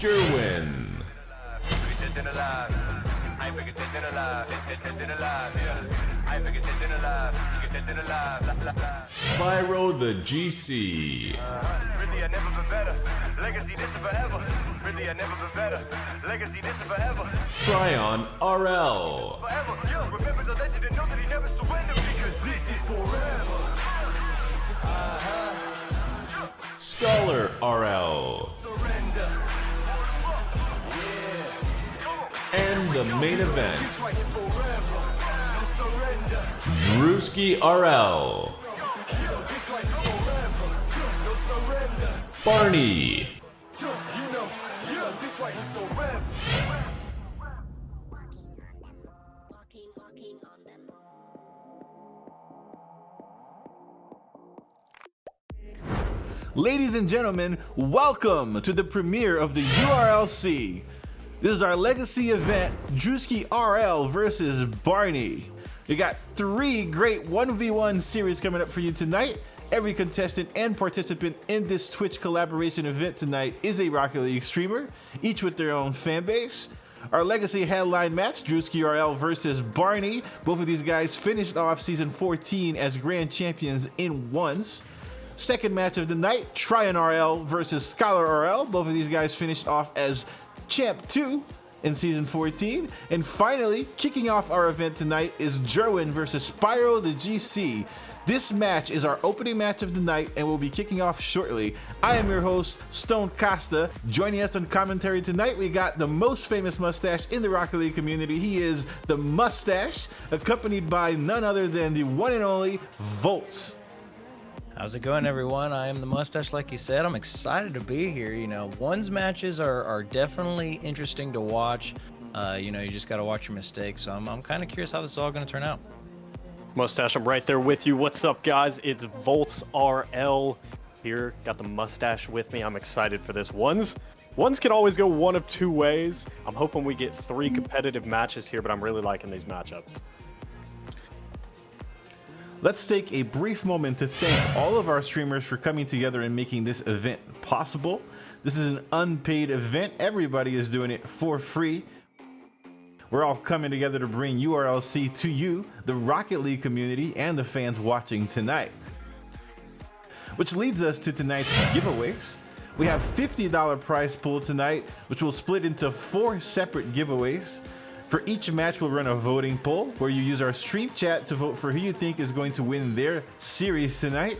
Jerwin. Spyro the GC. Really, I never been better. Legacy, this is forever. Really, I never been better. Legacy, this is forever. Tryon RL. Forever. Yo, remember the legend and know that he never surrendered because this is forever. Scholar RL. Surrender. And the main event, This right here forever. No surrender. Drewski RL. Yo, this right here forever. No surrender. Barney. Yo, you know, yo, this right here forever. Walking on them. Ladies and gentlemen, welcome to the premiere of the URLC. This is our legacy event, Drewski RL versus Barney. We got 3 great 1v1 series coming up for you tonight. Every contestant and participant in this Twitch collaboration event tonight is a Rocket League streamer, each with their own fan base. Our legacy headline match, Drewski RL versus Barney. Both of these guys finished off season 14 as grand champions in ones. Second match of the night, Tryon RL versus Scholar RL. Both of these guys finished off as Champ 2 in season 14. And finally, kicking off our event tonight is Jerwin versus Spyro the GC. This match is our opening match of the night and will be kicking off shortly. I am your host, Stone Costa. Joining us on commentary tonight, we got the most famous mustache in the Rocket League community. He is the Mustache, accompanied by none other than the one and only Volts. How's it going, everyone? I am the Mustache, like you said. I'm excited to be here. You know, ones matches are definitely interesting to watch. You know, you just got to watch your mistakes. So I'm kind of curious how this is all going to turn out. Mustache, I'm right there with you. What's up, guys? It's Volts RL here. Got the Mustache with me. I'm excited for this. Ones can always go one of 2 ways. I'm hoping we get 3 competitive matches here, but I'm really liking these matchups. Let's take a brief moment to thank all of our streamers for coming together and making this event possible. This is an unpaid event. Everybody is doing it for free. We're all coming together to bring URLC to you, the Rocket League community, and the fans watching tonight. Which leads us to tonight's giveaways. We have $50 prize pool tonight, which will split into 4 separate giveaways. For each match, we'll run a voting poll where you use our stream chat to vote for who you think is going to win their series tonight.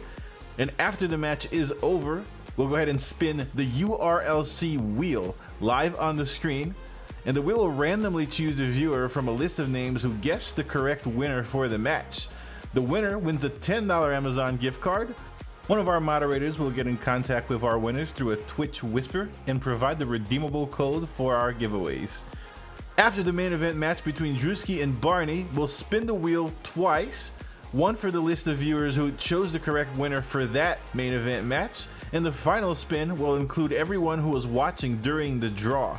And after the match is over, we'll go ahead and spin the URLC wheel live on the screen. And the wheel will randomly choose a viewer from a list of names who guessed the correct winner for the match. The winner wins a $10 Amazon gift card. One of our moderators will get in contact with our winners through a Twitch whisper and provide the redeemable code for our giveaways. After the main event match between Drewski and Barney, we'll spin the wheel twice, one for the list of viewers who chose the correct winner for that main event match, and the final spin will include everyone who was watching during the draw.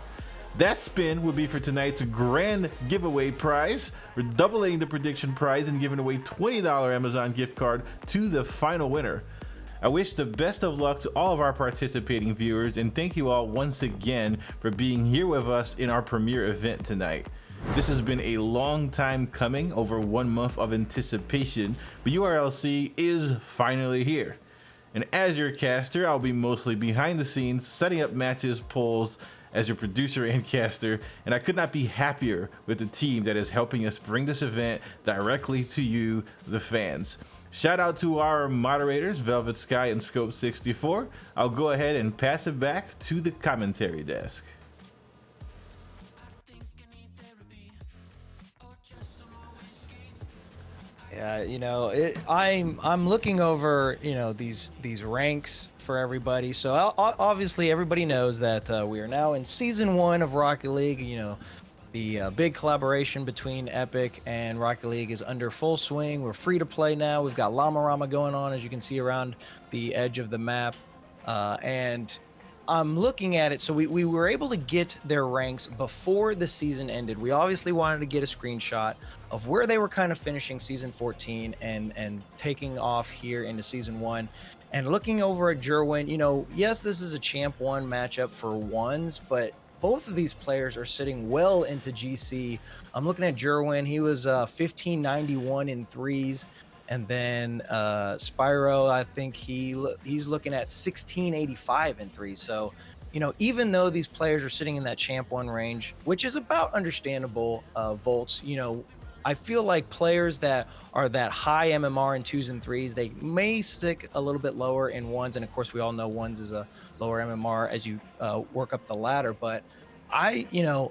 That spin will be for tonight's grand giveaway prize. We're doubling the prediction prize and giving away $20 Amazon gift card to the final winner. I wish the best of luck to all of our participating viewers, and thank you all once again for being here with us in our premiere event tonight. This has been a long time coming, over 1 month of anticipation, but URLC is finally here. And as your caster, I'll be mostly behind the scenes, setting up matches, polls, as your producer and caster, and I could not be happier with the team that is helping us bring this event directly to you, the fans. Shout out to our moderators, Velvet Sky and Scope 64. I'll go ahead and pass it back to the commentary desk. Yeah, you know, I'm looking over, you know, these ranks for everybody. So obviously everybody knows that we are now in season 1 of Rocket League. You know, the big collaboration between Epic and Rocket League is under full swing. We're free to play now. We've got Llama Rama going on, as you can see around the edge of the map, and I'm looking at it. So we were able to get their ranks before the season ended. We obviously wanted to get a screenshot of where they were kind of finishing season 14 and taking off here into season 1. And looking over at Jerwin, you know, yes, this is a Champ 1 matchup for ones, but both of these players are sitting well into GC. I'm looking at Jerwin. He was 1591 in threes. And then Spyro, I think he's looking at 1685 in threes. So, you know, even though these players are sitting in that Champ 1 range, which is about understandable, Volts, you know, I feel like players that are that high MMR in twos and threes, they may stick a little bit lower in ones. And of course, we all know ones is a lower MMR as you work up the ladder. But you know,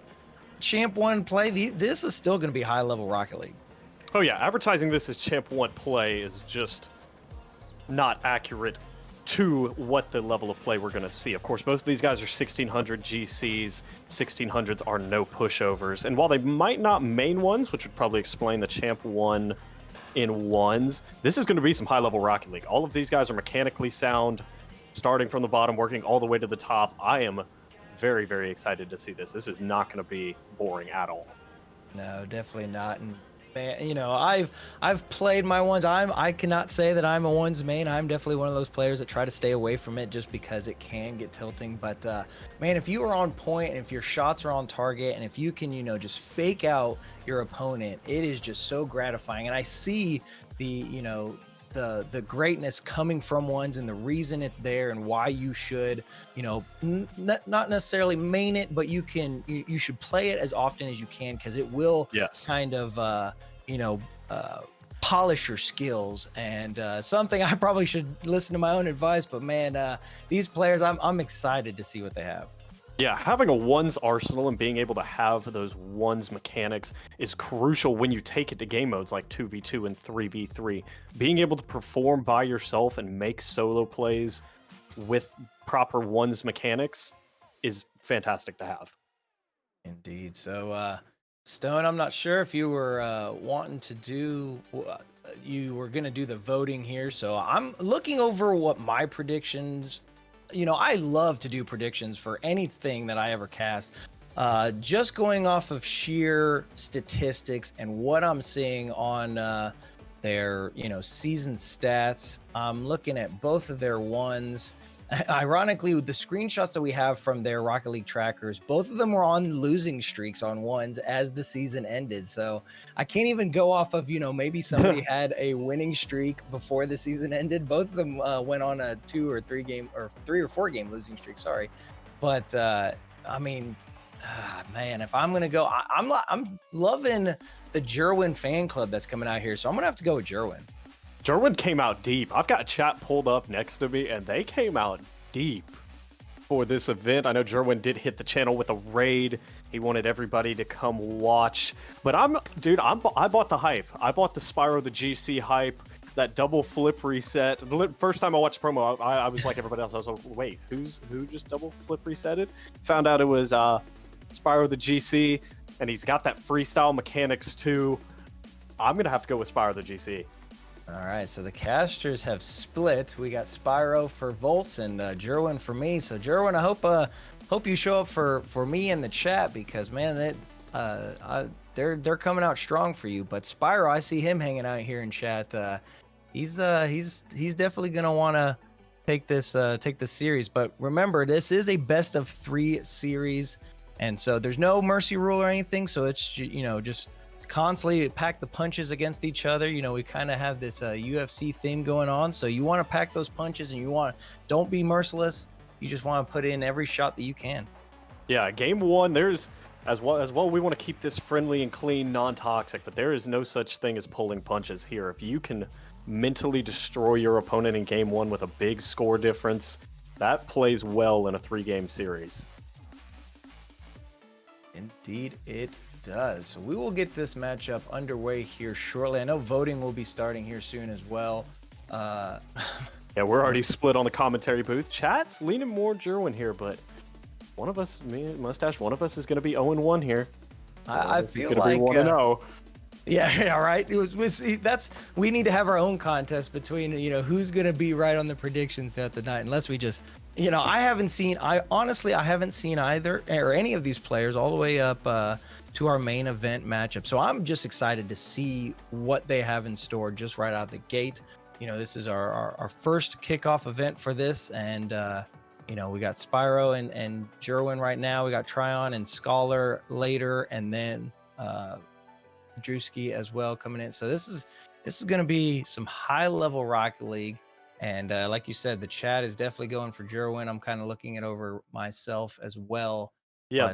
Champ 1 play, this is still going to be high level Rocket League. Oh yeah, advertising this as Champ 1 play is just not accurate to what the level of play we're going to see. Of course, most of these guys are 1600 GCs. 1600s are no pushovers. And while they might not main ones, which would probably explain the Champ 1 in ones, this is going to be some high-level Rocket League. All of these guys are mechanically sound, starting from the bottom, working all the way to the top. I am very, very excited to see this. This is not going to be boring at all. No, definitely not. And man, you know, I've played my ones. I cannot say that I'm a ones main. I'm definitely one of those players that try to stay away from it just because it can get tilting. But man, if you are on point and if your shots are on target and if you can, you know, just fake out your opponent, it is just so gratifying. And I see the, you know, the greatness coming from ones and the reason it's there and why you should, you know, not necessarily main it, but you should play it as often as you can, because it will kind of you know, polish your skills. And something I probably should listen to my own advice, but man, these players, I'm excited to see what they have. Yeah, having a ones arsenal and being able to have those ones mechanics is crucial when you take it to game modes like 2v2 and 3v3. Being able to perform by yourself and make solo plays with proper ones mechanics is fantastic to have. Indeed. So, Stone, I'm not sure if you were wanting to do, you were going to do the voting here. So I'm looking over what my predictions. You know, I love to do predictions for anything that I ever cast. Just going off of sheer statistics and what I'm seeing on their, you know, season stats, I'm looking at both of their ones. Ironically, with the screenshots that we have from their Rocket League trackers, both of them were on losing streaks on ones as the season ended. So I can't even go off of, you know, maybe somebody had a winning streak before the season ended. Both of them went on a 2 or 3 game or 3 or 4 game losing streak. Sorry. But I mean, man, if I'm going to go, I'm loving the Jerwin fan club that's coming out here. So I'm going to have to go with Jerwin. Jerwin came out deep. I've got chat pulled up next to me, and they came out deep for this event. I know Jerwin did hit the channel with a raid. He wanted everybody to come watch. But I bought the hype. I bought the Spyro the GC hype, that double flip reset. The first time I watched the promo, I was like everybody else. I was like, wait, who just double flip resetted? Found out it was Spyro the GC, and he's got that freestyle mechanics too. I'm going to have to go with Spyro the GC. All right, so the casters have split. We got Spyro for Volts and Jerwin for me. So Jerwin, I hope you show up for me in the chat, because man, they're coming out strong for you. But Spyro, I see him hanging out here in chat. He's definitely gonna want to take this series. But remember, this is a best of 3 series, and so there's no mercy rule or anything. So it's, you know, just constantly pack the punches against each other. You know, we kind of have this UFC theme going on, so you want to pack those punches and don't be merciless. You just want to put in every shot that you can. Yeah, game 1, there's as well we want to keep this friendly and clean, non-toxic, but there is no such thing as pulling punches here. If you can mentally destroy your opponent in game 1 with a big score difference, that plays well in a 3-game series. Indeed it does. So we will get this matchup underway here shortly. I know voting will be starting here soon as well. Yeah, we're already split on the commentary booth. Chat's leaning more Jerwin here, but one of us, me and Mustache, one of us is going to be 0-1 here. I feel like 1-0. Yeah, all right. We need to have our own contest between, you know, who's going to be right on the predictions throughout the night, unless we just, you know, I honestly haven't seen either or any of these players all the way up to our main event matchup. So I'm just excited to see what they have in store just right out the gate. this is our first kickoff event for this, and we got Spyro and Jerwin right now. We got Tryon and Scholar later, and then Drewski as well coming in. So this is going to be some high level Rocket League. And like you said, the chat is definitely going for Jerwin. I'm kind of looking it over myself as well. Yeah, But,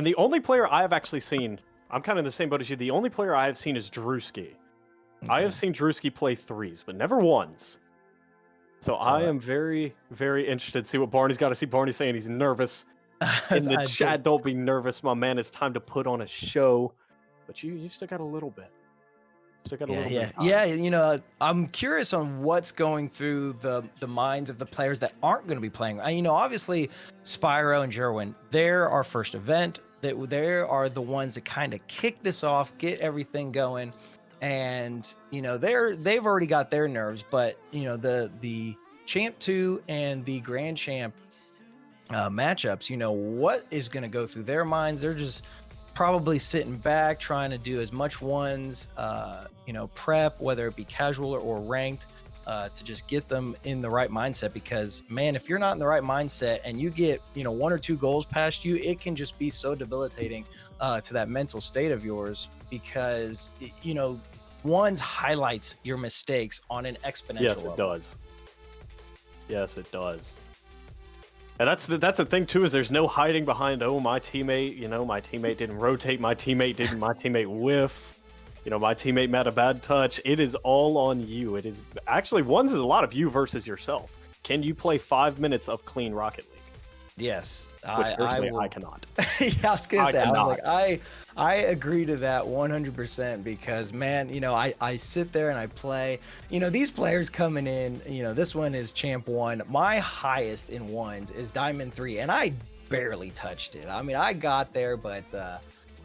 the only player I have actually seen, I'm kind of in the same boat as you. The only player I have seen is Drewski. I have seen Drewski play threes, but never ones. So I am very, very interested to see what Barney's got to see. Barney saying he's nervous. In the chat, don't be nervous, my man. It's time to put on a show. But you still got a little bit. Still got a little bit of time. Yeah, I'm curious on what's going through the minds of the players that aren't going to be playing. Obviously, Spyro and Jerwin, they're our first event. They are the ones that kind of kick this off, get everything going. And they've already got their nerves, but the Champ 2 and the Grand Champ matchups, what is going to go through their minds? They're just probably sitting back trying to do as much ones prep, whether it be casual or ranked, to just get them in the right mindset. Because man, if you're not in the right mindset and you get 1 or 2 goals past you, it can just be so debilitating to that mental state of yours, because ones highlights your mistakes on an exponential level. Yes, it does. And that's the thing too, is there's no hiding behind, oh, my teammate didn't rotate, my teammate whiff, my teammate made a bad touch. It is all on you. It is actually, ones is a lot of you versus yourself. Can you play 5 minutes of clean Rocket League? Yes. Which personally, I cannot. Yeah, I was gonna say, I agree to that 100%, because man, I sit there and I play. These players coming in. This one is Champ 1. My highest in ones is Diamond 3, and I barely touched it. I mean, I got there, but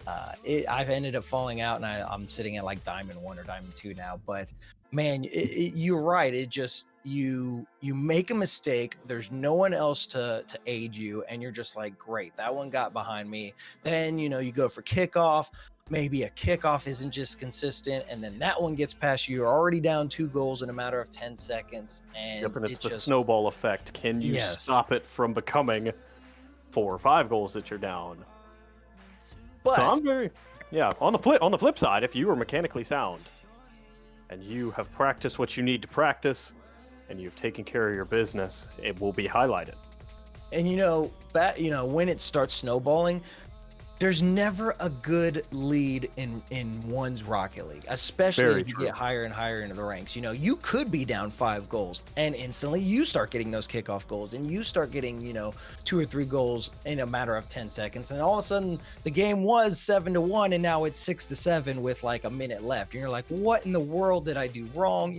I've ended up falling out, and I'm sitting at like Diamond 1 or Diamond 2 now. But man, you're right. It just you make a mistake, there's no one else to aid you, and you're just like, great, that one got behind me. Then you go for kickoff, maybe a kickoff isn't just consistent, and then that one gets past you. You're already down 2 goals in a matter of 10 seconds, and it's the snowball effect. Can you stop it from becoming 4 or 5 goals that you're down? But so I'm on the flip side, if you are mechanically sound and you have practiced what you need to practice, and you've taken care of your business, it will be highlighted. And when it starts snowballing, there's never a good lead in one's Rocket League, especially as you get higher and higher into the ranks. You could be down 5 goals, and instantly you start getting those kickoff goals, and you start getting 2 or 3 goals in a matter of 10 seconds, and all of a sudden the game was 7-1, and now it's 6-7 with like a minute left, and you're like, what in the world did I do wrong?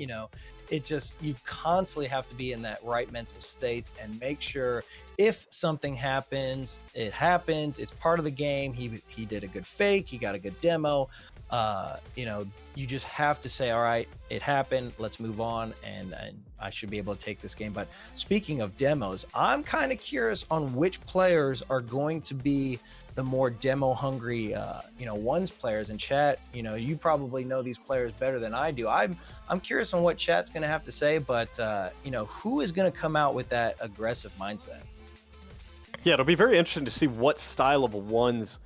It just, you constantly have to be in that right mental state and make sure if something happens, it happens. It's part of the game. He did a good fake. He got a good demo. You just have to say, all right, it happened. Let's move on. And I should be able to take this game. But speaking of demos, I'm kind of curious on which players are going to be the more demo hungry, ones players in chat. You probably know these players better than I do. I'm curious on what chat's going to have to say, but who is going to come out with that aggressive mindset? Yeah, it'll be very interesting to see what style of ones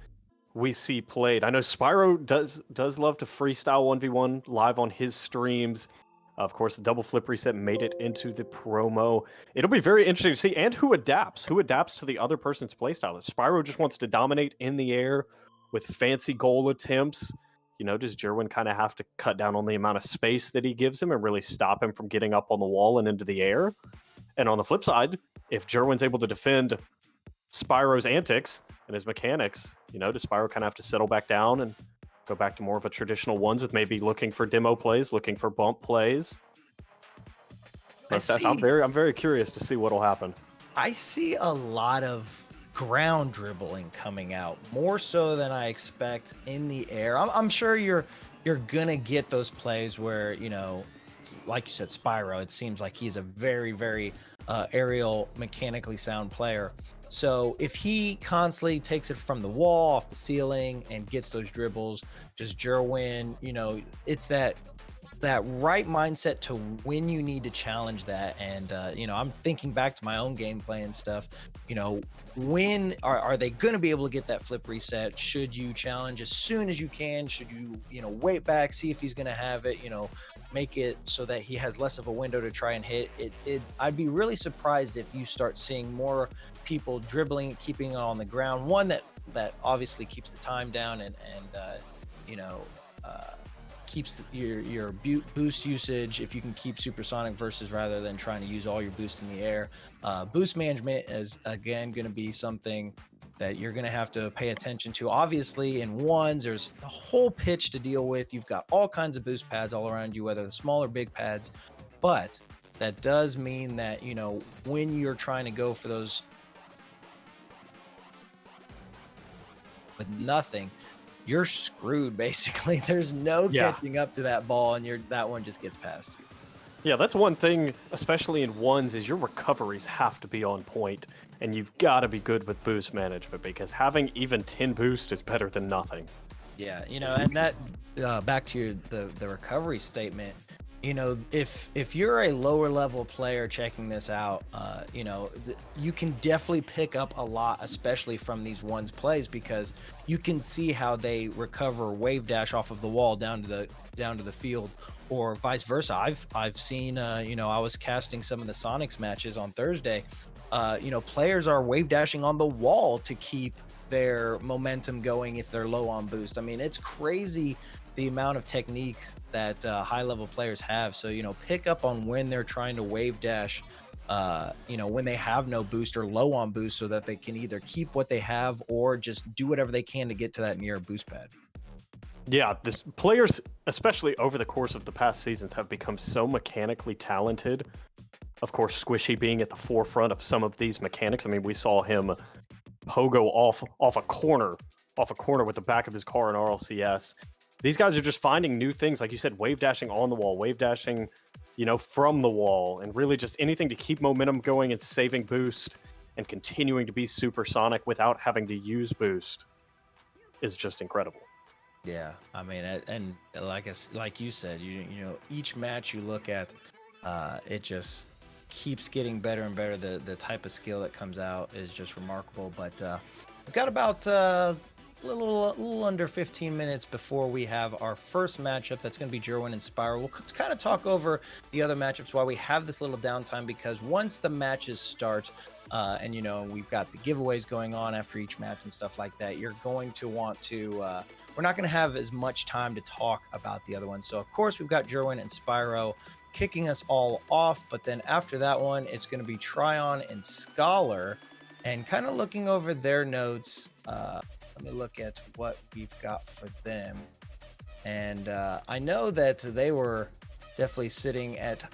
we see played. I know Spyro does love to freestyle 1v1 live on his streams. Of course, the double flip reset made it into the promo. It'll be very interesting to see, and who adapts to the other person's playstyle. If Spyro just wants to dominate in the air with fancy goal attempts, does Jerwin kind of have to cut down on the amount of space that he gives him and really stop him from getting up on the wall and into the air? And on the flip side, if Jerwin's able to defend Spyro's antics and his mechanics, does Spyro kind of have to settle back down and go back to more of a traditional ones with maybe looking for demo plays, looking for bump plays? I'm very curious to see what'll happen. I see a lot of ground dribbling coming out, more so than I expect in the air. I'm sure you're gonna get those plays where, like you said, Spyro, it seems like he's a very, very aerial, mechanically sound player. So if he constantly takes it from the wall, off the ceiling, and gets those dribbles, just Jerwin, it's that that right mindset to when you need to challenge that. And I'm thinking back to my own gameplay and stuff. When are they going to be able to get that flip reset? Should you challenge as soon as you can? Should you wait back, see if he's going to have it? Make it so that he has less of a window to try and hit it. I'd be really surprised if you start seeing more people dribbling, keeping it on the ground. One that obviously keeps the time down and keeps your boost usage if you can keep supersonic versus rather than trying to use all your boost in the air. Boost management is again going to be something that you're going to have to pay attention to. Obviously in ones, there's the whole pitch to deal with. You've got all kinds of boost pads all around you, whether the small or big pads, but that does mean that, when you're trying to go for those with nothing, you're screwed basically. There's no catching up to that ball, and that one just gets past you. Yeah, that's one thing, especially in ones, is your recoveries have to be on point, and you've got to be good with boost management because having even 10 boost is better than nothing. Yeah, and that back to the recovery statement. If you're a lower level player checking this out, you can definitely pick up a lot, especially from these ones plays, because you can see how they recover wave dash off of the wall down to the field, or vice versa. I've seen, I was casting some of the Sonics matches on Thursday. Players are wave dashing on the wall to keep their momentum going if they're low on boost. I mean, it's crazy the amount of techniques that high level players have. So, pick up on when they're trying to wave dash, when they have no boost or low on boost, so that they can either keep what they have or just do whatever they can to get to that near boost pad. Yeah, players, especially over the course of the past seasons, have become so mechanically talented. Of course, Squishy being at the forefront of some of these mechanics. I mean, we saw him pogo off a corner with the back of his car in RLCS. These guys are just finding new things, like you said, wave dashing on the wall, wave dashing, from the wall, and really just anything to keep momentum going and saving boost and continuing to be supersonic without having to use boost is just incredible. Yeah, I mean, and like you said, each match you look at, it just keeps getting better and better. The type of skill that comes out is just remarkable. But we've got about a little under 15 minutes before we have our first matchup. That's going to be Jerwin and Spyro. We'll kind of talk over the other matchups while we have this little downtime, because once the matches start, and we've got the giveaways going on after each match and stuff like that, you're going to want to we're not going to have as much time to talk about the other ones. So of course we've got Jerwin and Spyro kicking us all off, but then after that one, it's going to be Tryon and Scholar, and kind of looking over their notes. Let me look at what we've got for them. And I know that they were definitely sitting at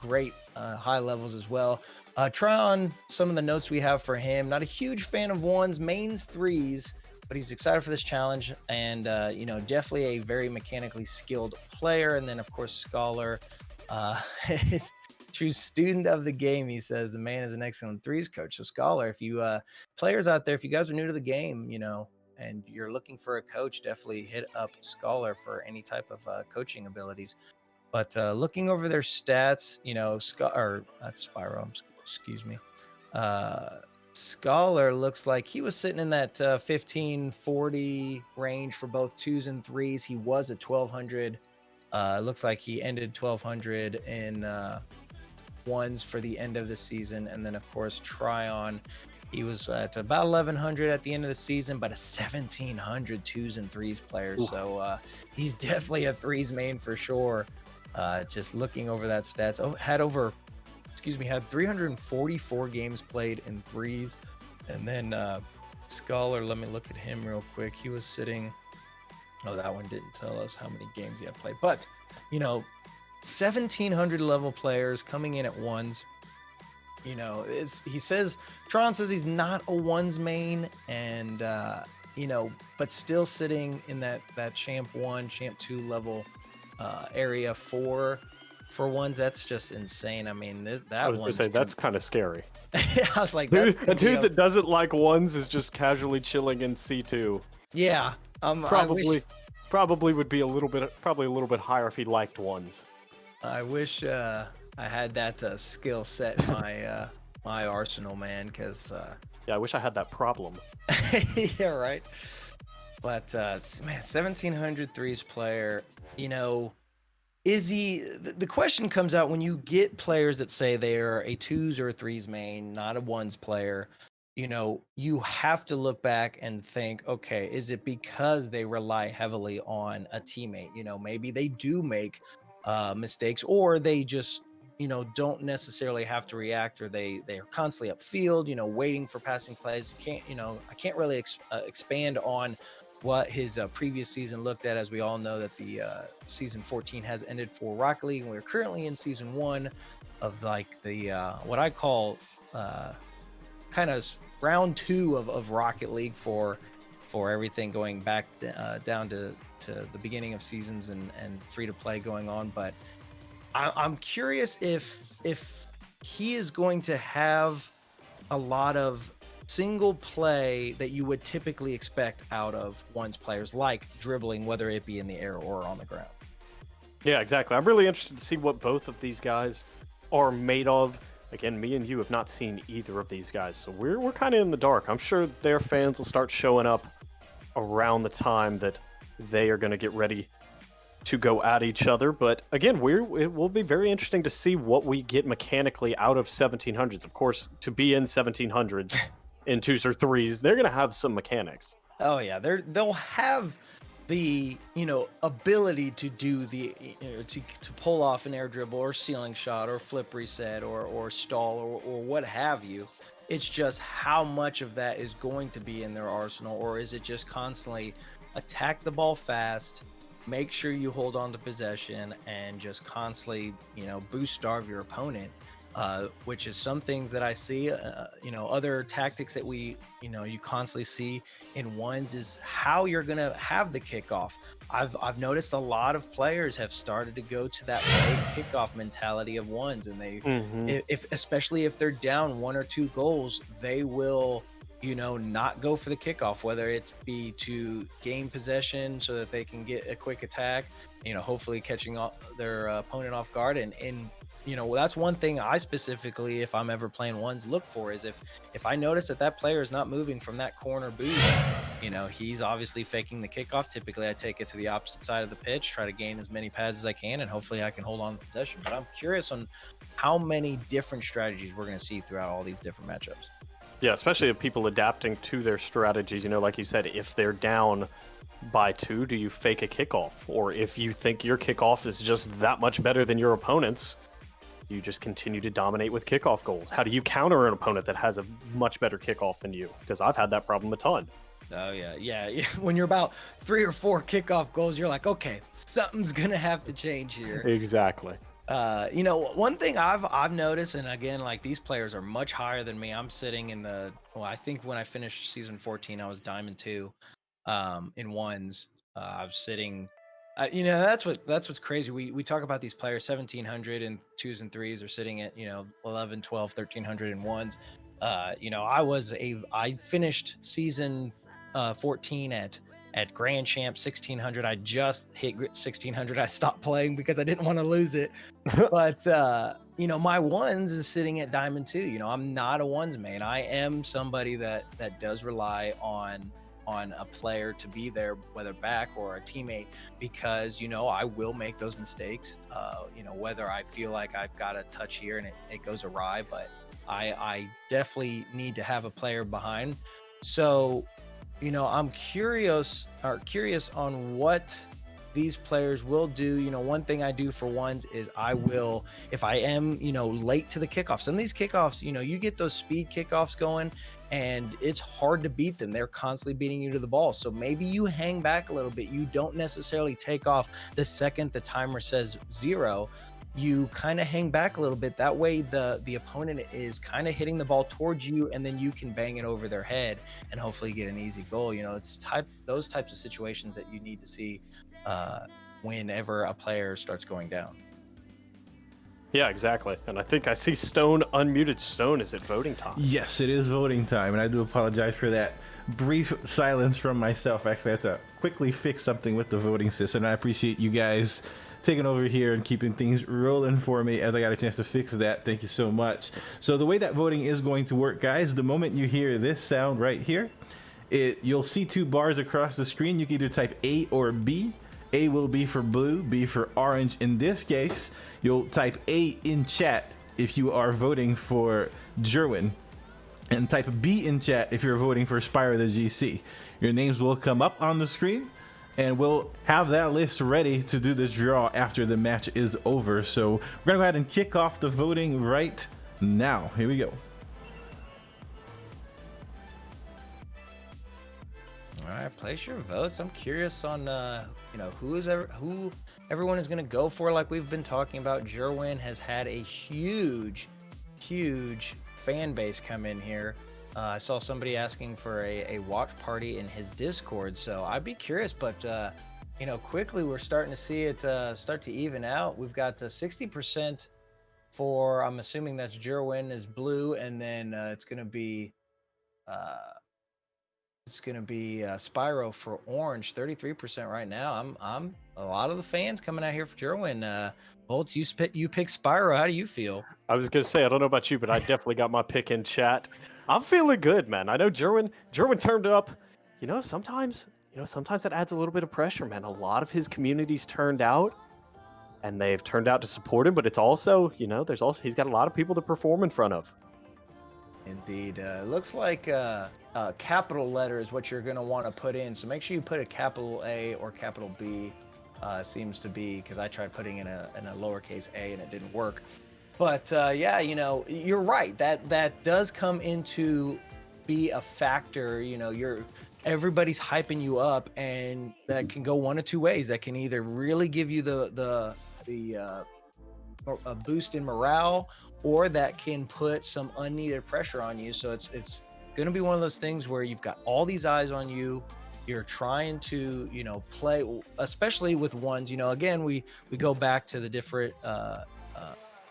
great high levels as well. Tryon, some of the notes we have for him: not a huge fan of ones, mains threes, but he's excited for this challenge, and definitely a very mechanically skilled player. And then of course Scholar, is true student of the game. He says the man is an excellent threes coach. So Scholar, if you players out there, if you guys are new to the game, and you're looking for a coach, definitely hit up Scholar for any type of coaching abilities. But looking over their stats, that's Spyro, excuse me. Scholar looks like he was sitting in that 1540 range for both twos and threes. He was at 1200. Looks like he ended 1200 in ones for the end of the season. And then of course Tryon, he was at about 1100 at the end of the season, but a 1700 twos and threes player. Oof. So he's definitely a threes main for sure. Just looking over that stats, had 344 games played in threes. And then Scholar, let me look at him real quick. He was sitting, that one didn't tell us how many games he had played, but 1700 level players coming in at ones. Tron says he's not a ones main, and but still sitting in that champ 1, champ 2 level area for ones. That's just insane. I mean, that one. That's kind of scary. I was like, a dude that doesn't like ones is just casually chilling in C2. Yeah, probably. probably would be probably a little bit higher if he liked ones. I wish I had that skill set in my arsenal, man. Because Yeah, I wish I had that problem. yeah, right. But man, 1700 threes player. You know, is he? The question comes out when you get players that say they are a twos or a threes main, not a ones player. You know, you have to look back and think, okay, is it because they rely heavily on a teammate? You know, maybe they do make mistakes, or they just, you know, don't necessarily have to react, or they are constantly upfield, you know, waiting for passing plays. Can't, you know, I can't really expand on what his previous season looked at, as we all know that the season 14 has ended for Rocket League, and we're currently in season 1 of like the what I call kind of round 2 of Rocket League for everything going back down to the beginning of seasons and free to play going on. But I'm curious if he is going to have a lot of single play that you would typically expect out of one's players, like dribbling, whether it be in the air or on the ground. Yeah, exactly. I'm really interested to see what both of these guys are made of. Again, me and you have not seen either of these guys, so we're kind of in the dark. I'm sure their fans will start showing up around the time that they are going to get ready to go at each other. But again, it will be very interesting to see what we get mechanically out of 1700s. Of course, to be in 1700s in twos or threes, they're going to have some mechanics. Oh yeah, they'll have the, you know, ability to do the, you know, to pull off an air dribble or ceiling shot or flip reset or stall or what have you. It's just how much of that is going to be in their arsenal, or is it just constantly attack the ball fast, make sure you hold on to possession, and just constantly, you know, boost starve your opponent, which is some things that I see, you know, other tactics that we, you know, you constantly see in ones is how you're going to have the kickoff. I've noticed a lot of players have started to go to that late kickoff mentality of ones, and they, if especially if they're down 1 or 2 goals, they will, you know, not go for the kickoff, whether it be to gain possession so that they can get a quick attack, you know, hopefully catching their opponent off guard. And you know, that's one thing I specifically, if I'm ever playing ones, look for is if I notice that player is not moving from that corner boost, you know, he's obviously faking the kickoff. Typically I take it to the opposite side of the pitch, try to gain as many pads as I can, and hopefully I can hold on to possession. But I'm curious on how many different strategies we're going to see throughout all these different matchups. Yeah, especially if people adapting to their strategies. You know, like you said, if they're down by 2, do you fake a kickoff? Or if you think your kickoff is just that much better than your opponent's, you just continue to dominate with kickoff goals. How do you counter an opponent that has a much better kickoff than you? Because I've had that problem a ton. Oh yeah. When you're about 3 or 4 kickoff goals, you're like, okay, something's gonna have to change here. Exactly. You know, one thing I've noticed, and again, like, these players are much higher than me. I'm sitting in the, well, I think when I finished season 14, I was Diamond 2 in ones. I was sitting, you know, that's what's crazy. We talk about these players, 1700 and twos and threes are sitting at, you know, 11, 12, 1300 and ones. You know, I finished season 14 at Grand Champ 1600. I just hit 1600. I stopped playing because I didn't want to lose it. But you know, my ones is sitting at Diamond 2. You know, I'm not a ones main. I am somebody that does rely on a player to be there, whether back or a teammate, because, you know, I will make those mistakes. You know, whether I feel like I've got a touch here and it goes awry, but I definitely need to have a player behind. So, you know, I'm curious on what these players will do. You know, one thing I do for ones is I will, if I am, you know, late to the kickoff, some of these kickoffs, you know, you get those speed kickoffs going and it's hard to beat them. They're constantly beating you to the ball. So maybe you hang back a little bit. You don't necessarily take off the second the timer says 0. You kind of hang back a little bit. That way the opponent is kind of hitting the ball towards you, and then you can bang it over their head and hopefully get an easy goal. You know, it's those types of situations that you need to see whenever a player starts going down. Yeah, exactly. And I think I see Stone unmuted. Stone, is it voting time? Yes, it is voting time, and I do apologize for that brief silence from myself. Actually, I had to quickly fix something with the voting system, and I appreciate you guys taking over here and keeping things rolling for me as I got a chance to fix that. Thank you so much. So the way that voting is going to work, guys, the moment you hear this sound right here, you'll see 2 bars across the screen. You can either type A or B. A will be for blue, B for orange. In this case, you'll type A in chat if you are voting for Jerwin, and type B in chat if you're voting for Spyro the GC. Your names will come up on the screen, and we'll have that list ready to do the draw after the match is over. So we're gonna go ahead and kick off the voting right now. Here we go. All right, place your votes. I'm curious on who everyone is going to go for. Like we've been talking about, Jerwin has had a huge fan base come in here. I saw somebody asking for a watch party in his Discord, so I'd be curious. But quickly we're starting to see it start to even out. We've got 60% for, I'm assuming that's Jerwin is blue, and then it's going to be Spyro for orange, 33% right now. I'm a lot of the fans coming out here for Jerwin. Bolts, you pick Spyro. How do you feel? I was gonna say, I don't know about you, but I definitely got my pick in chat. I'm feeling good, man. I know Jerwin turned up. Sometimes that adds a little bit of pressure, man. A lot of his community's turned out, and they've turned out to support him, but it's also, he's got a lot of people to perform in front of. Indeed. Looks like capital letter is what you're going to want to put in. So make sure you put a capital A or capital B. Seems to be, because I tried putting in a lowercase a and it didn't work. But you're right. That does come into be a factor. Everybody's hyping you up, and that can go one of two ways. That can either really give you a boost in morale, or that can put some unneeded pressure on you. So it's going to be one of those things where you've got all these eyes on you. You're trying to, play, especially with ones. Again, we go back to the different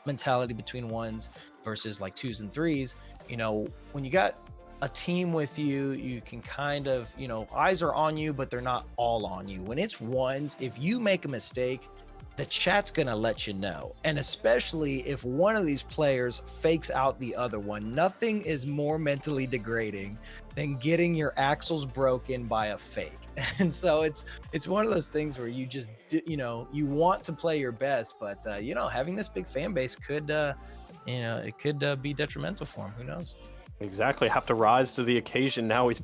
mentality between ones versus like twos and threes. When you got a team with you, you can kind of, eyes are on you, but they're not all on you. When it's ones, if you make a mistake, the chat's gonna let you know. And especially if one of these players fakes out the other one. Nothing is more mentally degrading than getting your axles broken by a fake. And so it's one of those things where you just you want to play your best, but having this big fan base could it could be detrimental for him. Who knows? Exactly. Have to rise to the occasion. Now he's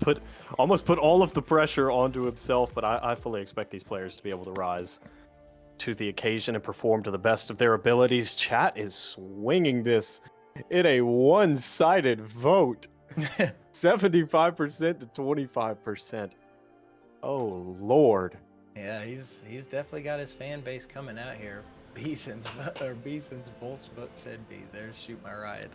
almost put all of the pressure onto himself, but I fully expect these players to be able to rise to the occasion and perform to the best of their abilities. Chat is swinging this in a one-sided vote. 75% to 25%. Oh Lord. Yeah, he's definitely got his fan base coming out here. Beeson's Bolts vote said B. There's Shoot My Riot.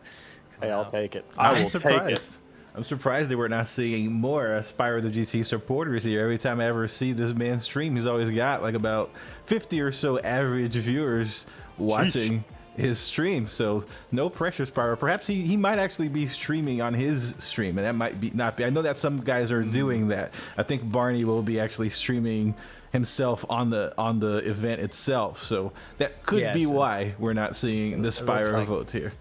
Hey, I'll take it. I will take it. I'm surprised that we're not seeing more Spyro the GC supporters here. Every time I ever see this man stream, he's always got like about 50 or so average viewers watching his stream. So no pressure, Spyro. Perhaps he might actually be streaming on his stream, and that might be not be. I know that some guys are doing that. I think Barney will be actually streaming himself on the event itself. So that could be why we're not seeing the Spyro vote here.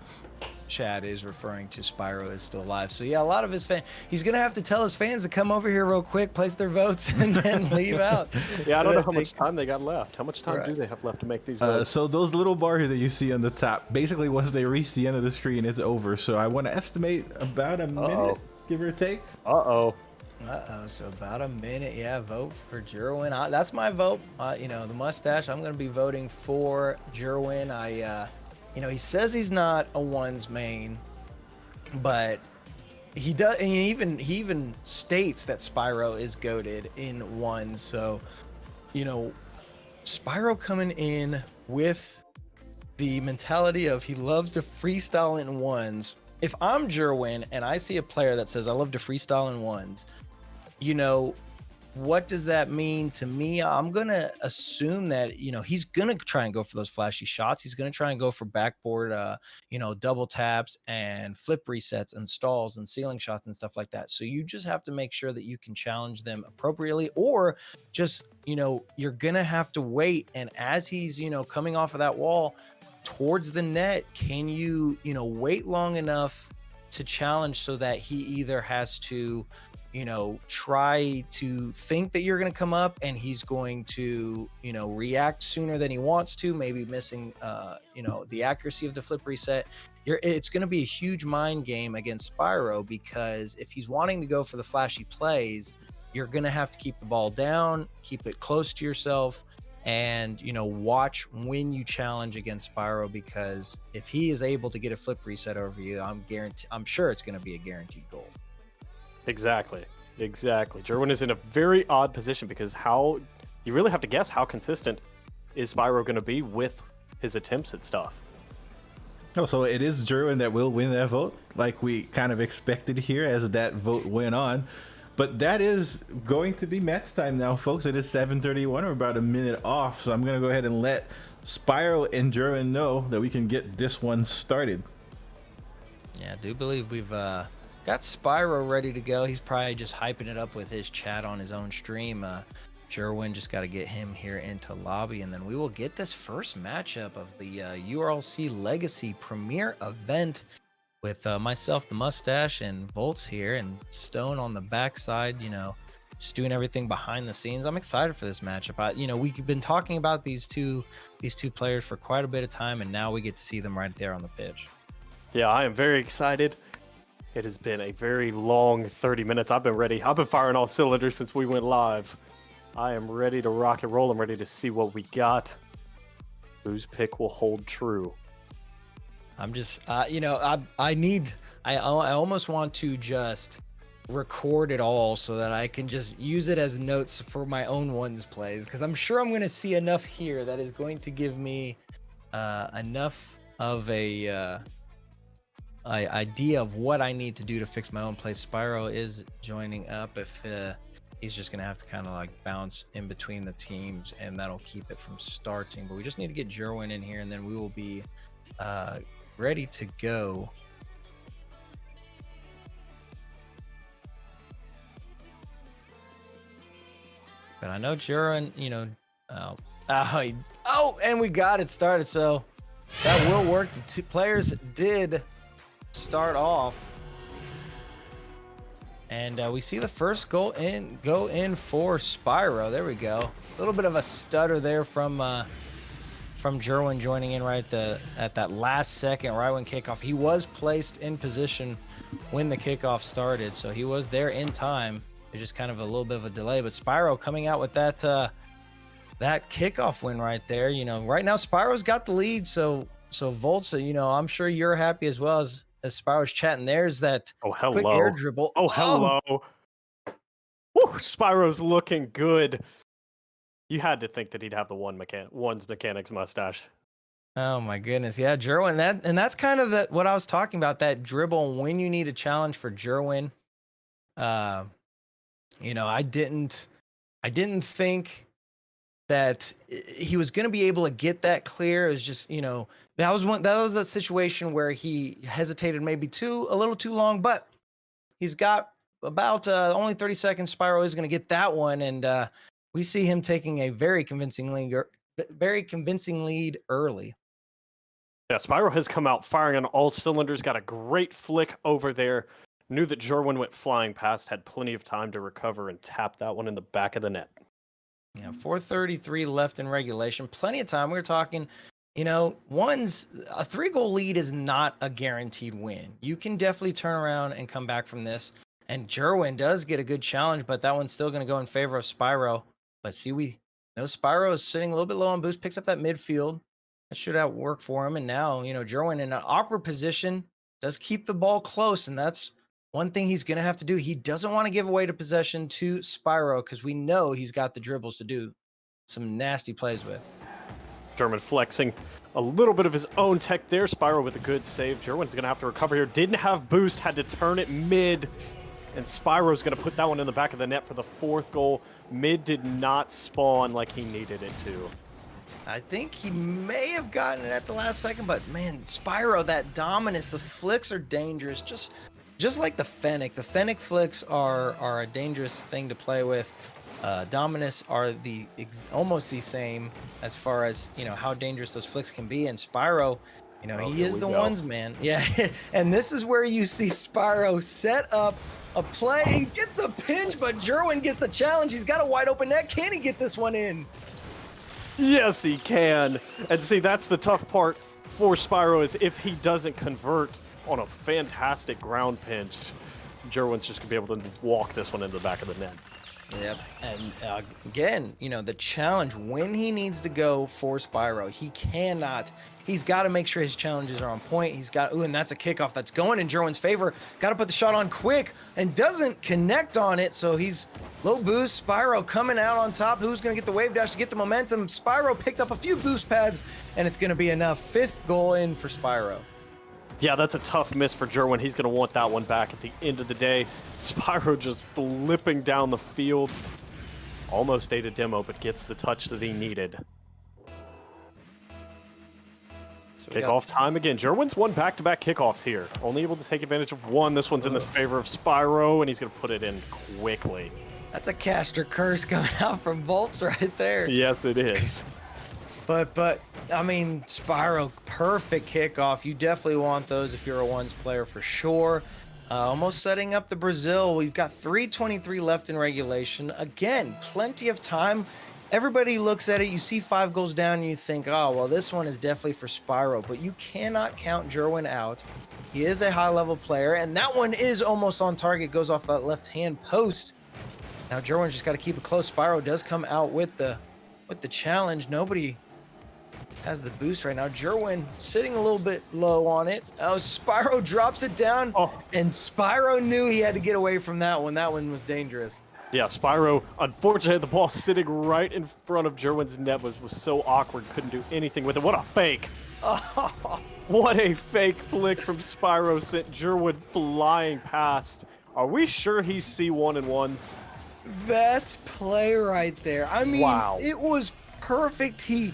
Chad is referring to Spyro is still alive. So yeah, a lot of his fans, he's gonna have to tell his fans to come over here real quick, place their votes, and then leave out. Yeah, I don't know how much time they got left. How much time do they have left to make these votes? So those little bars that you see on the top, basically once they reach the end of the screen, it's over. So I want to estimate about a minute, give or take. So about a minute. Yeah, vote for Jerwin. That's my vote. The mustache, I'm gonna be voting for Jerwin. He says he's not a ones main, but he does. And he even states that Spyro is goated in ones. So, Spyro coming in with the mentality of he loves to freestyle in ones. If I'm Jerwin and I see a player that says I love to freestyle in ones, what does that mean to me? I'm gonna assume that he's gonna try and go for those flashy shots. He's gonna try and go for backboard, double taps and flip resets and stalls and ceiling shots and stuff like that. So you just have to make sure that you can challenge them appropriately, or just you're gonna have to wait. And as he's coming off of that wall towards the net, can you wait long enough to challenge so that he either has to try to think that you're going to come up and he's going to, react sooner than he wants to, maybe missing, the accuracy of the flip reset. It's going to be a huge mind game against Spyro, because if he's wanting to go for the flashy plays, you're going to have to keep the ball down, keep it close to yourself, and, watch when you challenge against Spyro, because if he is able to get a flip reset over you, I'm sure it's going to be a guaranteed goal. Exactly. Jerwin is in a very odd position, because you really have to guess how consistent is Spyro going to be with his attempts at stuff. Oh, so it is Jerwin that will win that vote, like we kind of expected here as that vote went on. But that is going to be match time now, folks. It is 7:31. We're about a minute off, so I'm going to go ahead and let Spyro and Jerwin know that we can get this one started. Yeah, I do believe we've got Spyro ready to go. He's probably just hyping it up with his chat on his own stream. Jerwin just got to get him here into lobby, and then we will get this first matchup of the URLC Legacy Premier event with myself, the Mustache, and Volts here, and Stone on the backside, just doing everything behind the scenes. I'm excited for this matchup. We've been talking about these two players for quite a bit of time, and now we get to see them right there on the pitch. Yeah, I am very excited. It has been a very long 30 minutes. I've been ready. I've been firing all cylinders since we went live. I am ready to rock and roll. I'm ready to see what we got. Whose pick will hold true? I'm just, I almost want to just record it all so that I can just use it as notes for my own ones plays, because I'm sure I'm going to see enough here that is going to give me enough of a idea of what I need to do to fix my own play. Spyro is joining up. If he's just gonna have to kind of like bounce in between the teams, and that'll keep it from starting. But we just need to get Jerwin in here, and then we will be ready to go. But I know Jerwin, and we got it started, so that will work. The two players did start off, and we see the first goal go in for Spyro. There we go. A little bit of a stutter there from Jerwin joining in right at that last second, right when kickoff. He was placed in position when the kickoff started, so he was there in time. It's just kind of a little bit of a delay, but Spyro coming out with that kickoff win right there. Right now Spyro's got the lead, so Volts, I'm sure you're happy as well as Spyro's chatting. There's that quick air dribble. Oh, hello. Woo, Spyro's looking good. You had to think that he'd have the one's mechanics mustache. Oh my goodness. Yeah, Jerwin. That's kind of what I was talking about, that dribble when you need a challenge for Jerwin. I didn't think that he was going to be able to get that clear. It was just, that was a situation where he hesitated maybe a little too long, but he's got about only 30 seconds. Spyro is going to get that one, and we see him taking a very convincing lead early. Yeah, Spyro has come out firing on all cylinders, got a great flick over there. Knew that Jerwin went flying past, had plenty of time to recover and tap that one in the back of the net. Yeah, 4:33 left in regulation. Plenty of time. We were talking, a 3-goal lead is not a guaranteed win. You can definitely turn around and come back from this. And Jerwin does get a good challenge, but that one's still going to go in favor of Spyro. But see, we know Spyro is sitting a little bit low on boost, picks up that midfield. That should work for him. And now, Jerwin in an awkward position does keep the ball close, and that's one thing he's going to have to do. He doesn't want to give away the possession to Spyro, because we know he's got the dribbles to do some nasty plays with. Jerwin flexing a little bit of his own tech there. Spyro with a good save. Jerwin's going to have to recover here. Didn't have boost, had to turn it mid. and Spyro's going to put that one in the back of the net for the 4th goal. Mid did not spawn like he needed it to. I think he may have gotten it at the last second, but man, Spyro, that dominance, the flicks are dangerous. Just like the Fennec. The Fennec flicks are a dangerous thing to play with. Dominus are almost the same as far as, you know, how dangerous those flicks can be. And Spyro, you know, he is the ones, man. Yeah. And this is where you see Spyro set up a play. He gets the pinch, but Jerwin gets the challenge. He's got a wide open net. Can he get this one in? Yes, he can. And see, that's the tough part for Spyro, is if he doesn't convert on a fantastic ground pinch, Jerwin's just going to be able to walk this one into the back of the net. Yep. And again, you know, the challenge when he needs to go for Spyro, he cannot. He's got to make sure his challenges are on point. He's got, and that's a kickoff that's going in Jerwin's favor. Got to put the shot on quick and doesn't connect on it. So he's low boost. Spyro coming out on top. Who's going to get the wave dash to get the momentum? Spyro picked up a few boost pads, and it's going to be enough. 5th goal in for Spyro. Yeah, that's a tough miss for Jerwin. He's going to want that one back at the end of the day. Spyro just flipping down the field. Almost ate a demo, but gets the touch that he needed. So kickoff time again. Jerwin's won back-to-back kickoffs here. Only able to take advantage of one. This one's in the favor of Spyro, and he's going to put it in quickly. That's a caster curse coming out from Volts right there. Yes, it is. But I mean, Spyro, perfect kickoff. You definitely want those if you're a ones player for sure. Almost setting up the Brazil. We've got 3:23 left in regulation. Again, plenty of time. Everybody looks at it. You see 5 goals down, and you think, oh, well, this one is definitely for Spyro. But you cannot count Jerwin out. He is a high-level player, and that one is almost on target. Goes off that left-hand post. Now Jerwin's just got to keep it close. Spyro does come out with the challenge. Nobody has the boost right now. Jerwin sitting a little bit low on it. Oh, Spyro drops it down, and Spyro knew he had to get away from that one. That one was dangerous. Yeah, Spyro, unfortunately, the ball sitting right in front of Jerwin's net was so awkward, couldn't do anything with it. What a fake! What a fake flick from Spyro sent Jerwin flying past. Are we sure he's C1 and ones? That's play right there. I mean, wow. It was perfect. He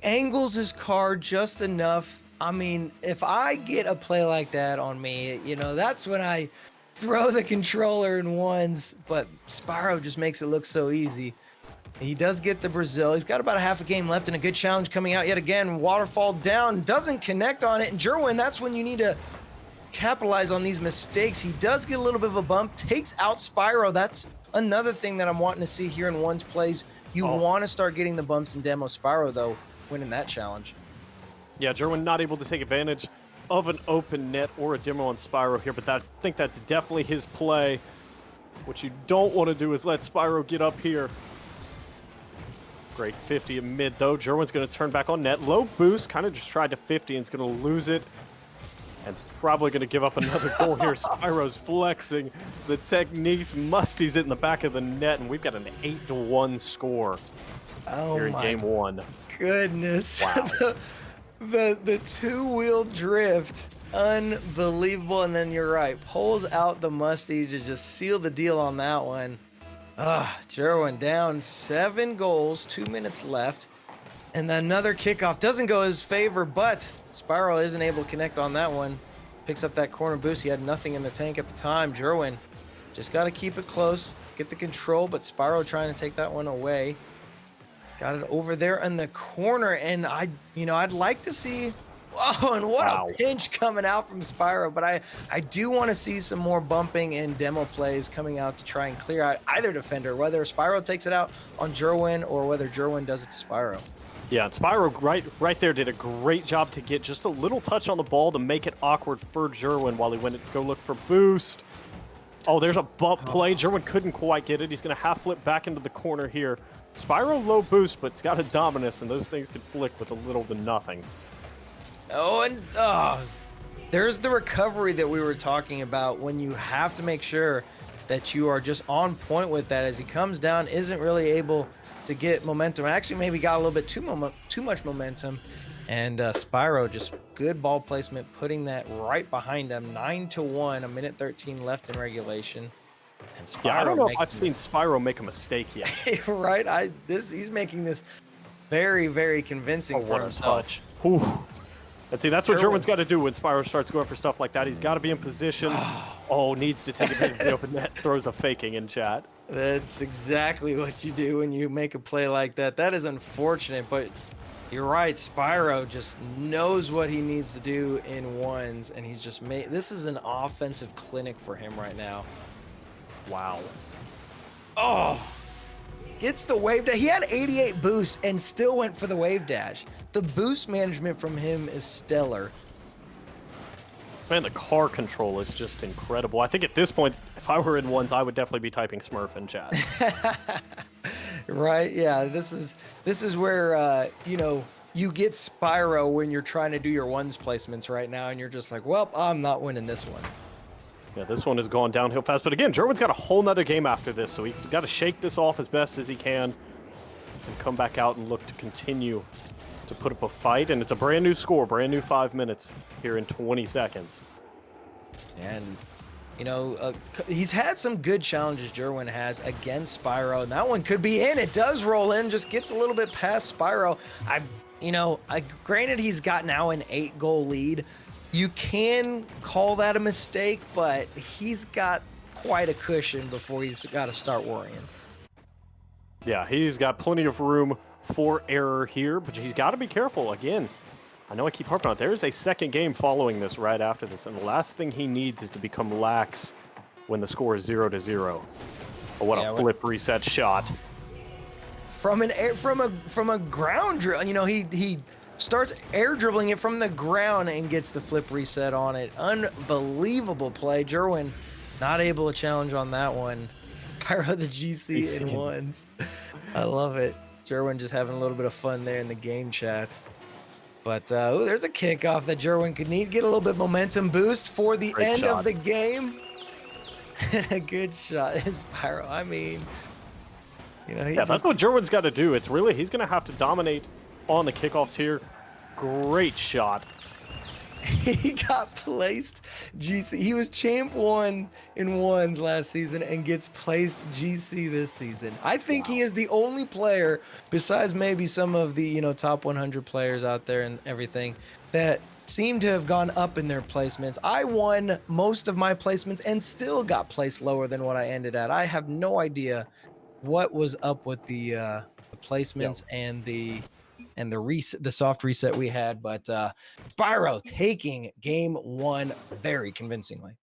angles his car just enough. I mean, if I get a play like that on me, you know, that's when I throw the controller in ones. But Spyro just makes it look so easy. He does get the Brazil. He's got about a half a game left and a good challenge coming out yet again. Waterfall down, doesn't connect on it. And Jerwin, that's when you need to capitalize on these mistakes. He does get a little bit of a bump, takes out Spyro. That's another thing that I'm wanting to see here in one's plays. You want to start getting the bumps in demo. Spyro, though, winning that challenge. Yeah, Jerwin not able to take advantage of an open net or a demo on Spyro here, but I think that's definitely his play. What you don't want to do is let Spyro get up here. Great 50 in mid, though. Jerwin's going to turn back on net. Low boost, kind of just tried to 50 and it's going to lose it. And probably going to give up another goal here. Spyro's flexing the techniques. Musty's it in the back of the net, and we've got an 8-1 score here in game 1. Goodness. Wow. the two-wheel drift, unbelievable. And then you're right, pulls out the Musty to just seal the deal on that one. Jerwin down 7 goals, 2 minutes left. And another kickoff doesn't go his favor, but Spyro isn't able to connect on that one. Picks up that corner boost. He had nothing in the tank at the time. Jerwin just got to keep it close, get the control, but Spyro trying to take that one away. Got it over there in the corner, and I'd like to see. Oh, and what a pinch coming out from Spyro. But I do want to see some more bumping and demo plays coming out to try and clear out either defender, whether Spyro takes it out on Jerwin or whether Jerwin does it to Spyro. Yeah, and Spyro right there did a great job to get just a little touch on the ball to make it awkward for Jerwin while he went to go look for boost. Oh, there's a bump play. Jerwin couldn't quite get it. He's going to half flip back into the corner here. Spyro low boost, but it's got a dominus, and those things can flick with a little to nothing. Oh, and there's the recovery that we were talking about when you have to make sure that you are just on point with that. As he comes down, isn't really able to get momentum. Actually, maybe got a little bit too much momentum. And Spyro, just good ball placement, putting that right behind him. 9-1, a minute 13 left in regulation. And Spyro Yeah, I don't know if I've making seen Spyro make a mistake yet. this- right. He's making this very, very convincing for What a himself. touch. Whew. And see, that's what Sherwin. Gerwin's got to do when Spyro starts going for stuff like that. He's got to be in position. Oh, needs to take advantage of the open net. Throws a faking in chat. That's exactly what you do when you make a play like that. That is unfortunate, but you're right. Spyro just knows what he needs to do in ones, and he's just made. This is an offensive clinic for him right now. Wow. Oh, gets the wave dash. He had 88 boost and still went for the wave dash. The boost management from him is stellar. Man, the car control is just incredible. I think at this point, if I were in ones, I would definitely be typing Smurf in chat. Right? Yeah. This is where you know, you get Spyro when you're trying to do your ones placements right now, and you're just like, well, I'm not winning this one. Yeah, this one has gone downhill fast. But again, Gerwin's got a whole nother game after this, so he's got to shake this off as best as he can and come back out and look to continue to put up a fight. And it's a brand new score, brand new 5 minutes here in 20 seconds. And you know, he's had some good challenges. Jerwin has against Spyro, and that one could be in. It does roll in, just gets a little bit past Spyro. Granted, he's got now an 8-goal lead. You can call that a mistake, but he's got quite a cushion before he's got to start worrying. Yeah, he's got plenty of room for error here, but he's got to be careful. Again, I know I keep harping on it. There is a second game following this right after this, and the last thing he needs is to become lax when the score is 0-0. Oh, what a flip reset shot. From a ground drill, you know, he starts air dribbling it from the ground and gets the flip reset on it. Unbelievable play. Jerwin not able to challenge on that one. Pyro the GC in ones. I love it. Jerwin just having a little bit of fun there in the game chat. But there's a kickoff that Jerwin could need. Get a little bit momentum boost for the end of the game. A good shot is Pyro. I mean, you know, that's what Jerwin's got to do. It's really, he's going to have to dominate on the kickoffs here. Great shot. He got placed GC. He was champ 1 in ones last season and gets placed GC this season. I think he is the only player, besides maybe some of the, you know, top 100 players out there and everything, that seem to have gone up in their placements. I won most of my placements and still got placed lower than what I ended at. I have no idea what was up with the placements and the soft reset we had, but Spyro taking game 1 very convincingly.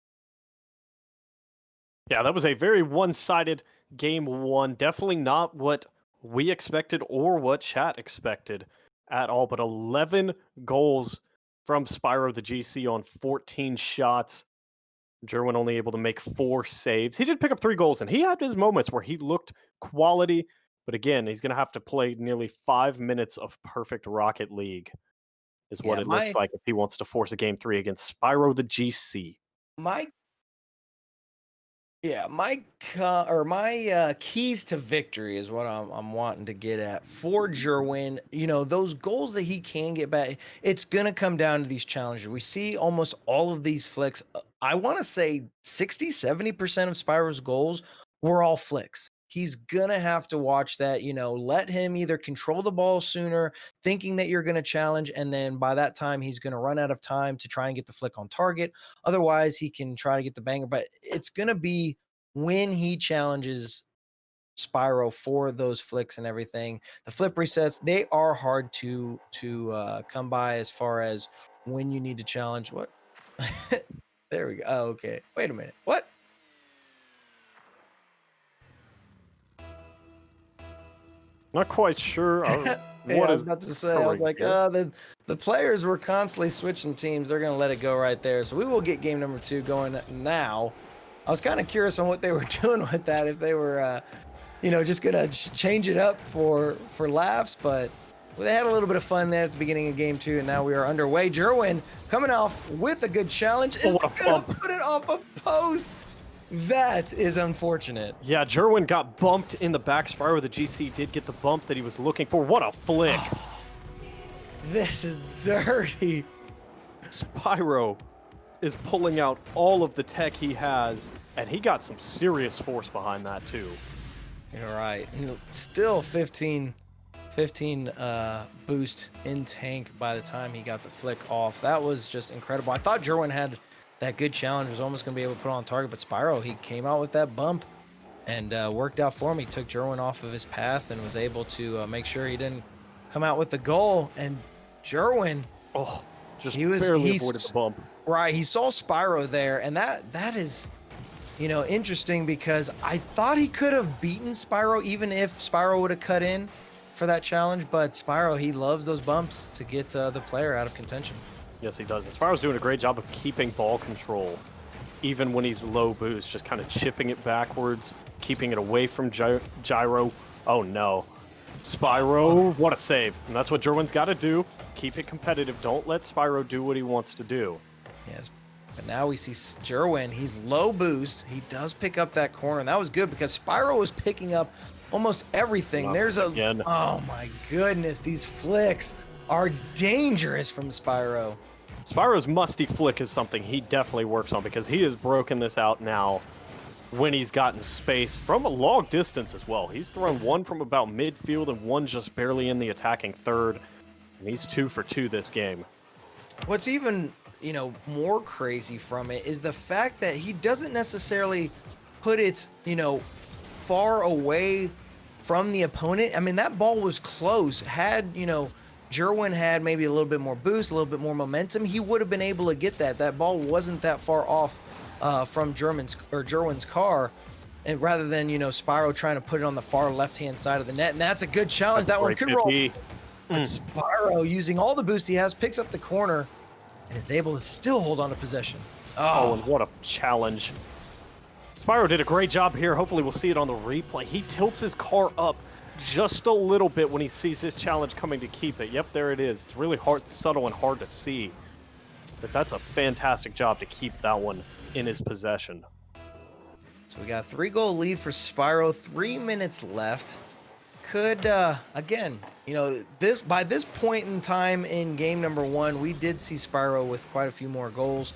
Yeah, that was a very one-sided game 1. Definitely not what we expected or what chat expected at all, but 11 goals from Spyro the GC on 14 shots. Jerwin only able to make 4 saves. He did pick up 3 goals, and he had his moments where he looked quality. But again, he's going to have to play nearly 5 minutes of perfect Rocket League is what it looks like if he wants to force a game 3 against Spyro the GC. My keys to victory is what I'm wanting to get at for Jerwin. You know, those goals that he can get back, it's going to come down to these challenges. We see almost all of these flicks. I want to say 60-70% of Spyro's goals were all flicks. He's going to have to watch that, you know, let him either control the ball sooner, thinking that you're going to challenge, and then by that time, he's going to run out of time to try and get the flick on target. Otherwise, he can try to get the banger, but it's going to be when he challenges Spyro for those flicks and everything. The flip resets, they are hard to come by as far as when you need to challenge. What? There we go. Oh, okay. Wait a minute. What? Not quite sure. I was about to say, I was like, the players were constantly switching teams. They're going to let it go right there. So we will get game number 2 going now. I was kind of curious on what they were doing with that, if they were, you know, just going to change it up for laughs. But they had a little bit of fun there at the beginning of game 2, and now we are underway. Jerwin coming off with a good challenge. Is going to put it off a post. That is unfortunate. Yeah, Jerwin got bumped in the back. Spyro the GC did get the bump that he was looking for. What a flick. This is dirty. Spyro is pulling out all of the tech he has, and he got some serious force behind that too. You're right. Still 15 boost in tank by the time he got the flick off. That was just incredible. I thought Jerwin had that good challenge, was almost going to be able to put on target, but Spyro, he came out with that bump and worked out for him. He took Jerwin off of his path and was able to make sure he didn't come out with the goal. And Jerwin, he barely avoided the bump. Right, he saw Spyro there, and that is, interesting because I thought he could have beaten Spyro even if Spyro would have cut in for that challenge, but Spyro, he loves those bumps to get the player out of contention. Yes, he does. And Spyro's doing a great job of keeping ball control, even when he's low boost, just kind of chipping it backwards, keeping it away from Gyro. Oh no. Spyro, what a save. And that's what Jerwin's got to do. Keep it competitive. Don't let Spyro do what he wants to do. Yes, but now we see Jerwin. He's low boost. He does pick up that corner, and that was good because Spyro was picking up almost everything. Oh my goodness, these flicks are dangerous from Spyro. Spyro's musty flick is something he definitely works on because he has broken this out now when he's gotten space from a long distance as well. He's thrown one from about midfield and one just barely in the attacking third. And he's 2 for 2 this game. What's even, more crazy from it is the fact that he doesn't necessarily put it, far away from the opponent. I mean, that ball was close. Had, Jerwin had maybe a little bit more boost, a little bit more momentum, he would have been able to get that. That ball wasn't that far off from Jerwin's car, and rather than, Spyro trying to put it on the far left-hand side of the net. And that's a good challenge. That one could roll. But Spyro, using all the boost he has, picks up the corner and is able to still hold on to possession. Oh, and what a challenge. Spyro did a great job here. Hopefully we'll see it on the replay. He tilts his car up just a little bit when he sees this challenge coming to keep it. Yep, there it is. It's really hard, subtle, and hard to see. But that's a fantastic job to keep that one in his possession. So we got a 3-goal lead for Spyro, 3 minutes left. Could, again, by this point in time in game number 1, we did see Spyro with quite a few more goals.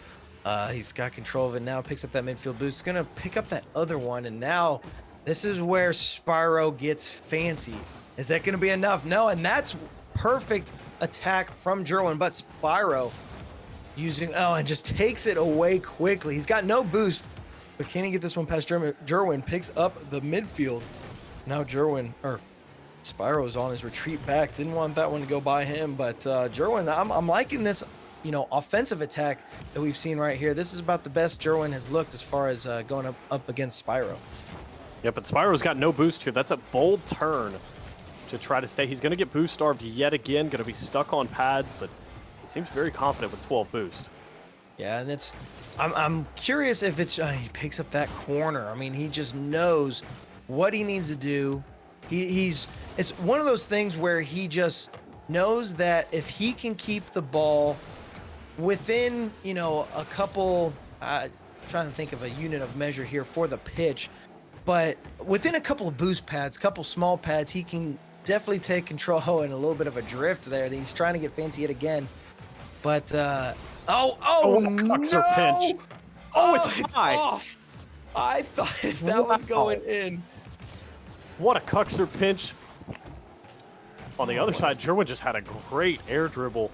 He's got control of it now, picks up that midfield boost. He's going to pick up that other one, and now this is where Spyro gets fancy. Is that going to be enough? No, and that's perfect attack from Jerwin, but Spyro and just takes it away quickly. He's got no boost, but can he get this one past Jerwin? Picks up the midfield. Now Spyro's on his retreat back. Didn't want that one to go by him, but Jerwin, I'm liking this, offensive attack that we've seen right here. This is about the best Jerwin has looked as far as going up against Spyro. Yeah, but Spyro's got no boost here. That's a bold turn to try to stay. He's going to get boost starved yet again. Going to be stuck on pads, but he seems very confident with 12 boost. Yeah, and I'm curious if it's he picks up that corner. I mean, he just knows what he needs to do. It's one of those things where he just knows that if he can keep the ball within, a couple, trying to think of a unit of measure here for the pitch, but within a couple of boost pads, couple small pads, he can definitely take control. And a little bit of a drift there. He's trying to get fancy it again, but no! Pinch. It's high. Off. I thought that was going in. What a Cuxer pinch. On the other side, Jerwin just had a great air dribble.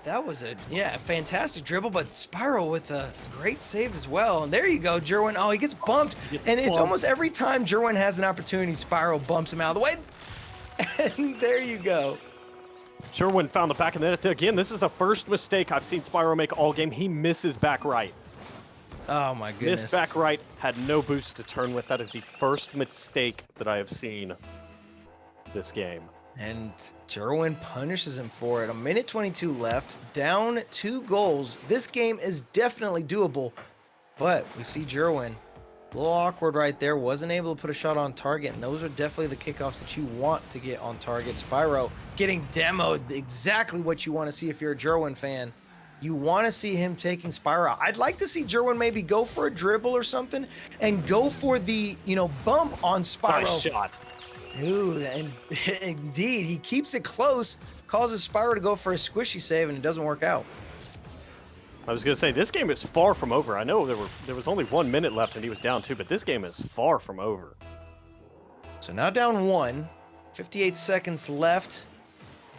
That was a fantastic dribble, but Spyro with a great save as well. And there you go, Jerwin. Oh, he gets bumped. It's almost every time Jerwin has an opportunity, Spyro bumps him out of the way. And there you go. Jerwin found the back of the net. Again, this is the first mistake I've seen Spyro make all game. He misses back right. Oh my goodness. Missed back right, had no boost to turn with. That is the first mistake that I have seen this game. And Jerwin punishes him for it. 1:22 left, down 2 goals. This game is definitely doable, but we see Jerwin a little awkward right there. Wasn't able to put a shot on target, and those are definitely the kickoffs that you want to get on target. Spyro getting demoed, exactly what you want to see if you're a Jerwin fan. You want to see him taking Spyro. I'd like to see Jerwin maybe go for a dribble or something and go for the, bump on Spyro. Nice shot. Ooh, and indeed, he keeps it close, causes Spyro to go for a squishy save, and it doesn't work out. I was gonna say this game is far from over. I know there was only 1 minute left and he was down 2, but this game is far from over. So now down 1, 58 seconds left.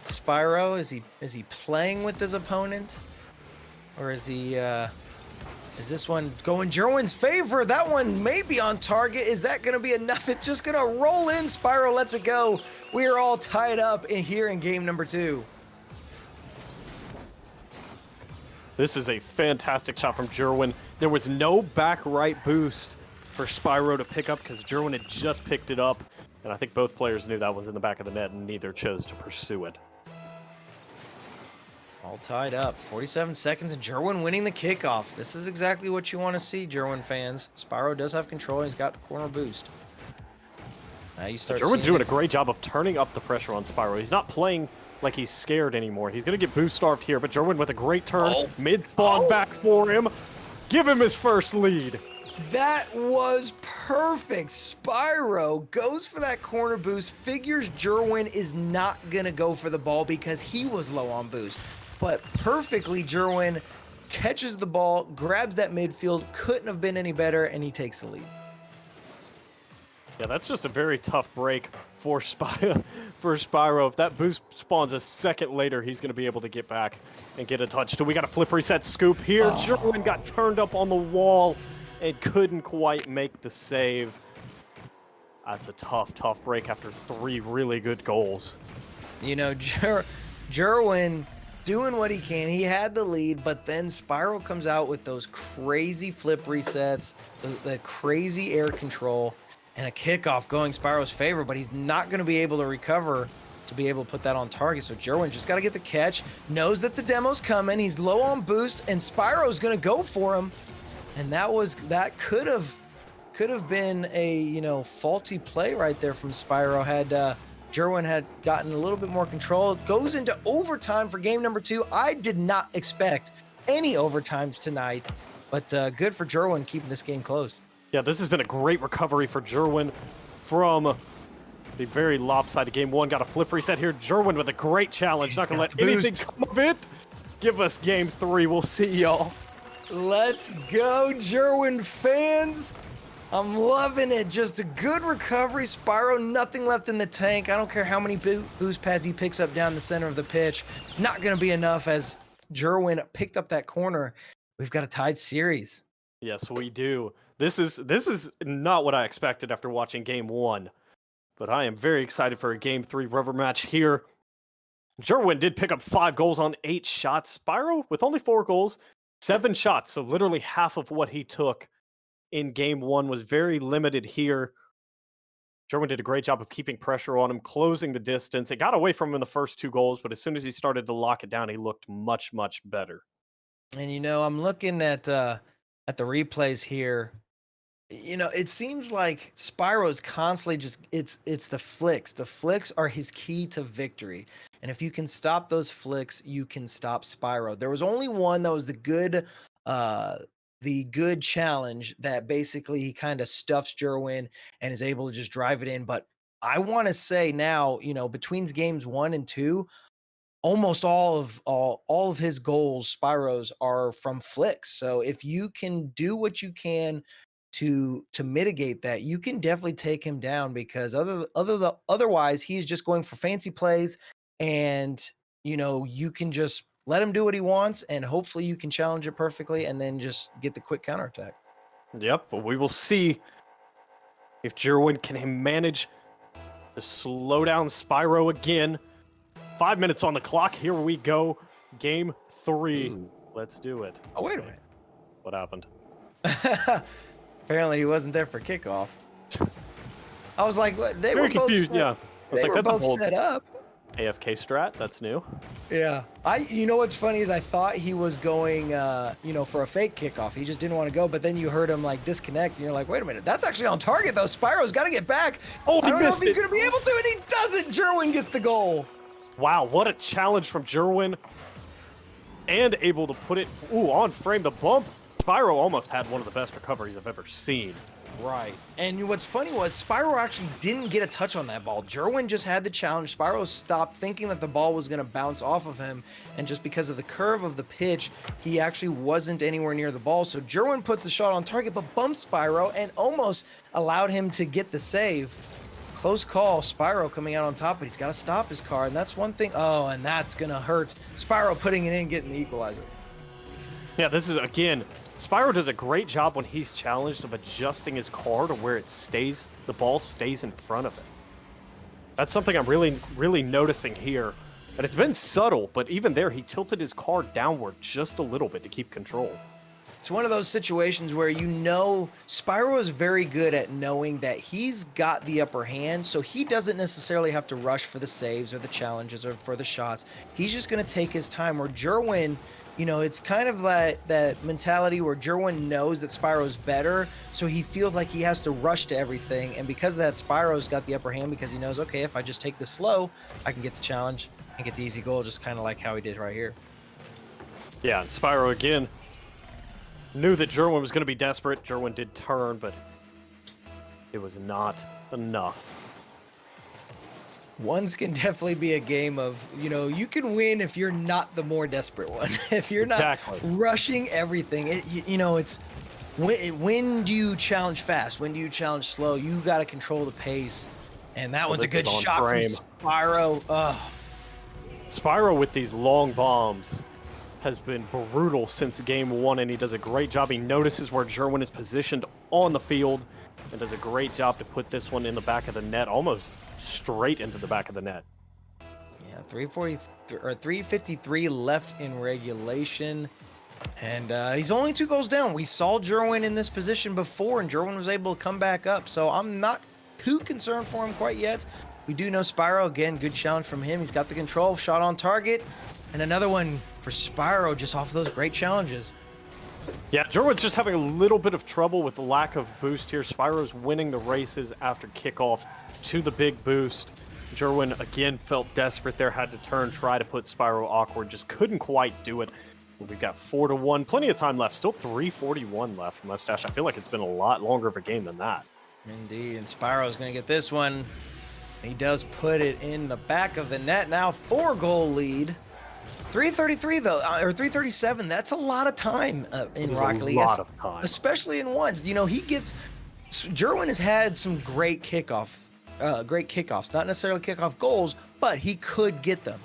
Spyro, is he playing with his opponent, or is he? Is this one going Jerwin's favor? That one may be on target. Is that going to be enough? It's just going to roll in. Spyro lets it go. We are all tied up here in game number 2. This is a fantastic shot from Jerwin. There was no back right boost for Spyro to pick up because Jerwin had just picked it up. And I think both players knew that was in the back of the net and neither chose to pursue it. All tied up. 47 seconds and Jerwin winning the kickoff. This is exactly what you want to see, Jerwin fans. Spyro does have control. He's got corner boost. Now you start Jerwin's seeing doing a great job of turning up the pressure on Spyro. He's not playing like he's scared anymore. He's going to get boost starved here, but Jerwin with a great turn. Mid-spawn back for him. Give him his first lead. That was perfect. Spyro goes for that corner boost, figures Jerwin is not going to go for the ball because he was low on boost. But perfectly, Jerwin catches the ball, grabs that midfield, couldn't have been any better, and he takes the lead. Yeah, that's just a very tough break for Spyro. If that boost spawns a second later, he's going to be able to get back and get a touch. So we got a flip reset scoop here. Jerwin got turned up on the wall and couldn't quite make the save. That's a tough break after 3 really good goals. You know, Jerwin doing what he can. He had the lead, but then Spyro comes out with those crazy flip resets, the crazy air control, and a kickoff going Spyro's favor, but he's not going to be able to recover to be able to put that on target. So Jerwin just got to get the catch, knows that the demo's coming, he's low on boost, and Spyro's going to go for him. And that could have been a faulty play right there from Spyro had Jerwin had gotten a little bit more control. It goes into overtime for game number 2. I did not expect any overtimes tonight, but good for Jerwin keeping this game close. Yeah, this has been a great recovery for Jerwin from the very lopsided game 1. Got a flip reset here. Jerwin with a great challenge. Not going to let anything come of it. Give us game 3. We'll see y'all. Let's go, Jerwin fans. I'm loving it. Just a good recovery. Spyro, nothing left in the tank. I don't care how many boost pads he picks up down the center of the pitch. Not going to be enough as Jerwin picked up that corner. We've got a tied series. Yes, we do. This is not what I expected after watching game 1. But I am very excited for a game 3 rubber match here. Jerwin did pick up 5 goals on 8 shots. Spyro with only 4 goals, 7 shots. So literally half of what he took in game 1 was very limited here. Jerwin did a great job of keeping pressure on him, closing the distance. It got away from him in the first 2 goals, but as soon as he started to lock it down, he looked much better. And I'm looking at the replays here. It seems like Spyro's constantly it's the flicks. The flicks are his key to victory. And if you can stop those flicks, you can stop Spyro. There was only one that was the good challenge that basically he kind of stuffs Jerwin and is able to just drive it in. But I want to say now, between games 1 and 2, almost all of his goals, Spyro's, are from flicks. So if you can do what you can to mitigate that, you can definitely take him down, because otherwise he's just going for fancy plays, and you can just let him do what he wants, and hopefully you can challenge it perfectly and then just get the quick counterattack. Yep, but we will see if Jerwin can manage to slow down Spyro again. 5 minutes on the clock. Here we go. Game 3. Ooh. Let's do it. Oh, wait a minute. What happened? Apparently he wasn't there for kickoff. I was like, what? They Very were confused, both yeah. They were both set up. AFK strat, that's new. Yeah. What's funny is I thought he was going, for a fake kickoff. He just didn't want to go, but then you heard him disconnect, and you're like, wait a minute, that's actually on target though. Spyro's got to get back. Oh, I don't know if he's going to be able to, and he doesn't. Jerwin gets the goal. Wow, what a challenge from Jerwin. And able to put it, on frame. The bump Spyro almost had one of the best recoveries I've ever seen. Right. And what's funny was Spyro actually didn't get a touch on that ball. Jerwin just had the challenge. Spyro stopped thinking that the ball was going to bounce off of him. And just because of the curve of the pitch, he actually wasn't anywhere near the ball. So Jerwin puts the shot on target, but bumps Spyro and almost allowed him to get the save. Close call. Spyro coming out on top, but he's got to stop his car. And that's one thing. Oh, and that's going to hurt. Spyro putting it in, getting the equalizer. Yeah, this is, again, Spyro does a great job when he's challenged of adjusting his car to where it stays, the ball stays in front of it. That's something I'm really noticing here. And it's been subtle, but even there, he tilted his car downward just a little bit to keep control. It's one of those situations where you know Spyro is very good at knowing that he's got the upper hand, so he doesn't necessarily have to rush for the saves or the challenges or for the shots. He's just going to take his time, where Jerwin, you know, it's kind of that mentality where Jerwin knows that Spyro's better, so he feels like he has to rush to everything. And because of that, Spyro's got the upper hand because he knows, okay, if I just take this slow, I can get the challenge and get the easy goal, just kind of like how he did right here. Yeah, and Spyro, again, knew that Jerwin was going to be desperate. Jerwin did turn, but it was not enough. Ones can definitely be a game of, you know, you can win if you're not the more desperate one. If you're not rushing everything, you know, it's when do you challenge fast? When do you challenge slow? You got to control the pace. And that one's a good shot from Spyro. Spyro with these long bombs has been brutal since game one, and he does a great job. He notices where Jerwin is positioned on the field and does a great job to put this one in the back of the net, almost straight into the back of the net. Yeah, 353 left in regulation, and he's only 2 goals down. We saw Jerwin in this position before, and Jerwin was able to come back up, so I'm not too concerned for him quite yet. We do know Spyro, again, good challenge from him. He's got the control, shot on target, and another one for Spyro just off of those great challenges. Yeah, Jerwin's just having a little bit of trouble with the lack of boost here. Spyro's winning the races after kickoff to the big boost. Jerwin, again, felt desperate there, had to turn, try to put Spyro awkward, just couldn't quite do it. We've got 4-1, plenty of time left, still 3:41 left, Mustache. I feel like it's been a lot longer of a game than that. Indeed, and Spyro's going to get this one. He does put it in the back of the net. Now 4-goal lead. 333 though, or 337. That's a lot of time in Rocket League, especially in ones. You know, Jerwin has had some great kickoffs. Not necessarily kickoff goals, but he could get them.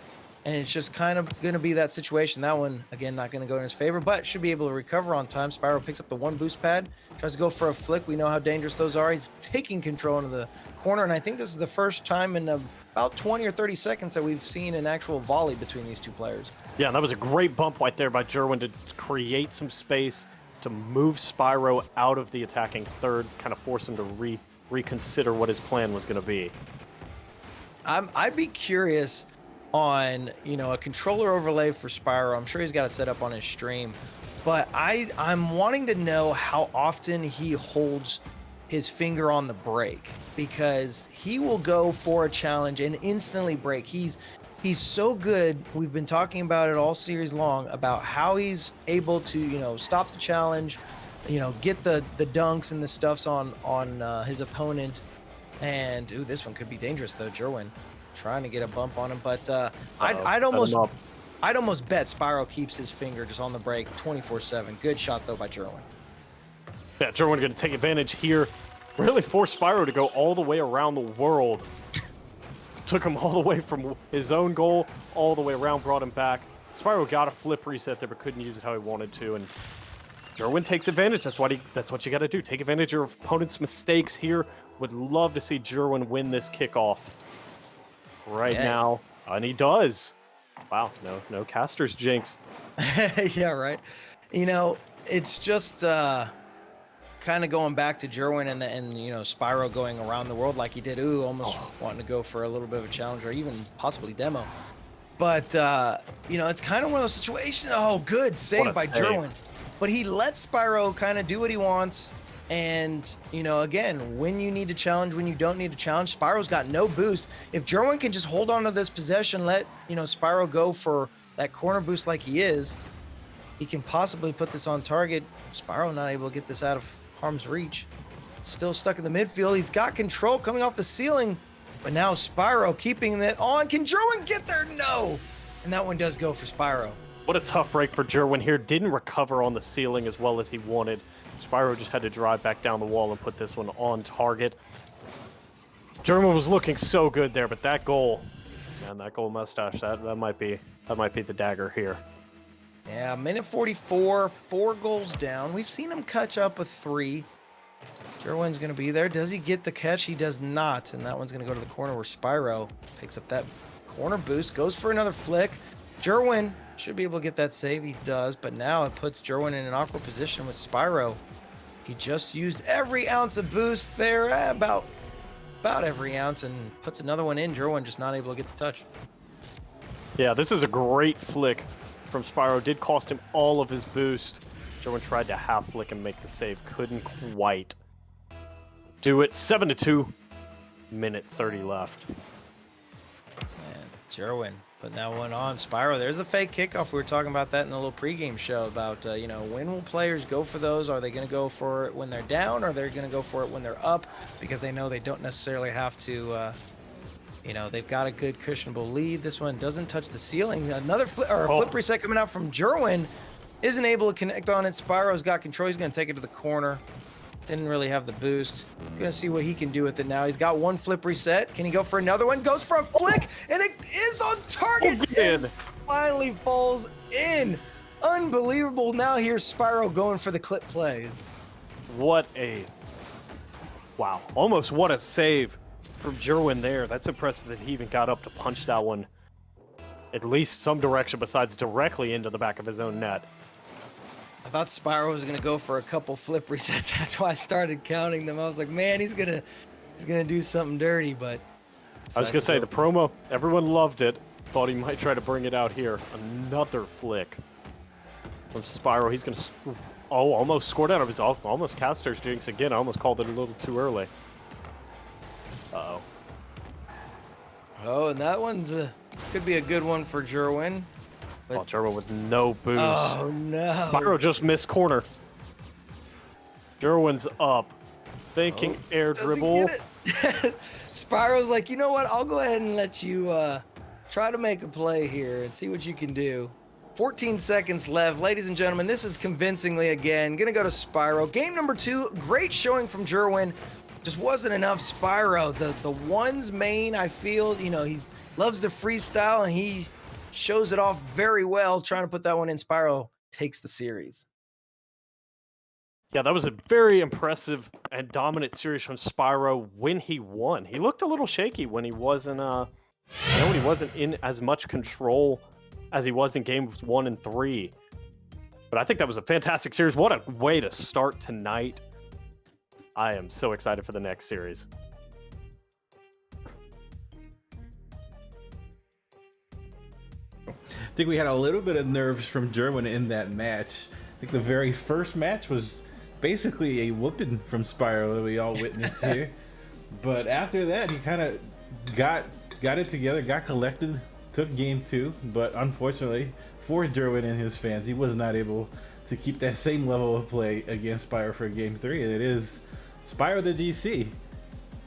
And it's just kind of going to be that situation. That one, again, not going to go in his favor, but should be able to recover on time. Spyro picks up the 1 boost pad, tries to go for a flick. We know how dangerous those are. He's taking control into the corner, and I think this is the first time in about 20 or 30 seconds that we've seen an actual volley between these two players. Yeah, and that was a great bump right there by Jerwin to create some space to move Spyro out of the attacking third, kind of force him to reconsider what his plan was going to be. I'd be curious on, you know, a controller overlay for Spyro. I'm sure he's got it set up on his stream, but I'm wanting to know how often he holds his finger on the brake, because he will go for a challenge and instantly brake. He's so good. We've been talking about it all series long about how he's able to, you know, stop the challenge, you know, get the dunks and the stuffs on his opponent. And ooh, this one could be dangerous though. Jerwin trying to get a bump on him, but I'd almost bet Spyro keeps his finger just on the brake 24/7. Good shot though by Jerwin. Yeah, Jerwin going to take advantage here. Really forced Spyro to go all the way around the world. Took him all the way from his own goal, all the way around, brought him back. Spyro got a flip reset there, but couldn't use it how he wanted to. And Jerwin takes advantage. That's what you got to do. Take advantage of your opponent's mistakes here. Would love to see Jerwin win this kickoff now. And he does. Wow, no caster's jinx. Yeah, right. You know, it's just kind of going back to Jerwin and you know, Spyro going around the world like he did. Almost wanting to go for a little bit of a challenge or even possibly demo. But you know, it's kind of one of those situations. Oh, good save by Jerwin. But he lets Spyro kind of do what he wants. And, you know, again, when you need to challenge, when you don't need to challenge, Spyro's got no boost. If Jerwin can just hold on to this possession, let, you know, Spyro go for that corner boost like he is, he can possibly put this on target. Spyro not able to get this out of harm's reach. Still stuck in the midfield. He's got control coming off the ceiling, but now Spyro keeping that on. Can Jerwin get there? No. And that one does go for Spyro. What a tough break for Jerwin here. Didn't recover on the ceiling as well as he wanted. Spyro just had to drive back down the wall and put this one on target. Jerwin was looking so good there, but that goal, man, that goal mustache, that might be the dagger here. Yeah, minute 44, 4 goals down. We've seen him catch up with 3. Jerwin's going to be there. Does he get the catch? He does not. And that one's going to go to the corner where Spyro takes up that corner boost, goes for another flick. Jerwin should be able to get that save. He does, but now it puts Jerwin in an awkward position with Spyro. He just used every ounce of boost there, about every ounce, and puts another one in. Jerwin just not able to get the touch. Yeah, this is a great flick from Spyro. Did cost him all of his boost. Jerwin tried to half flick and make the save. Couldn't quite do it. 7-2. Minute 30 left. And Jerwin putting that one on. Spyro, there's a fake kickoff. We were talking about that in the little pregame show about, when will players go for those? Are they going to go for it when they're down, or are they going to go for it when they're up? Because they know they don't necessarily have to, they've got a good cushionable lead. This one doesn't touch the ceiling. Another flip reset coming out from Jerwin. Isn't able to connect on it. Spyro's got control. He's going to take it to the corner. Didn't really have the boost. Gonna see what he can do with it now. He's got one flip reset. Can he go for another one? Goes for a flick, and it is on target. And finally falls in. Unbelievable. Now here's Spyro going for the clip plays. Wow. Almost what a save from Jerwin there. That's impressive that he even got up to punch that one at least some direction besides directly into the back of his own net. I thought Spyro was gonna go for a couple flip resets. That's why I started counting them. I was like, man, he's gonna do something dirty. But I was gonna say the promo, everyone loved it. Thought he might try to bring it out here. Another flick from Spyro. He's gonna almost scored out of his almost caster's jinx again. I almost called it a little too early. Uh-oh. Oh, and that one's could be a good one for Jerwin. Oh, Jerwin with no boost. Oh, no. Spyro just missed corner. Jerwin's up. Thinking air dribble. Spyro's like, you know what? I'll go ahead and let you try to make a play here and see what you can do. 14 seconds left. Ladies and gentlemen, this is convincingly again going to go to Spyro. Game number 2, great showing from Jerwin. Just wasn't enough. Spyro, the one's main, I feel, he loves the freestyle and he shows it off very well, trying to put that one in. Spyro takes the series. Yeah, that was a very impressive and dominant series from Spyro when he won. He looked a little shaky when he wasn't, when he wasn't in as much control as he was in games 1 and 3. But I think that was a fantastic series. What a way to start tonight. I am so excited for the next series. I think we had a little bit of nerves from Jerwin in that match. I think the very first match was basically a whooping from Spyro that we all witnessed here. But after that, he kind of got it together, got collected, took game 2. But unfortunately for Jerwin and his fans, he was not able to keep that same level of play against Spyro for game 3. And it is Spyro the GC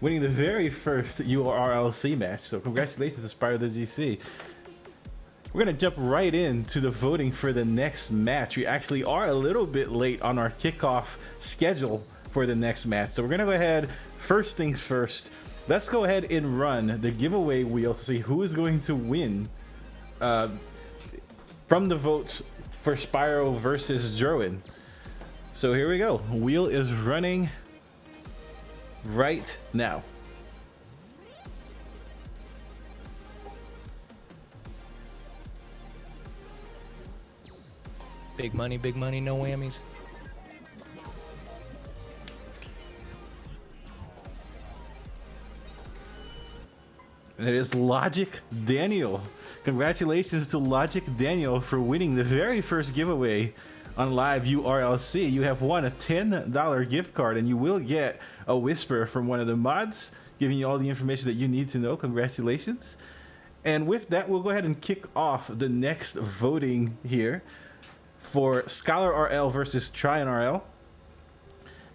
winning the very first URLC match. So congratulations to Spyro the GC. We're going to jump right into the voting for the next match. We actually are a little bit late on our kickoff schedule for the next match. So we're going to go ahead, first things first. Let's go ahead and run the giveaway wheel to see who is going to win from the votes for Spyro versus Jerwin. So here we go. Wheel is running right now. Big money, no whammies. And it is Logic Daniel. Congratulations to Logic Daniel for winning the very first giveaway on live URLC. You have won a $10 gift card, and you will get a whisper from one of the mods giving you all the information that you need to know. Congratulations. And with that, we'll go ahead and kick off the next voting here for Scholar RL versus Tryon RL.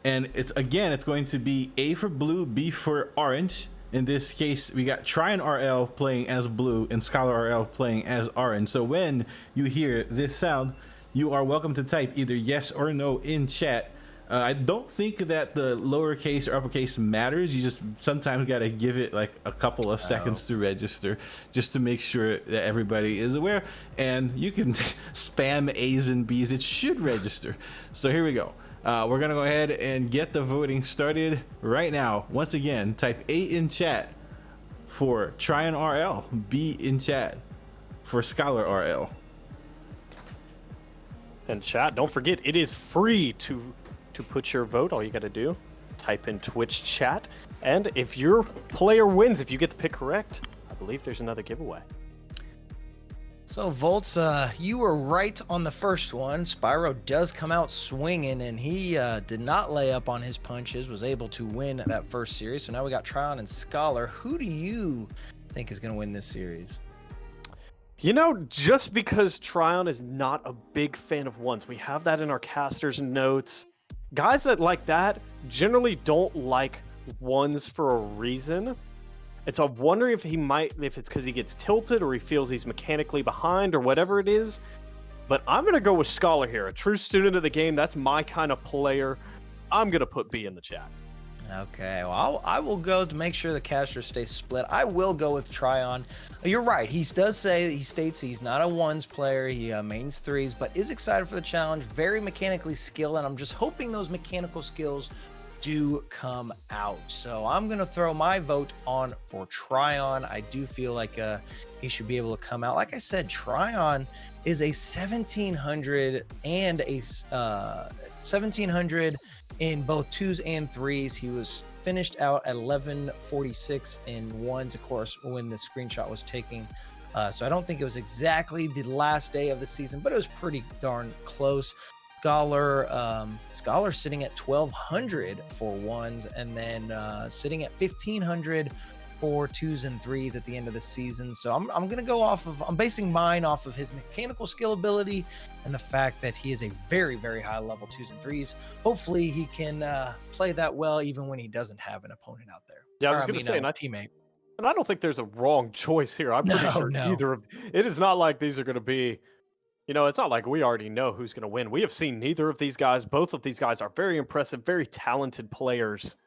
And it's going to be A for blue, B for orange. In this case, we got Tryon RL playing as blue and Scholar RL playing as orange. So when you hear this sound, you are welcome to type either yes or no in chat. I don't think that the lowercase or uppercase matters. You just sometimes got to give it like a couple of seconds to register, just to make sure that everybody is aware. And you can spam A's and B's. It should register. So here we go. We're going to go ahead and get the voting started right now. Once again, type A in chat for Tryon RL, B in chat for Scholar RL. And chat, don't forget, it is free to put your vote. All you got to do, type in Twitch chat. And if your player wins, if you get the pick correct, I believe there's another giveaway. So Volts, you were right on the first one. Spyro does come out swinging, and he did not lay up on his punches, was able to win that first series. So now we got Tryon and Scholar. Who do you think is going to win this series? You know, just because Tryon is not a big fan of ones, we have that in our casters notes. Guys that like that generally don't like ones for a reason. And so I'm wondering if it's because he gets tilted or he feels he's mechanically behind or whatever it is. But I'm going to go with Scholar here, a true student of the game. That's my kind of player. I'm going to put B in the chat. Okay, well, I will go to make sure the casters stay split. I will go with Tryon. You're right. He states he's not a ones player. He mains threes, but is excited for the challenge. Very mechanically skilled, and I'm just hoping those mechanical skills do come out. So I'm going to throw my vote on for Tryon. I do feel like he should be able to come out. Like I said, Tryon is a 1700 and a 1700 in both twos and threes. He was finished out at 1146 in ones, of course, when the screenshot was taken. So I don't think it was exactly the last day of the season, but it was pretty darn close. Scholar sitting at 1200 for ones, and then sitting at 1500 for twos and threes at the end of the season. So I'm gonna go I'm basing mine off of his mechanical skill ability and the fact that he is a very, very high level twos and threes. Hopefully he can play that well even when he doesn't have an opponent out there. Yeah, I was gonna say, a teammate. And I don't think there's a wrong choice here. I'm pretty sure either of it is not like these are gonna be, it's not like we already know who's gonna win. We have seen neither of these guys. Both of these guys are very impressive, very talented players.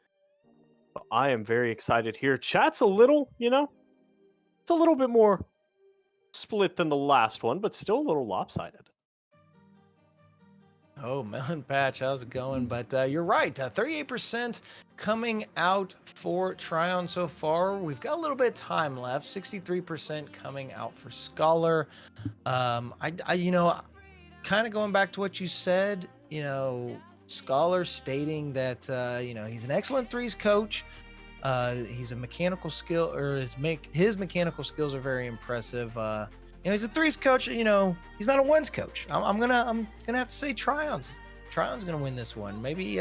So I am very excited here. Chat's a little, it's a little bit more split than the last one, but still a little lopsided. Oh, Melon Patch, how's it going? But you're right, 38% coming out for Tryon so far. We've got a little bit of time left. 63% coming out for Scholar. I kind of going back to what you said, Scholar stating that he's an excellent threes coach. He's a mechanical skill, or his mechanical skills are very impressive. He's a threes coach. He's not a ones coach. I'm gonna have to say Tryon's gonna win this one. Maybe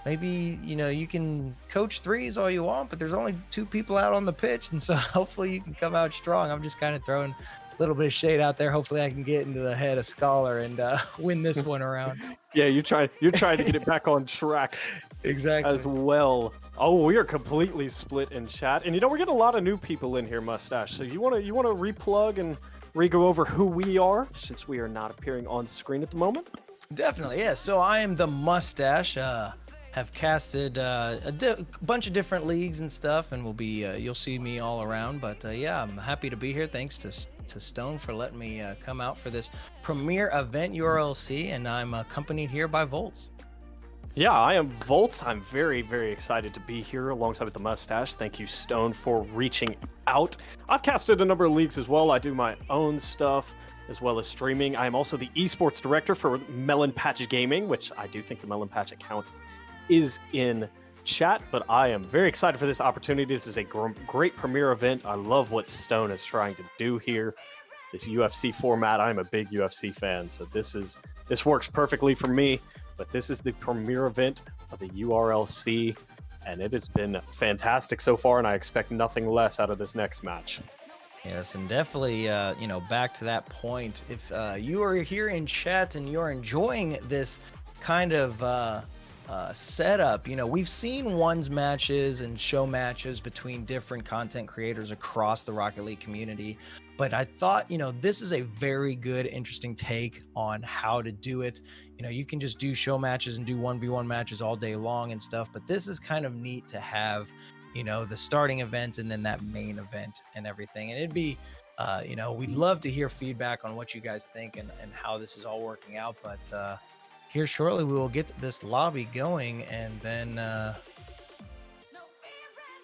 you can coach threes all you want, but there's only two people out on the pitch, and so hopefully you can come out strong. I'm just kind of throwing a little bit of shade out there. Hopefully I can get into the head of Scholar and win this one around. Yeah, you're trying to get it back on track. Exactly. As well. Oh, we are completely split in chat, and we're getting a lot of new people in here, Mustache. So you want to replug and go over who we are, since we are not appearing on screen at the moment? Definitely, yeah. So I am the Mustache. Have casted a bunch of different leagues and stuff, and will be you'll see me all around. But yeah, I'm happy to be here. Thanks to Stone for letting me come out for this premiere event, URLC, and I'm accompanied here by Volts. Yeah, I am Volts. I'm very, very excited to be here alongside with the Mustache. Thank you, Stone, for reaching out. I've casted a number of leagues as well. I do my own stuff as well as streaming. I am also the esports director for Melon Patch Gaming, which I do think the Melon Patch account is in chat, but I am very excited for this opportunity. This is a great premiere event. I love what Stone is trying to do here. This UFC format, I'm a big UFC fan, so this works perfectly for me. But this is the premiere event of the URLC, and it has been fantastic so far, and I expect nothing less out of this next match. Yes, and definitely, back to that point. If you are here in chat and you're enjoying this kind of setup, we've seen ones matches and show matches between different content creators across the Rocket League community. But I thought, this is a very good, interesting take on how to do it. You can just do show matches and do 1v1 matches all day long and stuff. But this is kind of neat to have the starting event and then that main event and everything. And it'd be, we'd love to hear feedback on what you guys think and how this is all working out. But here shortly, we will get this lobby going. And then,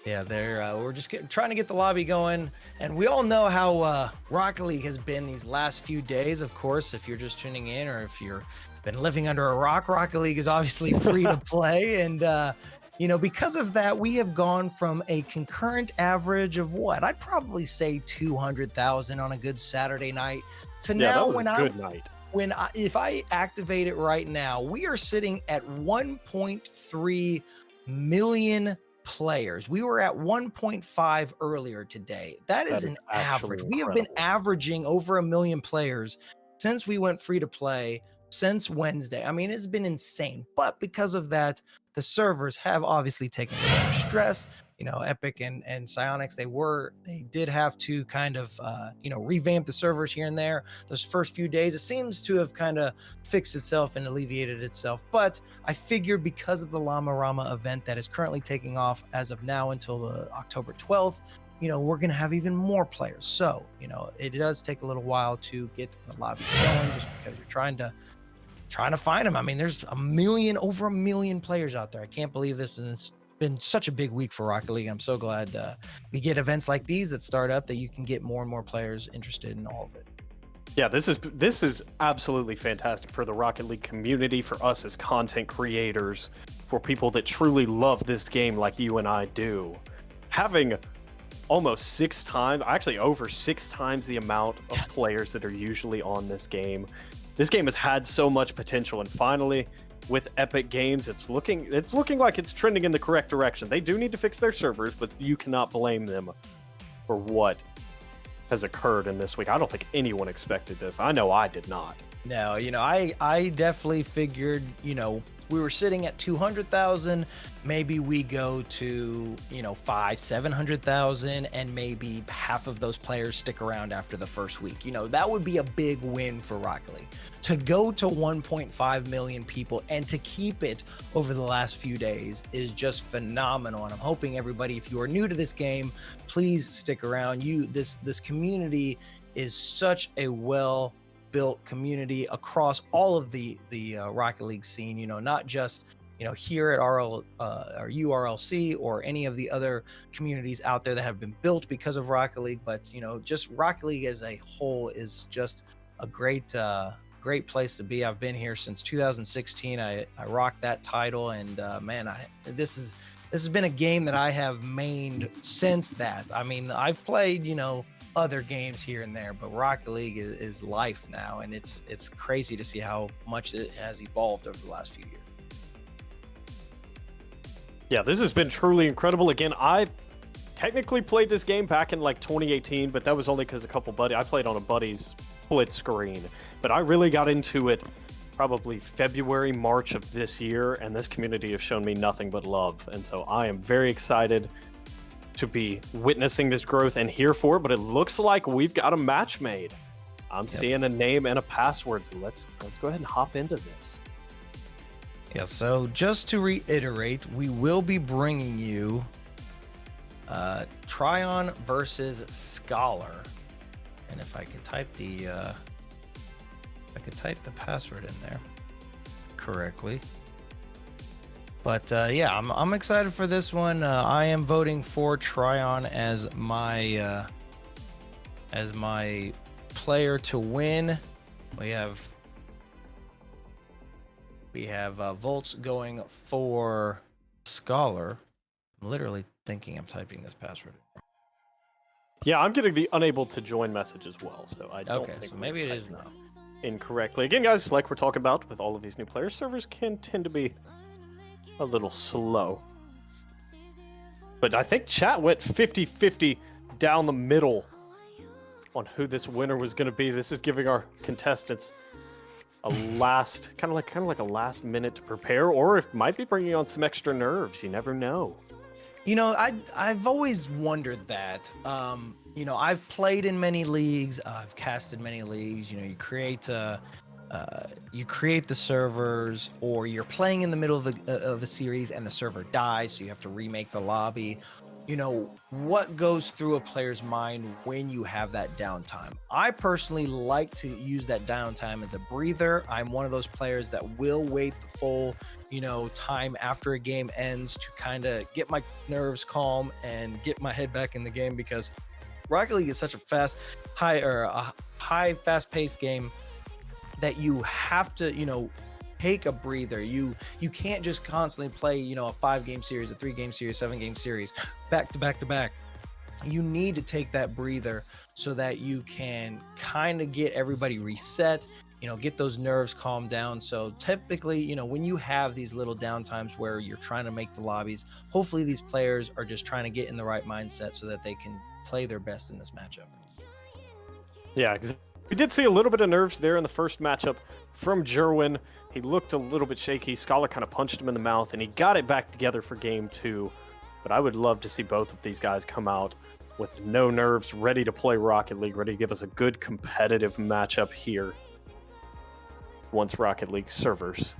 we're just trying to get the lobby going. And we all know how Rocket League has been these last few days. Of course, if you're just tuning in or if you're been living under a rock, Rocket League is obviously free to play. And, because of that, we have gone from a concurrent average of what? I'd probably say 200,000 on a good Saturday night to now if I activate it right now, we are sitting at 1.3 million players. We were at 1.5 earlier today. That is an average. We have been averaging over 1 million players since we went free to play since Wednesday. I mean, it's been insane. But because of that, the servers have obviously taken a lot of stress. Epic and Psyonix, they did have to kind of, revamp the servers here and there. Those first few days, it seems to have kind of fixed itself and alleviated itself. But I figured because of the Llama Rama event that is currently taking off as of now until October 12th, we're going to have even more players. So, it does take a little while to get the lobbies going just because you're trying to find them. I mean, there's over 1 million players out there. I can't believe this. And it's been such a big week for Rocket League. I'm so glad we get events like these that start up that you can get more and more players interested in all of it. Yeah, this is absolutely fantastic for the Rocket League community, for us as content creators, for people that truly love this game like you and I do. Having almost 6 times, actually over 6 times the amount of players that are usually on this game. This game has had so much potential, and finally, with Epic Games, it's looking like it's trending in the correct direction. They do need to fix their servers, but you cannot blame them for what has occurred in this week. I don't think anyone expected this. I know I did not. No, I definitely figured, we were sitting at 200,000. Maybe we go to, 700,000, and maybe half of those players stick around after the first week. That would be a big win for Rocket League. To go to 1.5 million people and to keep it over the last few days is just phenomenal. And I'm hoping everybody, if you are new to this game, please stick around. This community is such a well-built community across all of the Rocket League scene, not just here at or URLC or any of the other communities out there that have been built because of Rocket League, but just Rocket League as a whole is just a great place to be. I've been here since 2016. I rocked that title, and this has been a game that I have mained since that. I mean, I've played other games here and there, but Rocket League is life now, and it's crazy to see how much it has evolved over the last few years. Yeah, this has been truly incredible. Again, I technically played this game back in like 2018, but that was only because I played on a buddy's split screen. But I really got into it probably February, March of this year, and this community has shown me nothing but love. And so I am very excited to be witnessing this growth and here for it, but it looks like we've got a match made. I'm seeing a name and a password, so let's go ahead and hop into this. Yeah, so just to reiterate, we will be bringing you Tryon versus Scholar. And if I could type the password in there correctly. But I'm excited for this one. I am voting for Tryon as my player to win. We have Volts going for Scholar. I'm literally thinking I'm typing this password. Yeah, I'm getting the unable to join message as well, so I don't think so maybe it is now. Incorrectly. Again, guys, like we're talking about with all of these new players, servers can tend to be a little slow. But I think chat went 50-50 down the middle on who this winner was going to be. This is giving our contestants a last, kind of like a last minute to prepare, or it might be bringing on some extra nerves. You never know. You know, I've always wondered that. You know, I've played in many leagues. I've casted many leagues. You know, you create the servers, or you're playing in the middle of a series and the server dies, so you have to remake the lobby. You know, what goes through a player's mind when you have that downtime? I personally like to use that downtime as a breather. I'm one of those players that will wait the full, you know, time after a game ends to kind of get my nerves calm and get my head back in the game, because Rocket League is such a fast-paced game that you have to, you know, take a breather. You can't just constantly play, you know, a 5-game series, a 3-game series, 7-game series back to back to back. You need to take that breather so that you can kind of get everybody reset, you know, get those nerves calmed down. So typically, you know, when you have these little downtimes where you're trying to make the lobbies, hopefully these players are just trying to get in the right mindset so that they can play their best in this matchup. Yeah, we did see a little bit of nerves there in the first matchup from Jerwin. He looked a little bit shaky. Scholar kind of punched him in the mouth, and he got it back together for game 2. But I would love to see both of these guys come out with no nerves, ready to play Rocket League, ready to give us a good competitive matchup here once Rocket League servers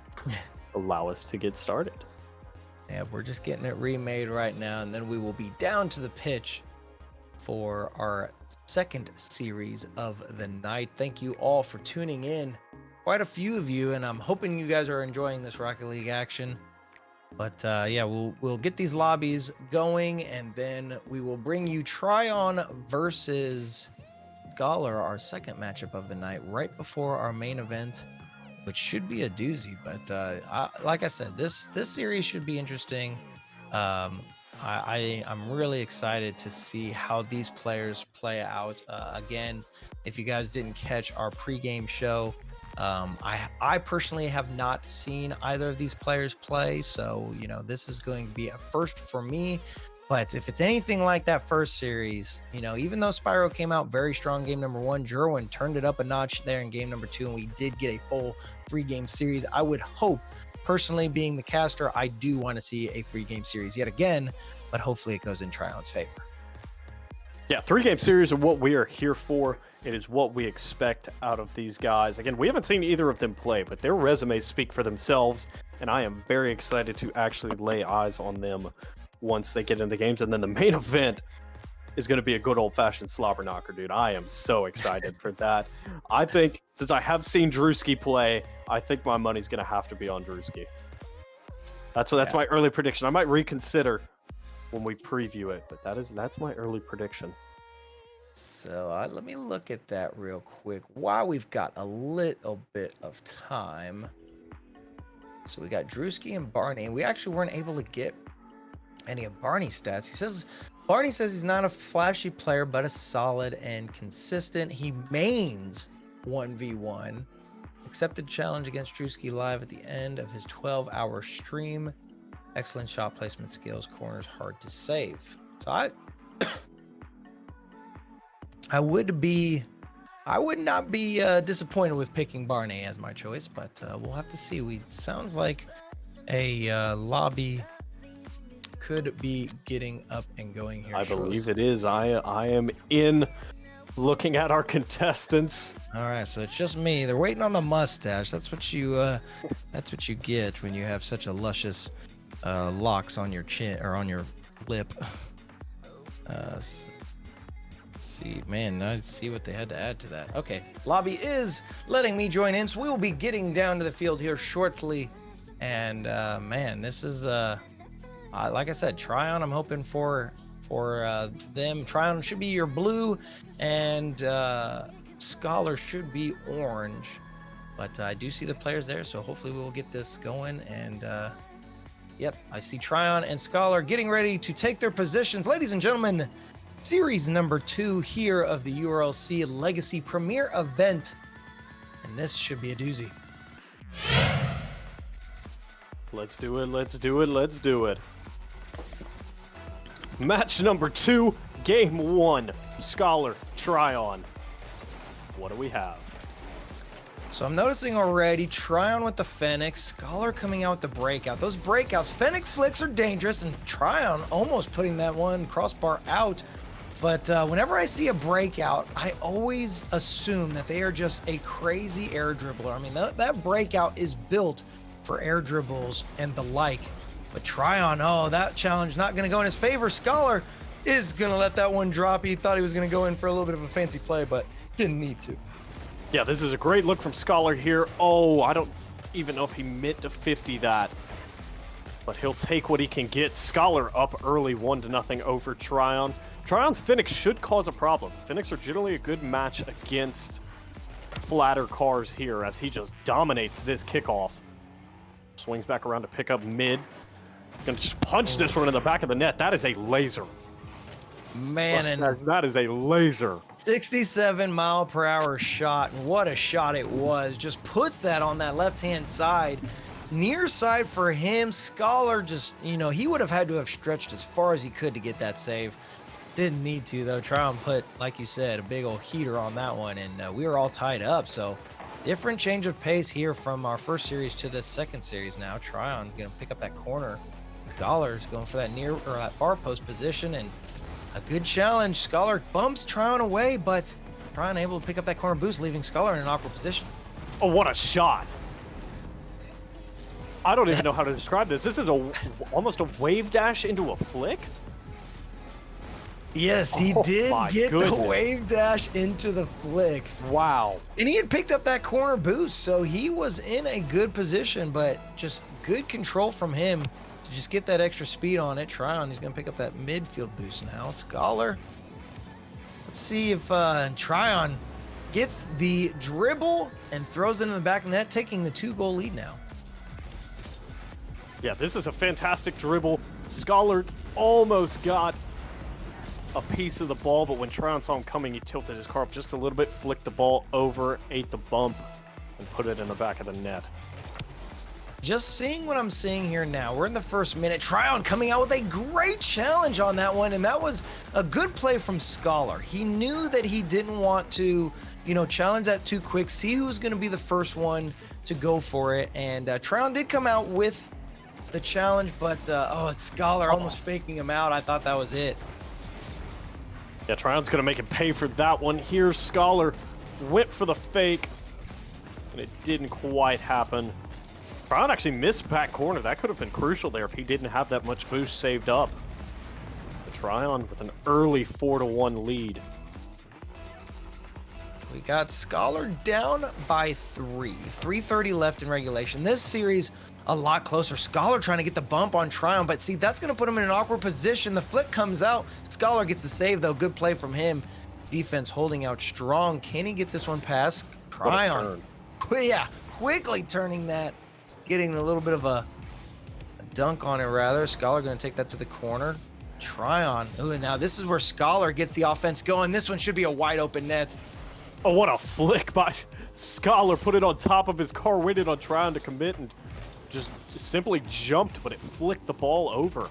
allow us to get started. Yeah, we're just getting it remade right now, and then we will be down to the pitch for our second series of the night. Thank you all for tuning in. Quite a few of you, and I'm hoping you guys are enjoying this Rocket League action. But yeah, we'll get these lobbies going, and then we will bring you Tryon versus Scholar, our second matchup of the night, right before our main event, which should be a doozy. But like I said, this series should be interesting. I'm really excited to see how these players play out. Again, if you guys didn't catch our pregame show, I personally have not seen either of these players play, so you know, this is going to be a first for me. But if it's anything like that first series, you know, even though Spyro came out very strong game number 1, Jerwin turned it up a notch there in game number 2, and we did get a full 3-game series. I would hope, personally, being the caster, I do want to see a 3-game series yet again, but hopefully it goes in Tryon's favor. Yeah, 3-game series are what we are here for. It is what we expect out of these guys. Again, we haven't seen either of them play, but their resumes speak for themselves, and I am very excited to actually lay eyes on them once they get into the games. And then the main event is going to be a good old-fashioned slobber knocker, dude. I am so excited for that. I think, since I have seen Drewski play, I think my money's going to have to be on Drewski. That's my early prediction. I might reconsider when we preview it, but that's my early prediction. So let me look at that real quick while we've got a little bit of time. So we got Drewski and Barney, and we actually weren't able to get any of Barney's stats. Barney says he's not a flashy player, but a solid and consistent. He mains 1v1. Accepted challenge against Drewski live at the end of his 12-hour stream. Excellent shot placement skills, corners hard to save. So I would not be disappointed with picking Barney as my choice, but we'll have to see. Sounds like a lobby could be getting up and going here. I believe it is. I am in, looking at our contestants. All right, so it's just me. They're waiting on the mustache. That's what you get when you have such a luscious locks on your chin or on your lip. See, man, I see what they had to add to that. Okay, lobby is letting me join in, so we will be getting down to the field here shortly. And man, this is like I said, Tryon. I'm hoping for them. Tryon should be your blue, and Scholar should be orange. But I do see the players there, so hopefully we will get this going. And yep, I see Tryon and Scholar getting ready to take their positions. Ladies and gentlemen, series number 2 here of the URLC Legacy premiere event, and this should be a doozy. Let's do it, let's do it, let's do it. Match number 2, game 1, Scholar, Tryon. What do we have? So I'm noticing already, Tryon with the Fennec, Scholar coming out with the breakout. Those breakouts, Fennec flicks are dangerous, and Tryon almost putting that one crossbar out. But whenever I see a breakout, I always assume that they are just a crazy air dribbler. I mean, that breakout is built for air dribbles and the like. But Tryon, oh, that challenge not going to go in his favor. Scholar is going to let that one drop. He thought he was going to go in for a little bit of a fancy play, but didn't need to. Yeah, this is a great look from Scholar here. Oh, I don't even know if he meant to 50 that. But he'll take what he can get. Scholar up early, 1-0 over Tryon. Tryon's Phoenix should cause a problem. Phoenix are generally a good match against flatter cars here as he just dominates this kickoff. Swings back around to pick up mid. Gonna just punch this one in the back of the net. That is a laser. Man, and that is a laser. 67-mile-per-hour shot, and what a shot it was. Just puts that on that left-hand side. Near side for him. Scholar just, he would have had to have stretched as far as he could to get that save. Didn't need to, though. Tryon put, like you said, a big old heater on that one, and we were all tied up. So different change of pace here from our first series to this second series now. Tryon's going to pick up that corner. Scholar's going for that near or that far post position, and a good challenge. Scholar bumps Tryon away, but Tryon able to pick up that corner boost, leaving Scholar in an awkward position. Oh, what a shot. I don't even know how to describe this. This is almost a wave dash into a flick? Yes, he did get the wave dash into the flick. Wow. And he had picked up that corner boost, so he was in a good position, but just good control from him to just get that extra speed on it. Tryon, he's going to pick up that midfield boost now. Scholar. Let's see if Tryon gets the dribble and throws it in the back of the net, taking the 2-goal lead now. Yeah, this is a fantastic dribble. Scholar almost got a piece of the ball, but when Tryon saw him coming, he tilted his car up just a little bit, flicked the ball over, ate the bump, and put it in the back of the net. Just seeing what I'm seeing here now. We're in the first minute. Tryon coming out with a great challenge on that one, and that was a good play from Scholar. He knew that he didn't want to, challenge that too quick, see who's going to be the first one to go for it, and Tryon did come out with the challenge, but Scholar almost faking him out. I thought that was it. Yeah, Tryon's going to make him pay for that one. Here's Scholar. Went for the fake, and it didn't quite happen. Tryon actually missed back corner. That could have been crucial there if he didn't have that much boost saved up. But Tryon with an early 4-1 lead. We got Scholar down by 3. 3:30 left in regulation. This series a lot closer. Scholar trying to get the bump on Tryon, but see, that's going to put him in an awkward position. The flick comes out. Scholar gets the save, though. Good play from him. Defense holding out strong. Can he get this one past Tryon? Yeah, quickly turning that, getting a little bit of a dunk on it, rather. Scholar going to take that to the corner. Tryon. Ooh, and now this is where Scholar gets the offense going. This one should be a wide open net. Oh, what a flick by Scholar. Put it on top of his car, waited on Tryon to commit, and just simply jumped, but it flicked the ball over.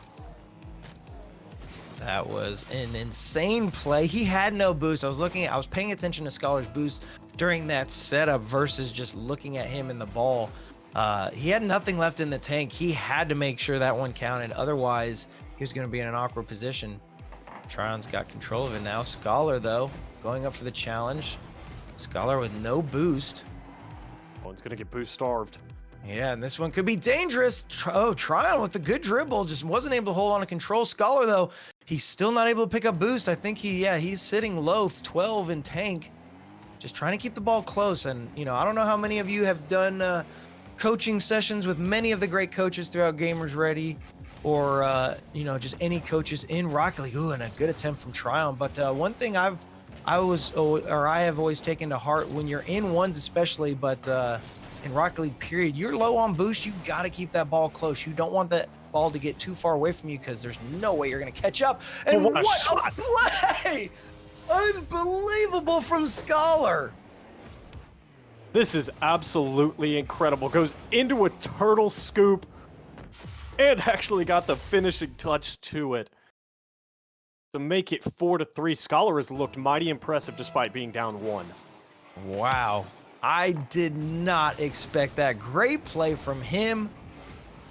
That was an insane play. He had no boost. I was paying attention to Scholar's boost during that setup versus just looking at him and the ball. He had nothing left in the tank. He had to make sure that one counted. Otherwise, he was going to be in an awkward position. Tryon's got control of it now. Scholar, though, going up for the challenge. Scholar with no boost. One's going to get boost starved. Yeah, and this one could be dangerous. Tryon with a good dribble, just wasn't able to hold on to control. Scholar, though, he's still not able to pick up boost. I think he's sitting low, 12 in tank, just trying to keep the ball close. And, I don't know how many of you have done coaching sessions with many of the great coaches throughout Gamers Ready, or, just any coaches in Rocket League. Ooh, and a good attempt from Tryon. But one thing I have always taken to heart when you're in ones especially, but in Rocket League period, you're low on boost, you got to keep that ball close. You don't want that ball to get too far away from you because there's no way you're going to catch up. And what a play! Unbelievable from Scholar. This is absolutely incredible. Goes into a turtle scoop and actually got the finishing touch to it to make it 4-3. Scholar has looked mighty impressive despite being down 1. Wow. I did not expect that. Great play from him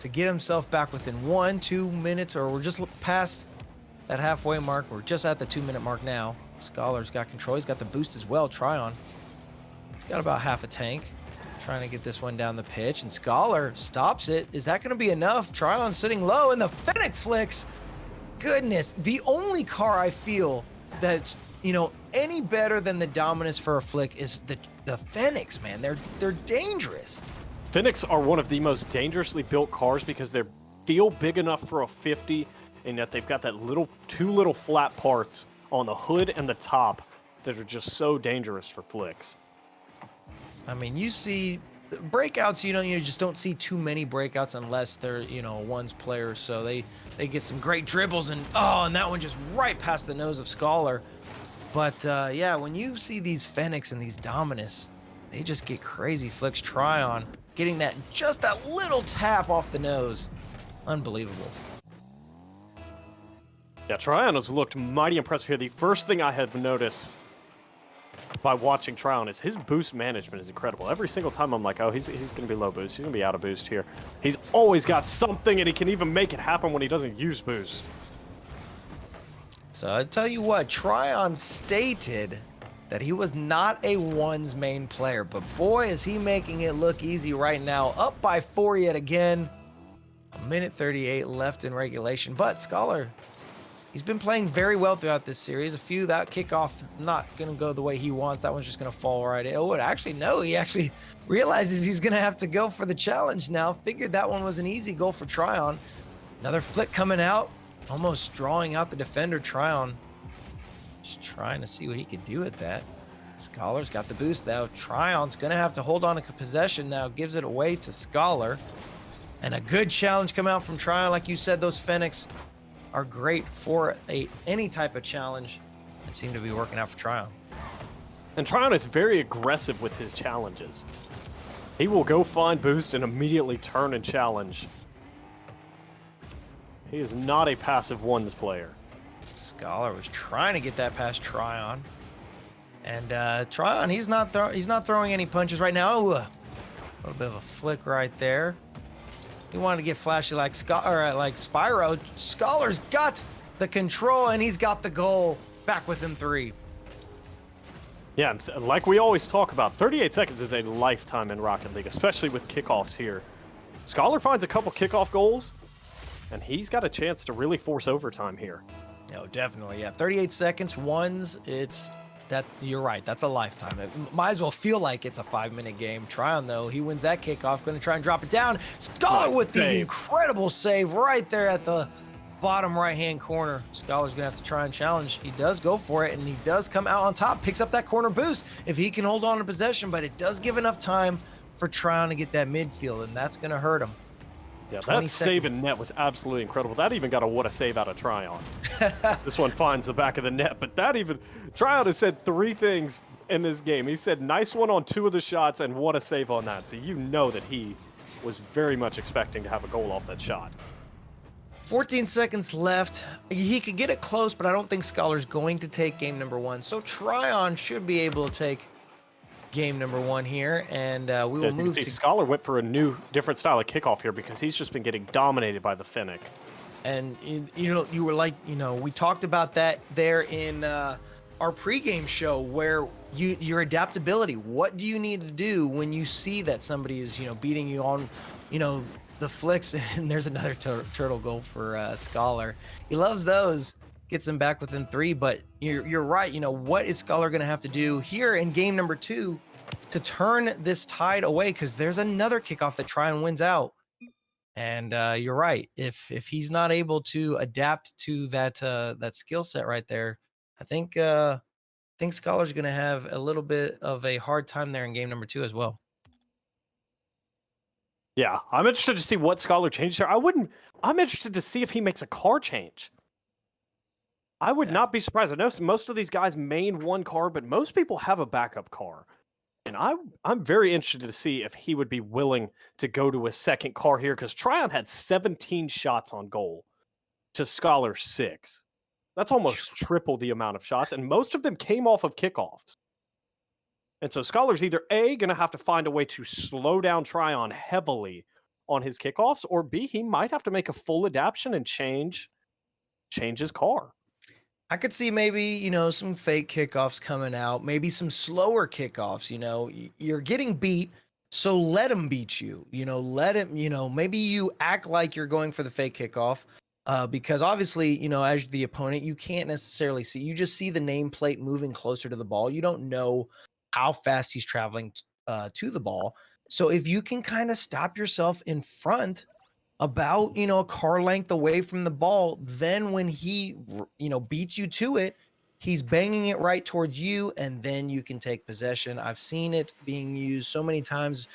to get himself back within 1-2 minutes, or we're just past that halfway mark. We're just at the 2-minute mark now. Scholar's got control. He's got the boost as well. Tryon. He's got about half a tank. Trying to get this one down the pitch, and Scholar stops it. Is that going to be enough? Tryon sitting low, and the Fennec flicks. Goodness, the only car I feel that's, any better than the Dominus for a flick is the Fenix, man. They're dangerous. Phoenix are one of the most dangerously built cars because they feel big enough for a 50, and yet they've got that two little flat parts on the hood and the top that are just so dangerous for flicks. I mean, you see breakouts, you just don't see too many breakouts unless they're, one's players. So they get some great dribbles, and that one just right past the nose of Scholar. But yeah, when you see these Fenix and these Dominus, they just get crazy flicks. Tryon getting that little tap off the nose. Unbelievable. Yeah, Tryon has looked mighty impressive here. The first thing I had noticed by watching Tryon is his boost management is incredible. Every single time I'm like, oh, he's going to be low boost. He's going to be out of boost here. He's always got something, and he can even make it happen when he doesn't use boost. So I tell you what, Tryon stated that he was not a one's main player, but boy, is he making it look easy right now. Up by 4 yet again. 1:38 left in regulation, but Scholar, he's been playing very well throughout this series. A few, that kickoff not going to go the way he wants. That one's just going to fall right in. Oh, actually, no. He actually realizes he's going to have to go for the challenge now. Figured that one was an easy goal for Tryon. Another flick coming out. Almost drawing out the defender, Tryon. Just trying to see what he could do with that. Scholar's got the boost now. Tryon's going to have to hold on to possession now. Gives it away to Scholar. And a good challenge come out from Tryon. Like you said, those Fenix are great for any type of challenge, and seem to be working out for Tryon. And Tryon is very aggressive with his challenges. He will go find boost and immediately turn and challenge. He is not a passive ones player. Scholar was trying to get that past Tryon. And Tryon, he's not throwing any punches right now. Ooh, a little bit of a flick right there. He wanted to get flashy like Spyro. Scholar's got the control, and he's got the goal. Back within 3. Yeah, and like we always talk about, 38 seconds is a lifetime in Rocket League, especially with kickoffs here. Scholar finds a couple kickoff goals, and he's got a chance to really force overtime here. No, definitely. Yeah, 38 seconds, ones. You're right. That's a lifetime. It might as well feel like it's a 5-minute game. Tryon, though, he wins that kickoff. Going to try and drop it down. Scholar with the incredible save right there at the bottom right-hand corner. Scholar's going to have to try and challenge. He does go for it, and he does come out on top. Picks up that corner boost if he can hold on to possession, but it does give enough time for Tryon to get that midfield, and that's going to hurt him. Yeah, that save in net was absolutely incredible. That even got a what a save out of Tryon. This one finds the back of the net, but Tryon has said 3 things in this game. He said nice one on 2 of the shots and what a save on that. So you know that he was very much expecting to have a goal off that shot. 14 seconds left. He could get it close, but I don't think Scholar's going to take game number 1. So Tryon should be able to take game number 1 here, and we will move to... Scholar went for a different style of kickoff here because he's just been getting dominated by the Fennec. And, you were like, we talked about that there in our pregame show where your adaptability. What do you need to do when you see that somebody is, beating you on, the flicks? And there's another turtle goal for Scholar. He loves those. Gets him back within 3, but you're right. What is Scholar going to have to do here in game number 2 to turn this tide away? Because there's another kickoff that Tryon wins out. And you're right. If he's not able to adapt to that skill set right there, I think Scholar's going to have a little bit of a hard time there in game number 2 as well. Yeah, I'm interested to see what Scholar changes here. I'm interested to see if he makes a car change. I would not be surprised. I know most of these guys main one car, but most people have a backup car. And I'm very interested to see if he would be willing to go to a second car here, because Tryon had 17 shots on goal to Scholar 6. That's almost triple the amount of shots, and most of them came off of kickoffs. And so Scholar's either A, going to have to find a way to slow down Tryon heavily on his kickoffs, or B, he might have to make a full adaptation and change his car. I could see maybe, some fake kickoffs coming out, maybe some slower kickoffs. You're getting beat, so let him beat you. Let him, maybe you act like you're going for the fake kickoff, because obviously, as the opponent, you can't necessarily see. You just see the nameplate moving closer to the ball. You don't know how fast he's traveling to the ball. So if you can kind of stop yourself in front about, a car length away from the ball, then when he, beats you to it, he's banging it right towards you, and then you can take possession. I've seen it being used so many times,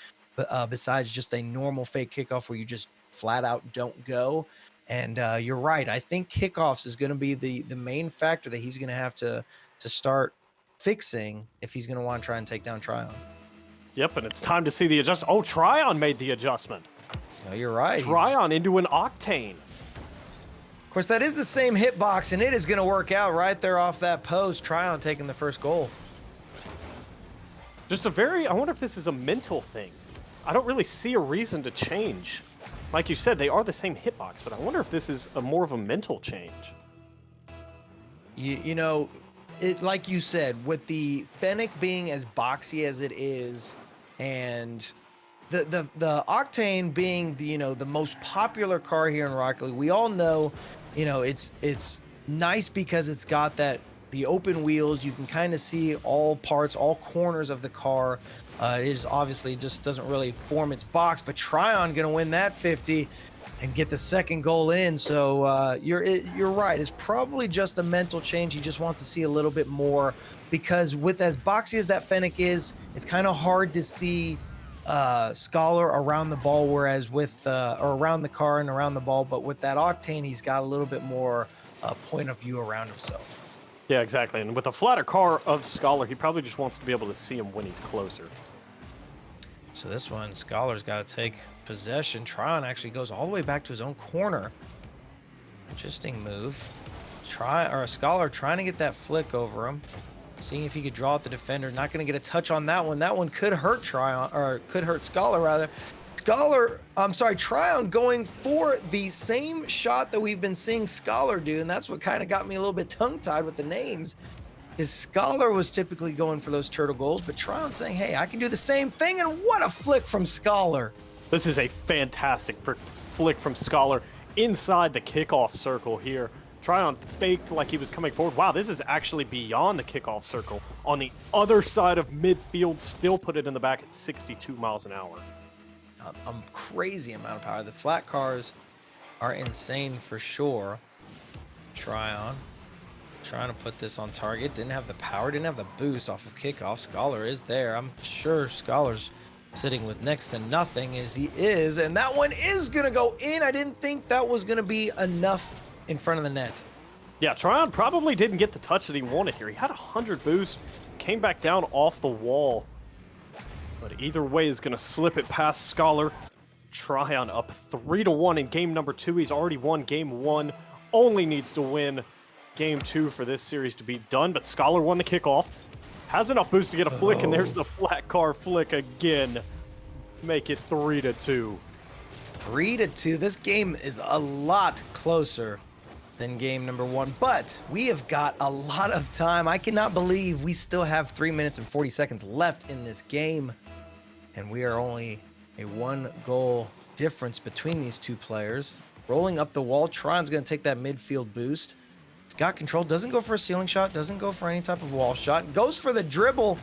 besides just a normal fake kickoff where you just flat out don't go. And you're right. I think kickoffs is going to be the main factor that he's going to have to start fixing if he's going to want to try and take down Tryon. Yep, and it's time to see the adjustment. Oh, Tryon made the adjustment. No, you're right. Tryon into an Octane. Of course, that is the same hitbox, and it is going to work out right there off that post. Tryon taking the first goal. Just I wonder if this is a mental thing. I don't really see a reason to change. Like you said, they are the same hitbox, but I wonder if this is more of a mental change. It, like you said, with the Fennec being as boxy as it is, and the Octane being the most popular car here in Rocket League, we all know, it's nice because it's got the open wheels. You can kind of see all parts, all corners of the car. It is obviously just doesn't really form its box, but Tryon gonna win that 50 and get the second goal in. So you're right. It's probably just a mental change. He just wants to see a little bit more, because with as boxy as that Fennec is, it's kind of hard to see Scholar around the ball, whereas with or around the car and around the ball. But with that Octane, he's got a little bit more point of view around himself. Yeah, exactly. And with a flatter car of Scholar, he probably just wants to be able to see him when he's closer. So this one, Scholar's got to take possession. Tryon actually goes all the way back to his own corner. Interesting move. Scholar trying to get that flick over him, seeing if he could draw out the defender. Not going to get a touch on that one. That one could hurt Tryon, or could hurt Scholar rather. Tryon going for the same shot that we've been seeing Scholar do, and that's what kind of got me a little bit tongue-tied with the names. His Scholar was typically going for those turtle goals, but Tryon saying, hey, I can do the same thing, and what a flick from Scholar. This is a fantastic flick from Scholar inside the kickoff circle here. Tryon faked like he was coming forward. Wow, this is actually beyond the kickoff circle. On the other side of midfield, still put it in the back at 62 miles an hour. A crazy amount of power. The flat cars are insane for sure. Tryon trying to put this on target. Didn't have the power, didn't have the boost off of kickoff. Scholar is there. I'm sure Scholar's sitting with next to nothing as he is. And that one is going to go in. I didn't think that was going to be enough in front of the net. Yeah, Tryon probably didn't get the touch that he wanted here. He had 100 boost, came back down off the wall. But either way is going to slip it past Scholar. Tryon up 3-1 in game number 2. He's already won game 1. Only needs to win game 2 for this series to be done. But Scholar won the kickoff. Has enough boost to get a flick, and there's the flat car flick again. Make it 3-2. 3-2. This game is a lot closer than game number 1, but we have got a lot of time. I cannot believe we still have 3 minutes and 40 seconds left in this game, and we are only a 1-goal difference between these two players. Rolling up the wall, Tron's going to take that midfield boost. He's got control, doesn't go for a ceiling shot, doesn't go for any type of wall shot, goes for the dribble,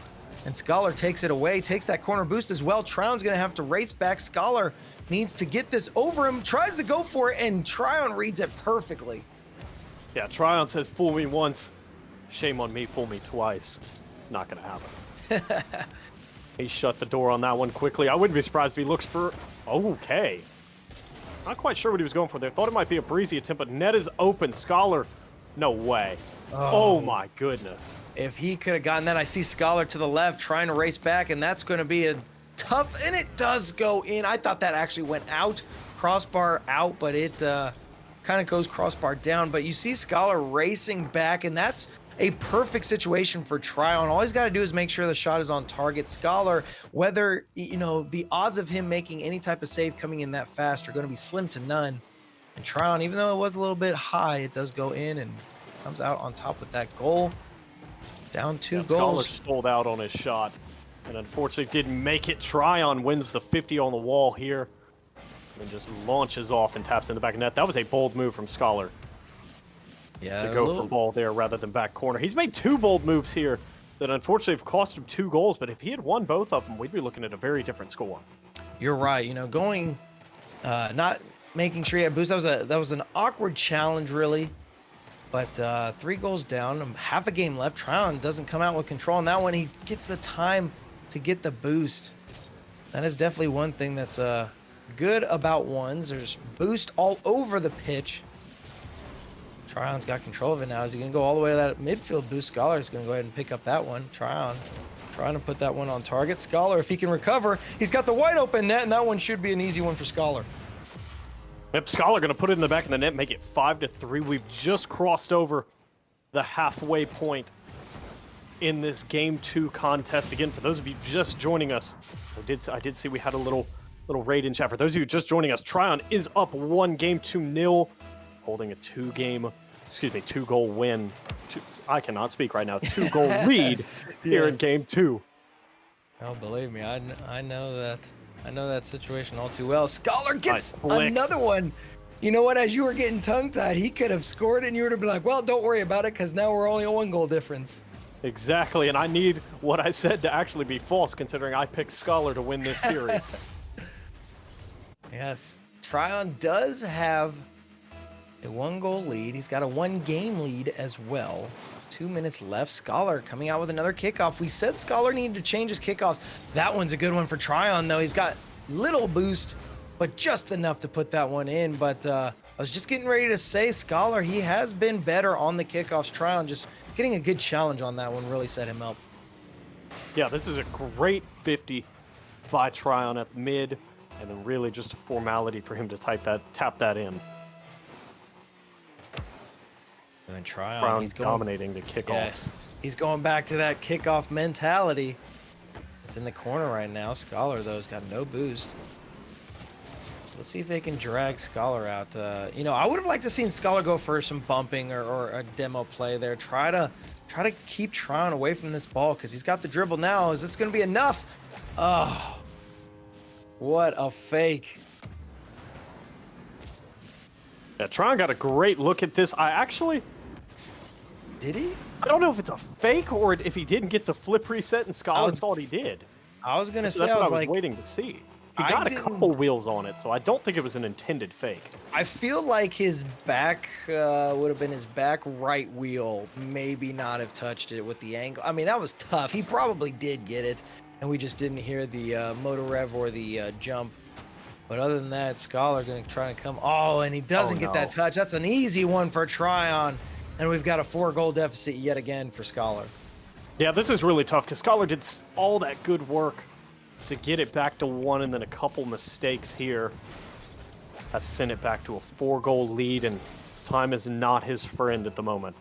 and Scholar takes it away, takes that corner boost as well. Tron's going to have to race back. Scholar needs to get this over him, tries to go for it, and Tryon reads it perfectly. Yeah, Tryon says, fool me once, shame on me, fool me twice. Not going to happen. He shut the door on that one quickly. I wouldn't be surprised if he looks for... Okay. Not quite sure what he was going for there. Thought it might be a breezy attempt, but net is open. Scholar, no way. Oh my goodness. If he could have gotten that, I see Scholar to the left trying to race back, and that's going to be a tough... And it does go in. I thought that actually went out. Crossbar out, but it... kind of goes crossbar down, but you see Scholar racing back, and that's a perfect situation for Tryon. All he's got to do is make sure the shot is on target. Scholar, whether, you know, the odds of him making any type of save coming in that fast are going to be slim to none. And Tryon, even though it was a little bit high, it does go in and comes out on top with that goal. Down 2 goals. Scholar sold out on his shot, and unfortunately didn't make it. Tryon wins the 50 on the wall here, and just launches off and taps in the back of net. That was a bold move from Scholar. Yeah, To go for ball there rather than back corner. He's made 2 bold moves here that unfortunately have cost him 2 goals, but if he had won both of them, we'd be looking at a very different score. You're right. You know, going, not making sure he had boost. That was an awkward challenge, really. But 3 goals down, half a game left. Tryon doesn't come out with control on that one. He gets the time to get the boost. That is definitely one thing that's good about ones. There's boost all over the pitch. Tryon's got control of it now. Is he going to go all the way to that midfield boost? Scholar is going to go ahead and pick up that one. Tryon trying to put that one on target. Scholar, if he can recover, he's got the wide open net, and that one should be an easy one for Scholar. Yep, Scholar going to put it in the back of the net, make it 5-3. We've just crossed over the halfway point in this Game 2 contest. Again, for those of you just joining us, I did see we had a little raid in chat. For those of you just joining us, Tryon is up 1 game to 0, holding a 2-goal win. I cannot speak right now. 2-goal lead here in Game 2. Oh, believe me, I know that. I know that situation all too well. Scholar gets another one. You know what? As you were getting tongue-tied, he could have scored, and you would have been like, well, don't worry about it, because now we're only a 1-goal difference. Exactly, and I need what I said to actually be false, considering I picked Scholar to win this series. Yes. Tryon does have a 1-goal lead. He's got a 1-game lead as well. 2 minutes left. Scholar coming out with another kickoff. We said Scholar needed to change his kickoffs. That one's a good one for Tryon, though. He's got little boost, but just enough to put that one in. But I was just getting ready to say, Scholar, he has been better on the kickoffs. Tryon just getting a good challenge on that one really set him up. Yeah, this is a great 50 by Tryon at mid, and then really just a formality for him to tap that in. And Tryon, he's dominating the kickoffs. Yes, he's going back to that kickoff mentality. It's in the corner right now. Scholar, though, has got no boost. So let's see if they can drag Scholar out. You know, I would have liked to seen Scholar go for some bumping or a demo play there. Try to keep Tryon away from this ball because he's got the dribble now. Is this going to be enough? Oh, what a fake. Yeah, Tryon got a great look at this. Did he? I don't know if it's a fake or if he didn't get the flip reset and Scholar thought he did. I was going to say, that's what I was like, waiting to see. He got a couple wheels on it, so I don't think it was an intended fake. I feel like his back would have been his back right wheel, maybe not have touched it with the angle. I mean, that was tough. He probably did get it, and we just didn't hear the motor rev or the jump. But other than that, Scholar going to try to come. Oh, and he doesn't get that touch. That's an easy one for Tryon. And we've got a 4-goal deficit yet again for Scholar. Yeah, this is really tough because Scholar did all that good work to get it back to 1, and then a couple mistakes here have sent it back to a 4-goal lead, and time is not his friend at the moment.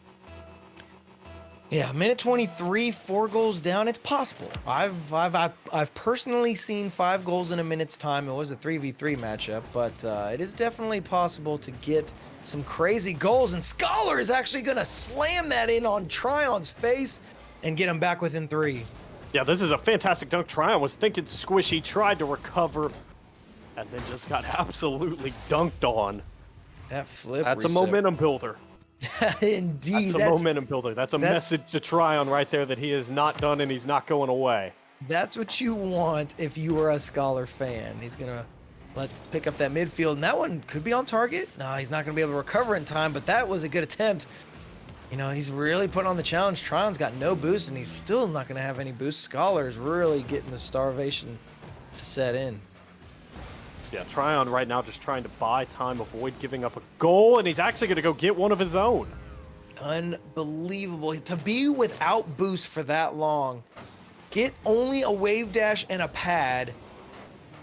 Yeah, minute 23, 4 goals down. It's possible. I've personally seen 5 goals in a minute's time. It was a 3v3 matchup, but it is definitely possible to get some crazy goals. And Scholar is actually going to slam that in on Tryon's face and get him back within 3. Yeah, this is a fantastic dunk. Tryon was thinking squishy, tried to recover, and then just got absolutely dunked on. That flip. That's a momentum builder. Indeed. That's a momentum builder. That's a message to Tryon right there that he is not done and he's not going away. That's what you want if you are a Scholar fan. He's going to pick up that midfield, and that one could be on target. No, he's not going to be able to recover in time, but that was a good attempt. You know, he's really putting on the challenge. Tryon's got no boost, and he's still not going to have any boost. Scholar is really getting the starvation to set in. Yeah, Tryon right now just trying to buy time, avoid giving up a goal, and he's actually going to go get one of his own. Unbelievable. To be without boost for that long, get only a wave dash and a pad,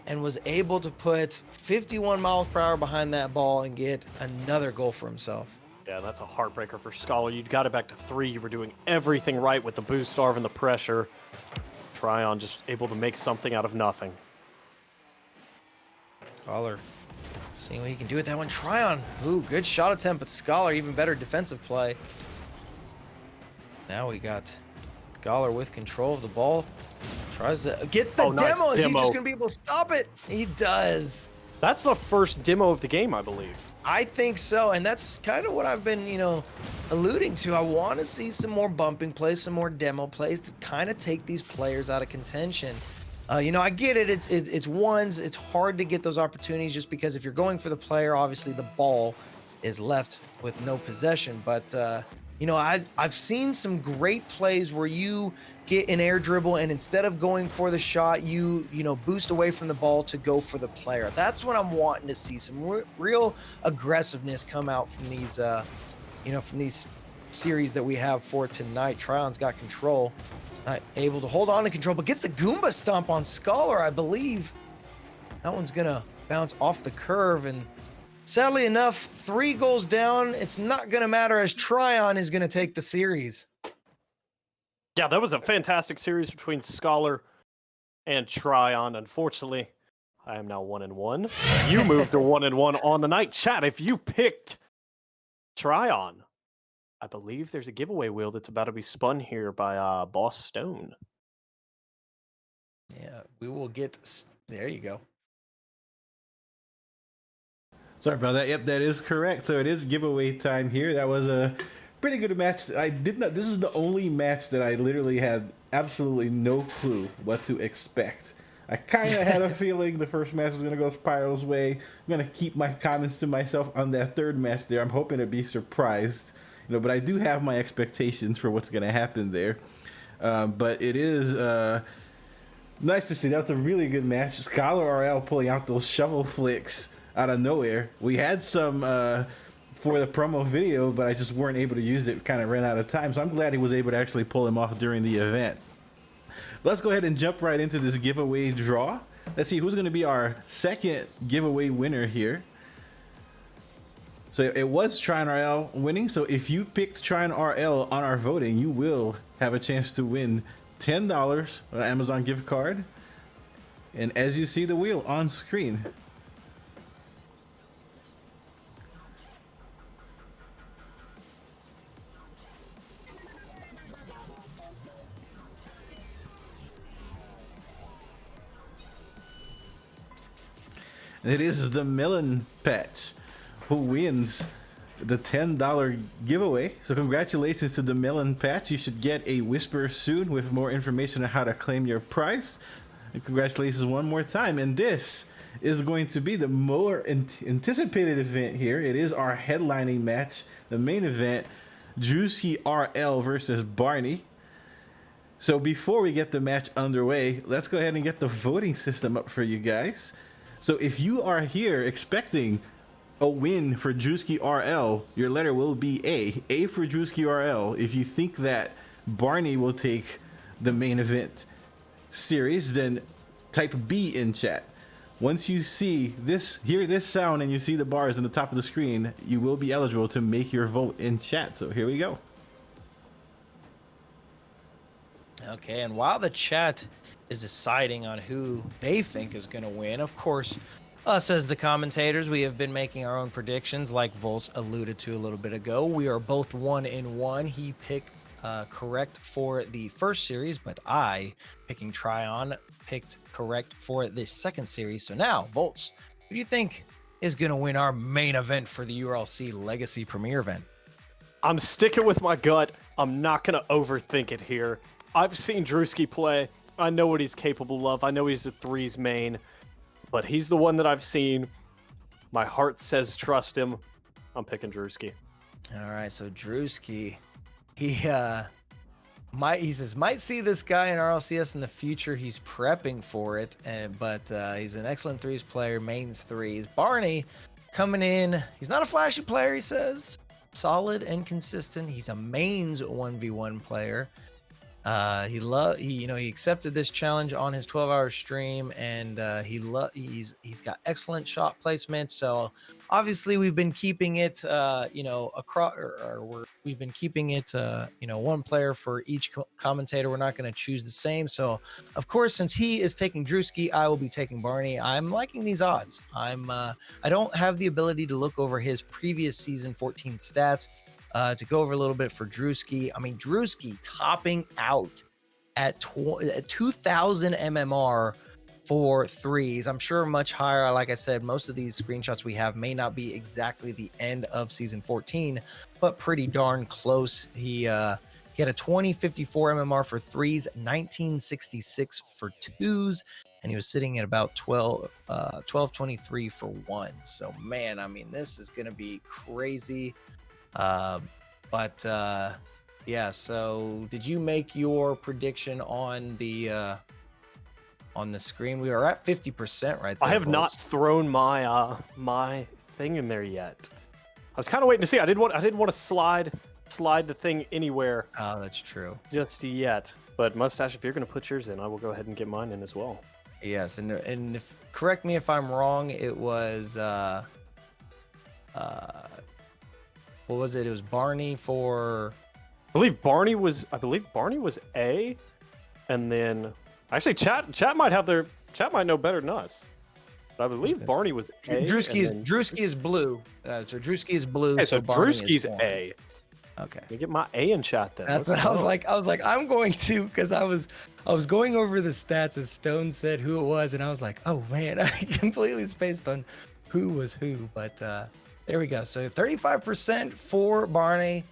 and was able to put 51 miles per hour behind that ball and get another goal for himself. Yeah, that's a heartbreaker for Scholar. You got it back to 3. You were doing everything right with the boost starve and the pressure. Tryon just able to make something out of nothing. Scholar seeing what he can do with that one. Tryon. Ooh, good shot attempt, but Scholar even better defensive play. Now we got Scholar with control of the ball. Tries to gets the nice demo. Is he demo. just gonna be able to stop it? He does. That's the first demo of the game, I believe. I think so, and that's kind of what I've been, alluding to. I want to see some more bumping plays, some more demo plays to kind of take these players out of contention. I get it. It's ones. It's hard to get those opportunities just because if you're going for the player, obviously the ball is left with no possession. But I've seen some great plays where you get an air dribble and instead of going for the shot, you boost away from the ball to go for the player. That's what I'm wanting to see. Some real aggressiveness come out from these, from these series that we have for tonight. Tryon's got control. Not able to hold on to control, but gets the Goomba stomp on Scholar, I believe. That one's gonna bounce off the curve, and sadly enough, 3 goals down. It's not gonna matter as Tryon is gonna take the series. Yeah, that was a fantastic series between Scholar and Tryon. Unfortunately, I am now 1-1. You moved to 1-1 on the night. Chat, if you picked Tryon, I believe there's a giveaway wheel that's about to be spun here by Boss Stone. Yeah, we will get. There you go. Sorry about that. Yep, that is correct. So it is giveaway time here. That was a pretty good match. I did not. This is the only match that I literally had absolutely no clue what to expect. I kind of had a feeling the first match was going to go Spiral's way. I'm going to keep my comments to myself on that third match there. I'm hoping to be surprised. But I do have my expectations for what's going to happen there. But it is nice to see. That was a really good match. Scholar RL pulling out those shovel flicks out of nowhere. We had some for the promo video, but I just weren't able to use it. Kind of ran out of time. So I'm glad he was able to actually pull him off during the event. But let's go ahead and jump right into this giveaway draw. Let's see who's going to be our second giveaway winner here. So it was Tryon RL winning. So if you picked Tryon RL on our voting, you will have a chance to win $10 on an Amazon gift card. And as you see the wheel on screen, it is the Melon Patch who wins the $10 giveaway. So congratulations to the Melon Patch. You should get a whisper soon with more information on how to claim your prize. And congratulations one more time. And this is going to be the more anticipated event here. It is our headlining match, the main event, Drewski RL versus Barney. So before we get the match underway, let's go ahead and get the voting system up for you guys. So if you are here expecting a win for Drewski RL, your letter will be A. A for Drewski RL. If you think that Barney will take the main event series, then type B in chat. Once you see this, hear this sound, and you see the bars on the top of the screen, you will be eligible to make your vote in chat. So here we go. Okay, and while the chat is deciding on who they think is going to win, of course, us as the commentators, we have been making our own predictions, like Volts alluded to a little bit ago. We are both 1-1. He picked correct for the first series, but I, picking Tryon, picked correct for the second series. So now, Volts, who do you think is going to win our main event for the URLC Legacy Premier event? I'm sticking with my gut. I'm not going to overthink it here. I've seen Drewski play. I know what he's capable of. I know he's the threes main, but he's the one that I've seen. My heart says trust him. I'm picking Drewski. All right, so Drewski, he says might see this guy in RLCS in the future. He's prepping for it, but he's an excellent threes player, mains threes. Barney coming in. He's not a flashy player, he says. Solid and consistent. He's a mains 1v1 player. He accepted this challenge on his 12-hour stream, and he's got excellent shot placement. So obviously we've been keeping it across, we've been keeping it one player for each commentator. We're not going to choose the same. So of course, since he is taking Drewski, I will be taking Barney. I'm liking these odds. I don't have the ability to look over his previous season 14 stats. To go over a little bit for Drewski. I mean, Drewski topping out at 2,000 MMR for threes. I'm sure much higher. Like I said, most of these screenshots we have may not be exactly the end of season 14, but pretty darn close. He had a 2054 MMR for threes, 1966 for twos, and he was sitting at about 1223 for ones. So man, I mean, this is going to be crazy. Yeah, so did you make your prediction on the screen? We are at 50% right there. I have not thrown my my thing in there yet. I was kind of waiting to see. I didn't want to slide the thing anywhere. Oh, that's true. Just yet. But Mustache, if you're going to put yours in, I will go ahead and get mine in as well. Yes, and correct me if I'm wrong, it was what was it? It was Barney for. I believe Barney was A, and then actually chat might know better than us. But I believe Barney was A. Drewski is blue. So Drewski is blue. Okay, so Drewski's A. Okay. Let me get my A in chat then. That's what I was like. I was like, I'm going to, because I was going over the stats as Stone said who it was, and I was like, oh man, I completely spaced on who was who. But there we go. So 35% for Barney,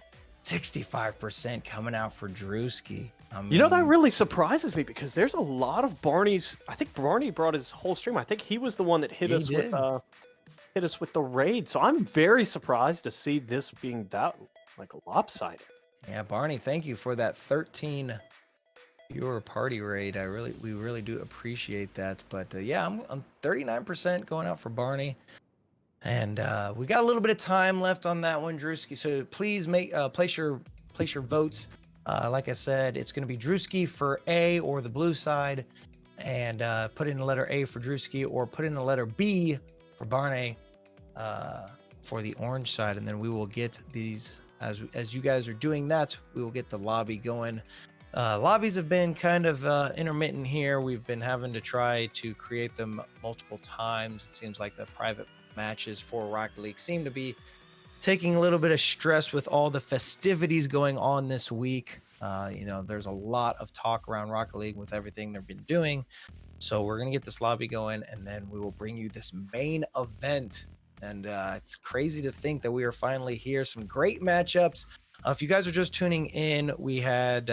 65% coming out for Drewski. That really surprises me because there's a lot of Barney's. I think Barney brought his whole stream. I think he was the one that hit us with the raid. So I'm very surprised to see this being that like lopsided. Yeah, Barney, thank you for that 13 viewer party raid. We really do appreciate that. But yeah, I'm 39% going out for Barney. And we got a little bit of time left on that one, Drewski. So please place your votes. Like I said, it's going to be Drewski for A or the blue side, and put in the letter A for Drewski, or put in the letter B for Barney for the orange side, and then we will get these as you guys are doing that. We will get the lobby going. Lobbies have been kind of intermittent here. We've been having to try to create them multiple times. It seems like the private matches for Rocket League seem to be taking a little bit of stress with all the festivities going on this week. There's a lot of talk around Rocket League with everything they've been doing. So we're going to get this lobby going, and then we will bring you this main event. And it's crazy to think that we are finally here. Some great matchups. If you guys are just tuning in, we had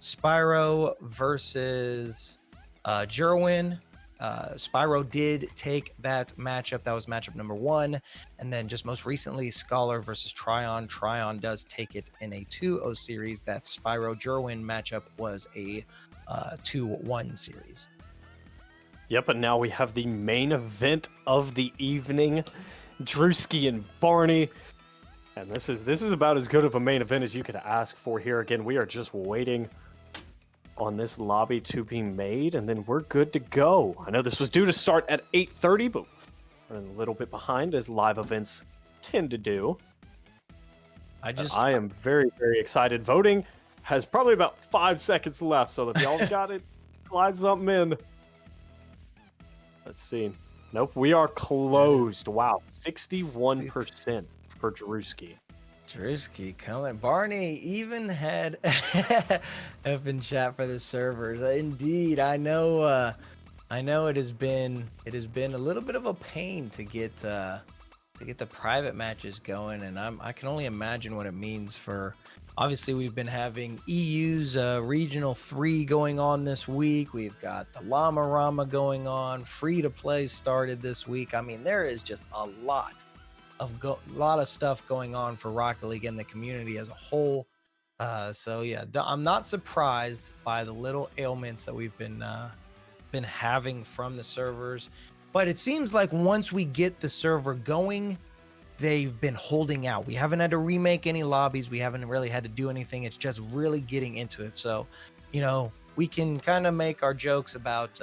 Spyro versus Jerwin. Spyro did take that matchup. That was matchup number 1. And then just most recently, Scholar versus Tryon. Tryon does take it in a 2-0 series. That Spyro Jerwin matchup was a 2-1 series. Yep, and now we have the main event of the evening, Drewski and Barney. And this is about as good of a main event as you could ask for here. Again, we are just waiting on this lobby to be made, and then we're good to go. I know this was due to start at 8:30, but we're a little bit behind, as live events tend to do. I am very, very excited. Voting has probably about 5 seconds left, so if y'all got it, slide something in. Let's see. Nope, we are closed. Wow, 61% for Drewski. Drewski coming. Barney even had F in chat for the servers. Indeed, I know it has been a little bit of a pain to get the private matches going, and I can only imagine what it means for. Obviously, we've been having EU's Regional 3 going on this week. We've got the Llama Rama going on. Free to play started this week. I mean, there is just a lot of stuff going on for Rocket League and the community as a whole. So yeah, I'm not surprised by the little ailments that we've been having from the servers. But it seems like once we get the server going, they've been holding out. We haven't had to remake any lobbies. We haven't really had to do anything. It's just really getting into it. So, we can kind of make our jokes about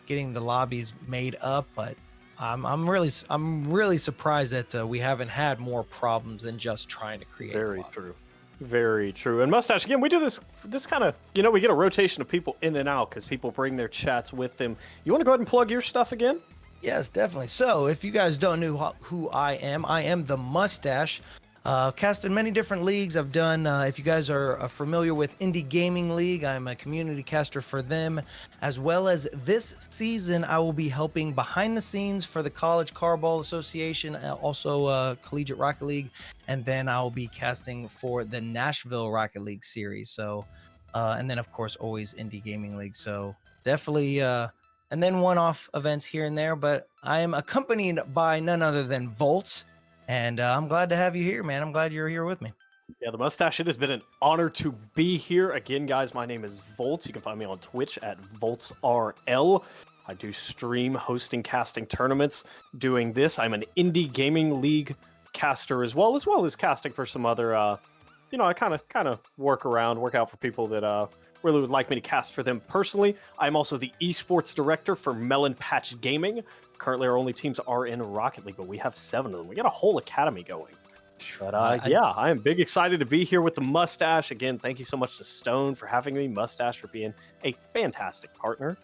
getting the lobbies made up, but I'm really surprised that we haven't had more problems than just trying to create. Very true. Very true. And Mustache, again, we do this kind of, we get a rotation of people in and out because people bring their chats with them. You want to go ahead and plug your stuff again? Yes, definitely. So if you guys don't know who I am the Mustache. Cast in many different leagues. I've done, if you guys are familiar with Indie Gaming League, I'm a community caster for them, as well as this season I will be helping behind the scenes for the College Carball Association, also Collegiate Rocket League, and then I'll be casting for the Nashville Rocket League series. So, and then of course always Indie Gaming League. So definitely, and then one-off events here and there. But I am accompanied by none other than Volts. And I'm glad to have you here, man. I'm glad you're here with me. Yeah, the Mustache, it has been an honor to be here. Again, guys, my name is Volts. You can find me on Twitch at VoltsRL. I do stream, hosting, casting tournaments, doing this. I'm an Indie Gaming League caster as well as casting for some other, I kind of work out for people that really would like me to cast for them personally. I'm also the esports director for Melon Patch Gaming. Currently, our only teams are in Rocket League, but we have 7 of them. We got a whole academy going. But I am big excited to be here with the Mustache. Again, thank you so much to Stone for having me, Mustache for being a fantastic partner.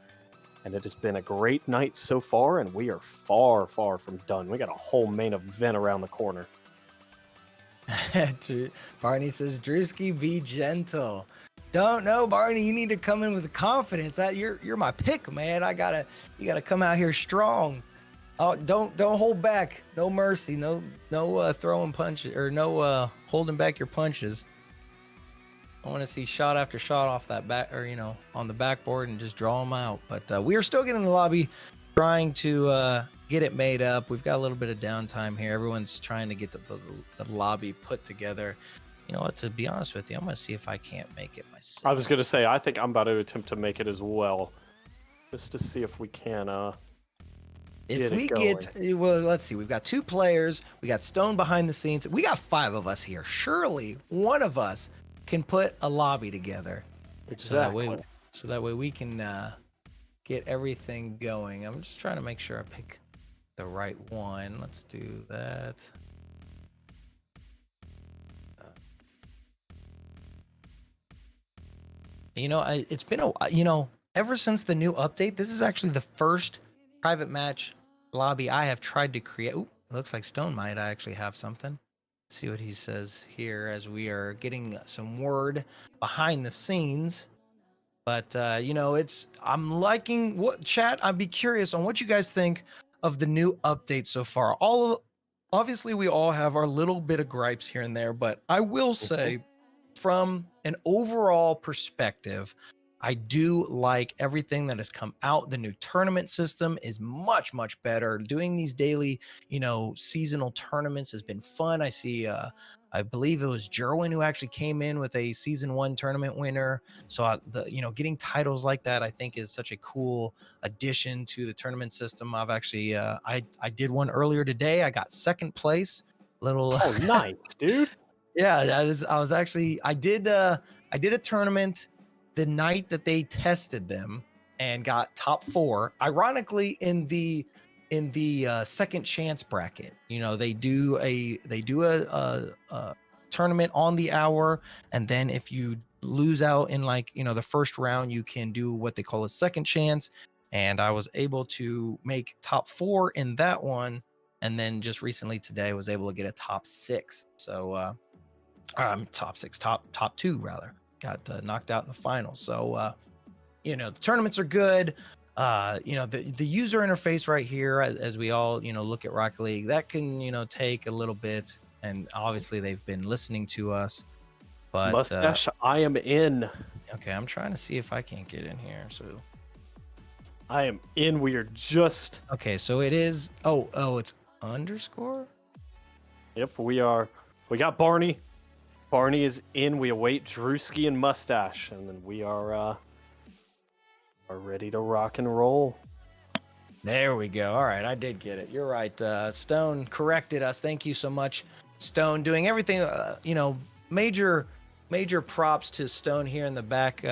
And it has been a great night so far, and we are far, far from done. We got a whole main event around the corner. Barney says, Drewski, be gentle. Don't know, Barney. You need to come in with confidence. You're my pick, man. You gotta come out here strong. Oh, don't hold back. No mercy. No throwing punches or no holding back your punches. I want to see shot after shot off that back or on the backboard and just draw them out. But we are still getting in the lobby, trying to get it made up. We've got a little bit of downtime here. Everyone's trying to get the lobby put together. You know what, to be honest with you, I'm going to see if I can't make it myself. I was going to say, I think I'm about to attempt to make it as well. Just to see if we can well, let's see. We've got 2 players. We got Stone behind the scenes. We got 5 of us here. Surely one of us can put a lobby together. Exactly. So that way we can get everything going. I'm just trying to make sure I pick the right one. Let's do that. It's been ever since the new update, this is actually the first private match lobby I have tried to create. Ooh, looks like Stone might actually have something. Let's see what he says here as we are getting some word behind the scenes. But I'm liking what chat. I'd be curious on what you guys think of the new update so far. Obviously we all have our little bit of gripes here and there, but I will say, from an overall perspective, I do like everything that has come out. The new tournament system is much, much better. Doing these daily, seasonal tournaments has been fun. I see, I believe it was Jerwin who actually came in with a season 1 tournament winner. So getting titles like that, I think, is such a cool addition to the tournament system. I've actually, I did one earlier today. I got 2nd place. Oh, nice, dude. Yeah, I did a tournament the night that they tested them and got top 4. Ironically, in the second chance bracket, they do a tournament on the hour, and then if you lose out in the first round, you can do what they call a second chance. And I was able to make top 4 in that one, and then just recently today I was able to get a top 6. So top 6, top 2 rather. Got knocked out in the finals. So the tournaments are good. The user interface right here, as we all look at Rocket League, that can take a little bit, and obviously they've been listening to us. But Mustache, I am in. Okay, I'm trying to see if I can't get in here. So I am in. We are just okay. So it is. Oh, it's underscore. Yep, we are. We got Barney. Barney is in. We await Drewski and Mustache, and then we are ready to rock and roll. There we go. All right, I did get it. You're right. Stone corrected us. Thank you so much, Stone. Doing everything. Major props to Stone here in the back,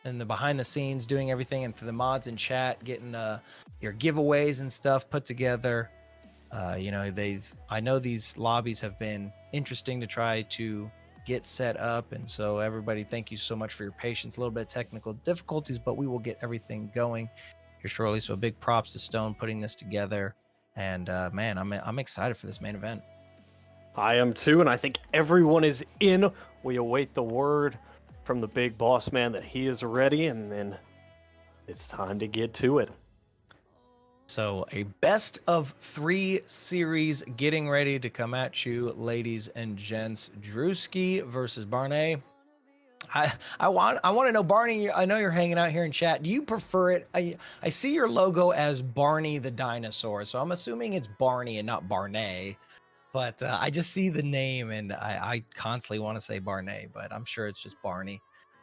in the behind the scenes, doing everything, and to the mods in chat, getting your giveaways and stuff put together. I know these lobbies have been interesting to try to get set up, and so everybody, thank you so much for your patience. A little bit of technical difficulties, but we will get everything going here shortly. So big props to Stone putting this together, and man, I'm excited for this main event. I am too, and I think everyone is in. We await the word from the big boss man that he is ready, and then it's time to get to it. So a best of 3 series getting ready to come at you, ladies and gents. Drewski versus Barney. I want to know, Barney, I know you're hanging out here in chat. Do you prefer it? I see your logo as Barney the dinosaur, so I'm assuming it's Barney and not Barney. But I just see the name, and I constantly want to say Barney, but I'm sure it's just Barney.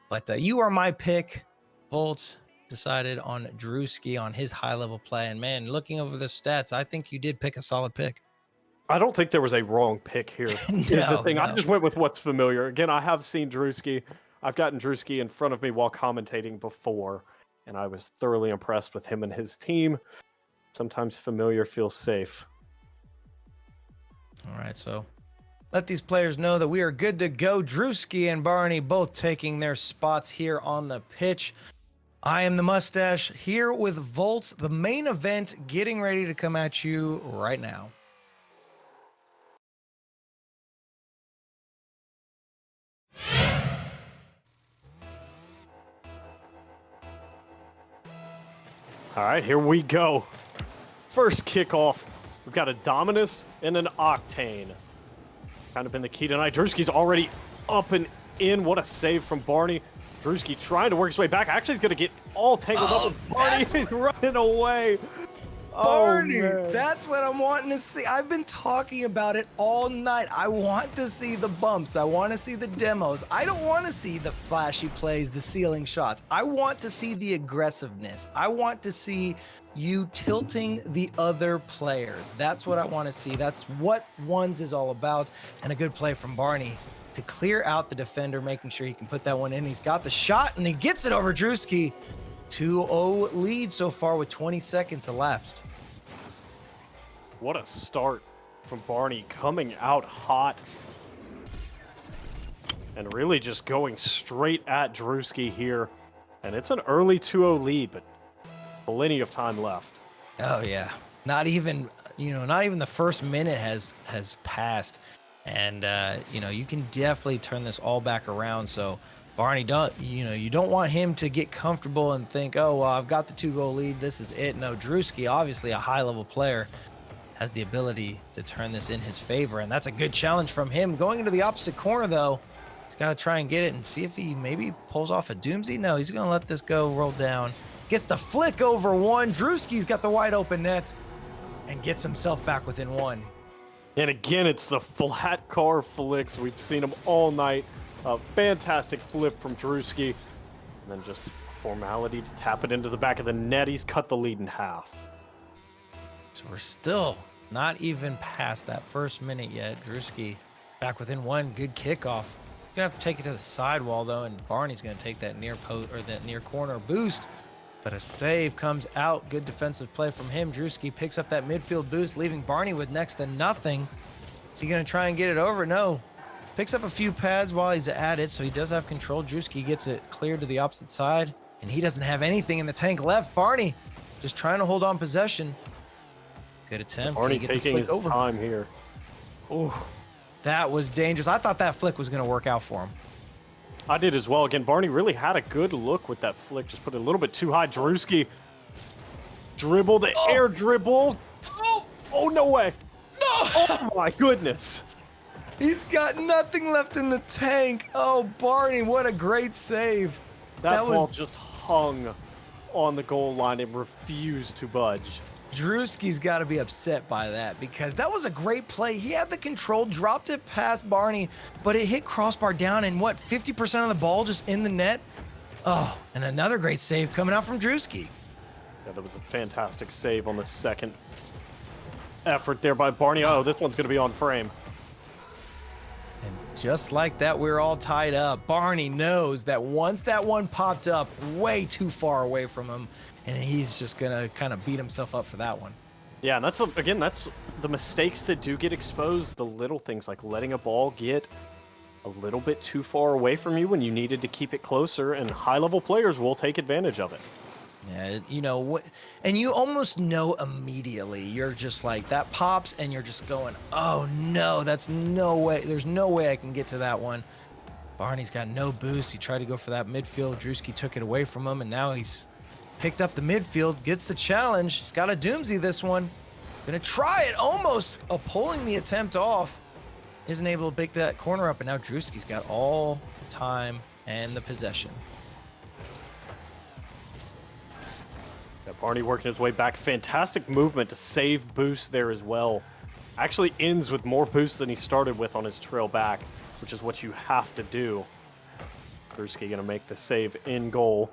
But you are my pick. Volts decided on Drewski on his high-level play. And, man, looking over the stats, I think you did pick a solid pick. I don't think there was a wrong pick here. Is the thing. I just went with what's familiar. Again, I have seen Drewski. I've gotten Drewski in front of me while commentating before, and I was thoroughly impressed with him and his team. Sometimes familiar feels safe. All right, so let these players know that we are good to go. Drewski and Barney both taking their spots here on the pitch. I am the Mustache here with Volts, the main event getting ready to come at you right now. All right, here we go. First kickoff. We've got a Dominus and an Octane. Kind of been the key tonight. Drewski's already up and in. What a save from Barney. Drewski trying to work his way back. Actually, he's going to get all tangled up with Barney. He's running away. Barney, that's what I'm wanting to see. I've been talking about it all night. I want to see the bumps. I want to see the demos. I don't want to see the flashy plays, the ceiling shots. I want to see the aggressiveness. I want to see you tilting the other players. That's what I want to see. That's what ones is all about. And a good play from Barney to clear out the defender, making sure he can put that one in. He's got the shot, and he gets it over Drewski. 2-0 lead so far with 20 seconds elapsed. What a start from Barney, coming out hot. And really just going straight at Drewski here. And it's an early 2-0 lead, but plenty of time left. Oh yeah. Not even the first minute has passed. And you can definitely turn this all back around. So Barney, you don't want him to get comfortable and think, oh, well, I've got the 2-goal lead. This is it. No, Drewski, obviously a high-level player, has the ability to turn this in his favor, and that's a good challenge from him. Going into the opposite corner, though, he's got to try and get it and see if he maybe pulls off a doomsday. No, he's going to let this go, roll down. Gets the flick over one. Drewski's got the wide open net and gets himself back within one. And again, it's the flat car flicks. We've seen them all night. A fantastic flip from Drewski. And then just formality to tap it into the back of the net. He's cut the lead in half. So we're still not even past that first minute yet. Drewski back within one. Good kickoff. Gonna have to take it to the sidewall though, and Barney's gonna take that near post or that near corner boost. But a save comes out. Good defensive play from him. Drewski picks up that midfield boost, leaving Barney with next to nothing. Is he gonna try and get it over? No. Picks up a few pads while he's at it, so he does have control. Drewski gets it cleared to the opposite side, and he doesn't have anything in the tank left. Barney just trying to hold on possession. Good attempt. Barney taking his time here. Oh, that was dangerous. I thought that flick was going to work out for him. I did as well. Again, Barney really had a good look with that flick. Just put it a little bit too high. Drewski dribble, the air dribble. Oh, no way. No. Oh, my goodness. He's got nothing left in the tank. Oh, Barney, what a great save. That ball just hung on the goal line and refused to budge. Drewski's got to be upset by that because that was a great play. He had the control, dropped it past Barney, but it hit crossbar down and 50% of the ball just in the net? Oh, and another great save coming out from Drewski. Yeah, that was a fantastic save on the second effort there by Barney. Oh, this one's going to be on frame. And just like that, we're all tied up. Barney knows that once that one popped up way too far away from him, and he's just going to kind of beat himself up for that one. Yeah, and that's, again, that's the mistakes that do get exposed, the little things like letting a ball get a little bit too far away from you when you needed to keep it closer, and high-level players will take advantage of it. Yeah, you know what, and you almost know immediately. You're just like, that pops, and you're just going, oh no, that's no way. There's no way I can get to that one. Barney's got no boost. He tried to go for that midfield. Drewski took it away from him, and now he's picked up the midfield, gets the challenge. He's got a doozy this one. Gonna try it, almost pulling the attempt off. Isn't able to pick that corner up, and now Drewski's got all the time and the possession. Yeah, Barney working his way back. Fantastic movement to save boost there as well. Actually ends with more boost than he started with on his trail back, which is what you have to do. Drewski gonna make the save in goal.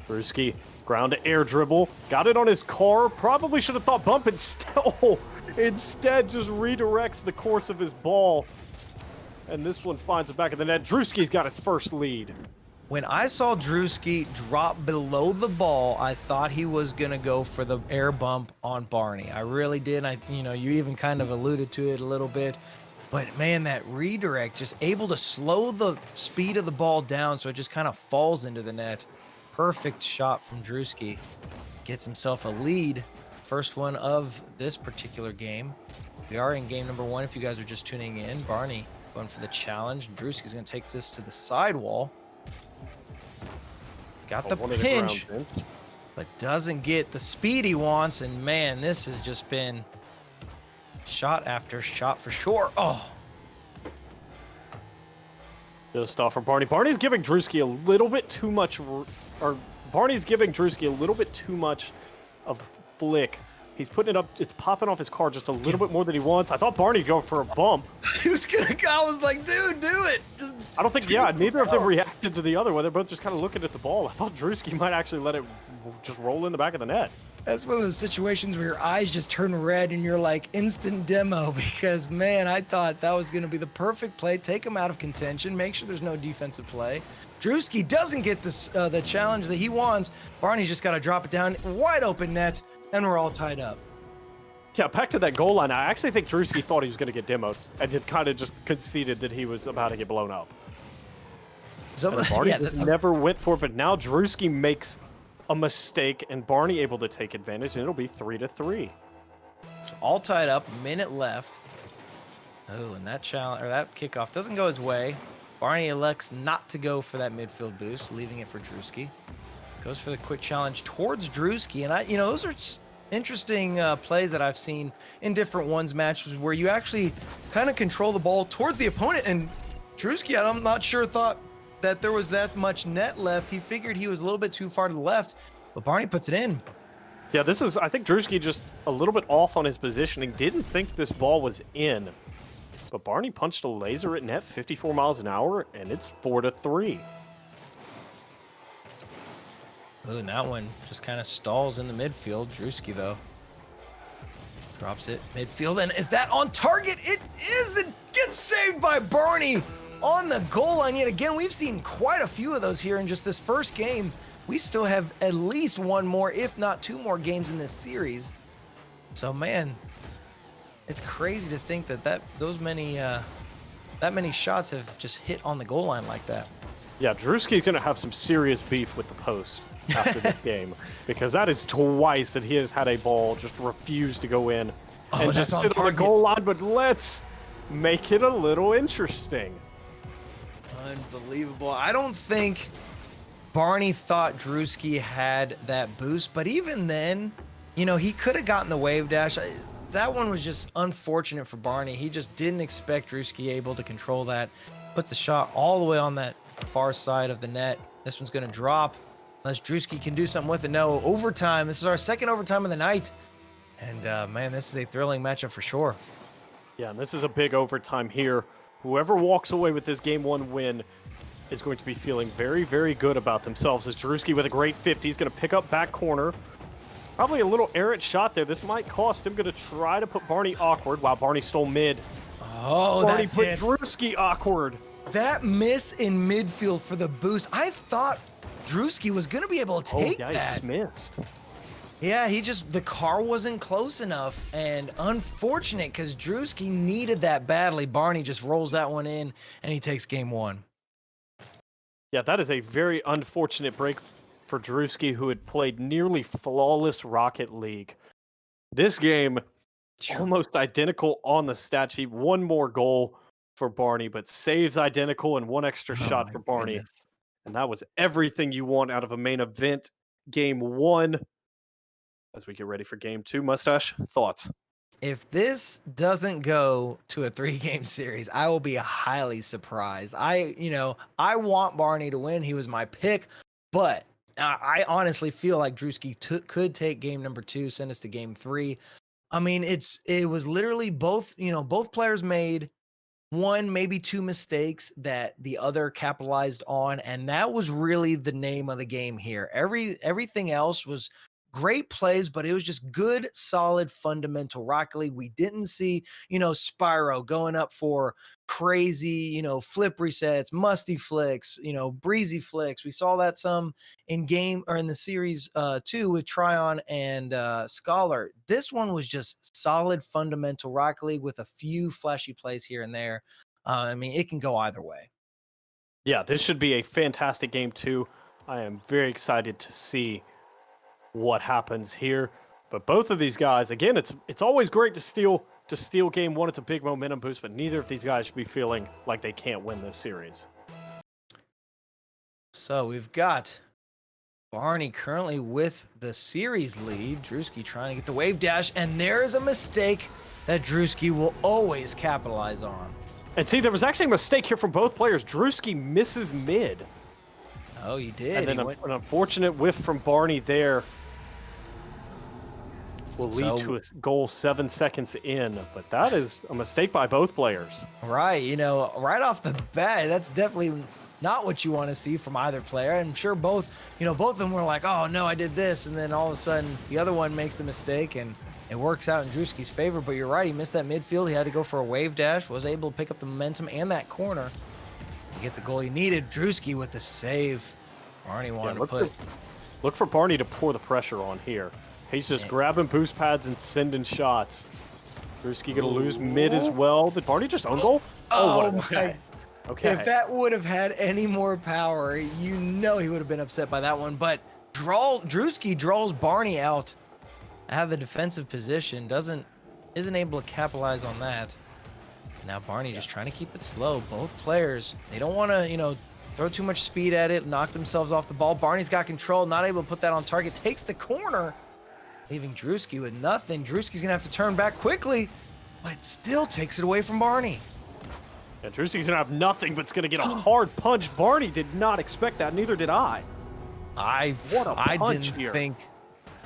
Drewski, ground to air dribble. Got it on his car. Probably should have thought bump instead just redirects the course of his ball. And this one finds the back of the net. Drewski's got its first lead. When I saw Drewski drop below the ball, I thought he was going to go for the air bump on Barney. I really did. You even kind of alluded to it a little bit. But man, that redirect, just able to slow the speed of the ball down so it just kind of falls into the net. Perfect shot from Drewski. Gets himself a lead. First one of this particular game. We are in game number 1 if you guys are just tuning in. Barney going for the challenge. Drewski's going to take this to the sidewall. Got the pinch, but doesn't get the speed he wants. And man, this has just been shot after shot for sure. Oh. Just off from Barney. Barney's giving Drewski a little bit too much, Barney's giving Drewski a little bit too much of flick. He's putting it up, it's popping off his car just a little bit more than he wants. I thought Barney'd go for a bump. He was gonna go, I was like, dude, do it. Just I don't think, yeah, neither of them reacted to the other one. They're both just kind of looking at the ball. I thought Drewski might actually let it just roll in the back of the net. That's one of those situations where your eyes just turn red and you're like instant demo because, man, I thought that was going to be the perfect play. Take him out of contention. Make sure there's no defensive play. Drewski doesn't get this, the challenge that he wants. Barney's just got to drop it down. Wide open net, and we're all tied up. Yeah, back to that goal line. I actually think Drewski thought he was going to get demoed and had kind of just conceded that he was about to get blown up. So, and Barney yeah, never went for it, but now Drewski makes a mistake and Barney able to take advantage, and it'll be 3-3. So all tied up, minute left. Oh, and that challenge or that kickoff doesn't go his way. Barney elects not to go for that midfield boost, leaving it for Drewski. Goes for the quick challenge towards Drewski, and those are interesting plays that I've seen in different ones matches where you actually kind of control the ball towards the opponent. And Drewski, I'm not sure thought that there was that much net left. He figured he was a little bit too far to the left, but Barney puts it in. Yeah, I think Drewski just a little bit off on his positioning. Didn't think this ball was in. But Barney punched a laser at net 54 miles an hour, and it's 4-3. Ooh, and that one just kind of stalls in the midfield. Drewski, though, drops it midfield. And is that on target? It is. It gets saved by Barney on the goal line yet again. We've seen quite a few of those here in just this first game. We still have at least one more, if not two more games in this series. So, man, it's crazy to think that that many shots have just hit on the goal line like that. Yeah, Drewski's going to have some serious beef with the post after this game, because that is twice that he has had a ball just refuse to go in and just sit on the goal line. But let's make it a little interesting. Unbelievable. I don't think Barney thought Drewski had that boost, but even then, he could have gotten the wave dash. That one was just unfortunate for Barney. He just didn't expect Drewski able to control that. Puts the shot all the way on that far side of the net. This one's going to drop unless Drewski can do something with it. No, overtime. This is our second overtime of the night. And, man, this is a thrilling matchup for sure. Yeah, and this is a big overtime here. Whoever walks away with this game 1 win is going to be feeling very, very good about themselves as Drewski with a great 50. He's going to pick up back corner. Probably a little errant shot there. This might cost him. Going to try to put Barney awkward. Wow, Barney stole mid. Oh, Barney that's put it. Drewski awkward. That miss in midfield for the boost. I thought Drewski was going to be able to take yeah, he that. just missed. Yeah, the car wasn't close enough, and unfortunate because Drewski needed that badly. Barney just rolls that one in, and he takes game one. Yeah, that is a very unfortunate break for Drewski, who had played nearly flawless Rocket League. This game, almost identical on the stat sheet. One more goal for Barney, but saves identical and one extra shot for Barney. Goodness. And that was everything you want out of a main event. Game one. As we get ready for game two, Mustache, thoughts? If this doesn't go to a 3-game series, I will be highly surprised. I want Barney to win. He was my pick, but I honestly feel like Drewski could take game number 2, send us to game 3. I mean, it was literally both players made one, maybe 2 mistakes that the other capitalized on, and that was really the name of the game here. Everything else was great plays, but it was just good, solid, fundamental Rocket League. We didn't see, Spyro going up for crazy, flip resets, musty flicks, breezy flicks. We saw that some in game or in the series 2 with Tryon and Scholar. This one was just solid, fundamental Rocket League with a few flashy plays here and there. I mean, it can go either way. Yeah, this should be a fantastic game too. I am very excited to see what happens here. But both of these guys, again, it's always great to steal game one. It's a big momentum boost, but neither of these guys should be feeling like they can't win this series. So we've got Barney currently with the series lead. Drewski trying to get the wave dash, and there is a mistake that Drewski will always capitalize on. And see, there was actually a mistake here from both players. Drewski misses mid. Oh, he did. And then an unfortunate whiff from Barney there will lead to a goal 7 seconds in, but that is a mistake by both players. Right, right off the bat, that's definitely not what you want to see from either player. I'm sure both of them were like, oh no, I did this, and then all of a sudden the other one makes the mistake and it works out in Drewski's favor. But you're right, he missed that midfield. He had to go for a wave dash, was able to pick up the momentum and that corner to get the goal he needed. Drewski with the save. Barney wanted to look for Barney to pour the pressure on here. He's just grabbing boost pads and sending shots. Drewski gonna lose mid as well. Did Barney just own goal? Oh my. Okay. If that would have had any more power, he would have been upset by that one. But Drewski draws Barney out. Have the defensive position, isn't able to capitalize on that. Now Barney just trying to keep it slow. Both players, they don't want to, throw too much speed at it, knock themselves off the ball. Barney's got control, not able to put that on target. Takes the corner, leaving Drewski with nothing. Drewski's gonna have to turn back quickly, but still takes it away from Barney. Yeah, Drewski's gonna have nothing, but it's gonna get a hard punch. Barney did not expect that, neither did I. I didn't think,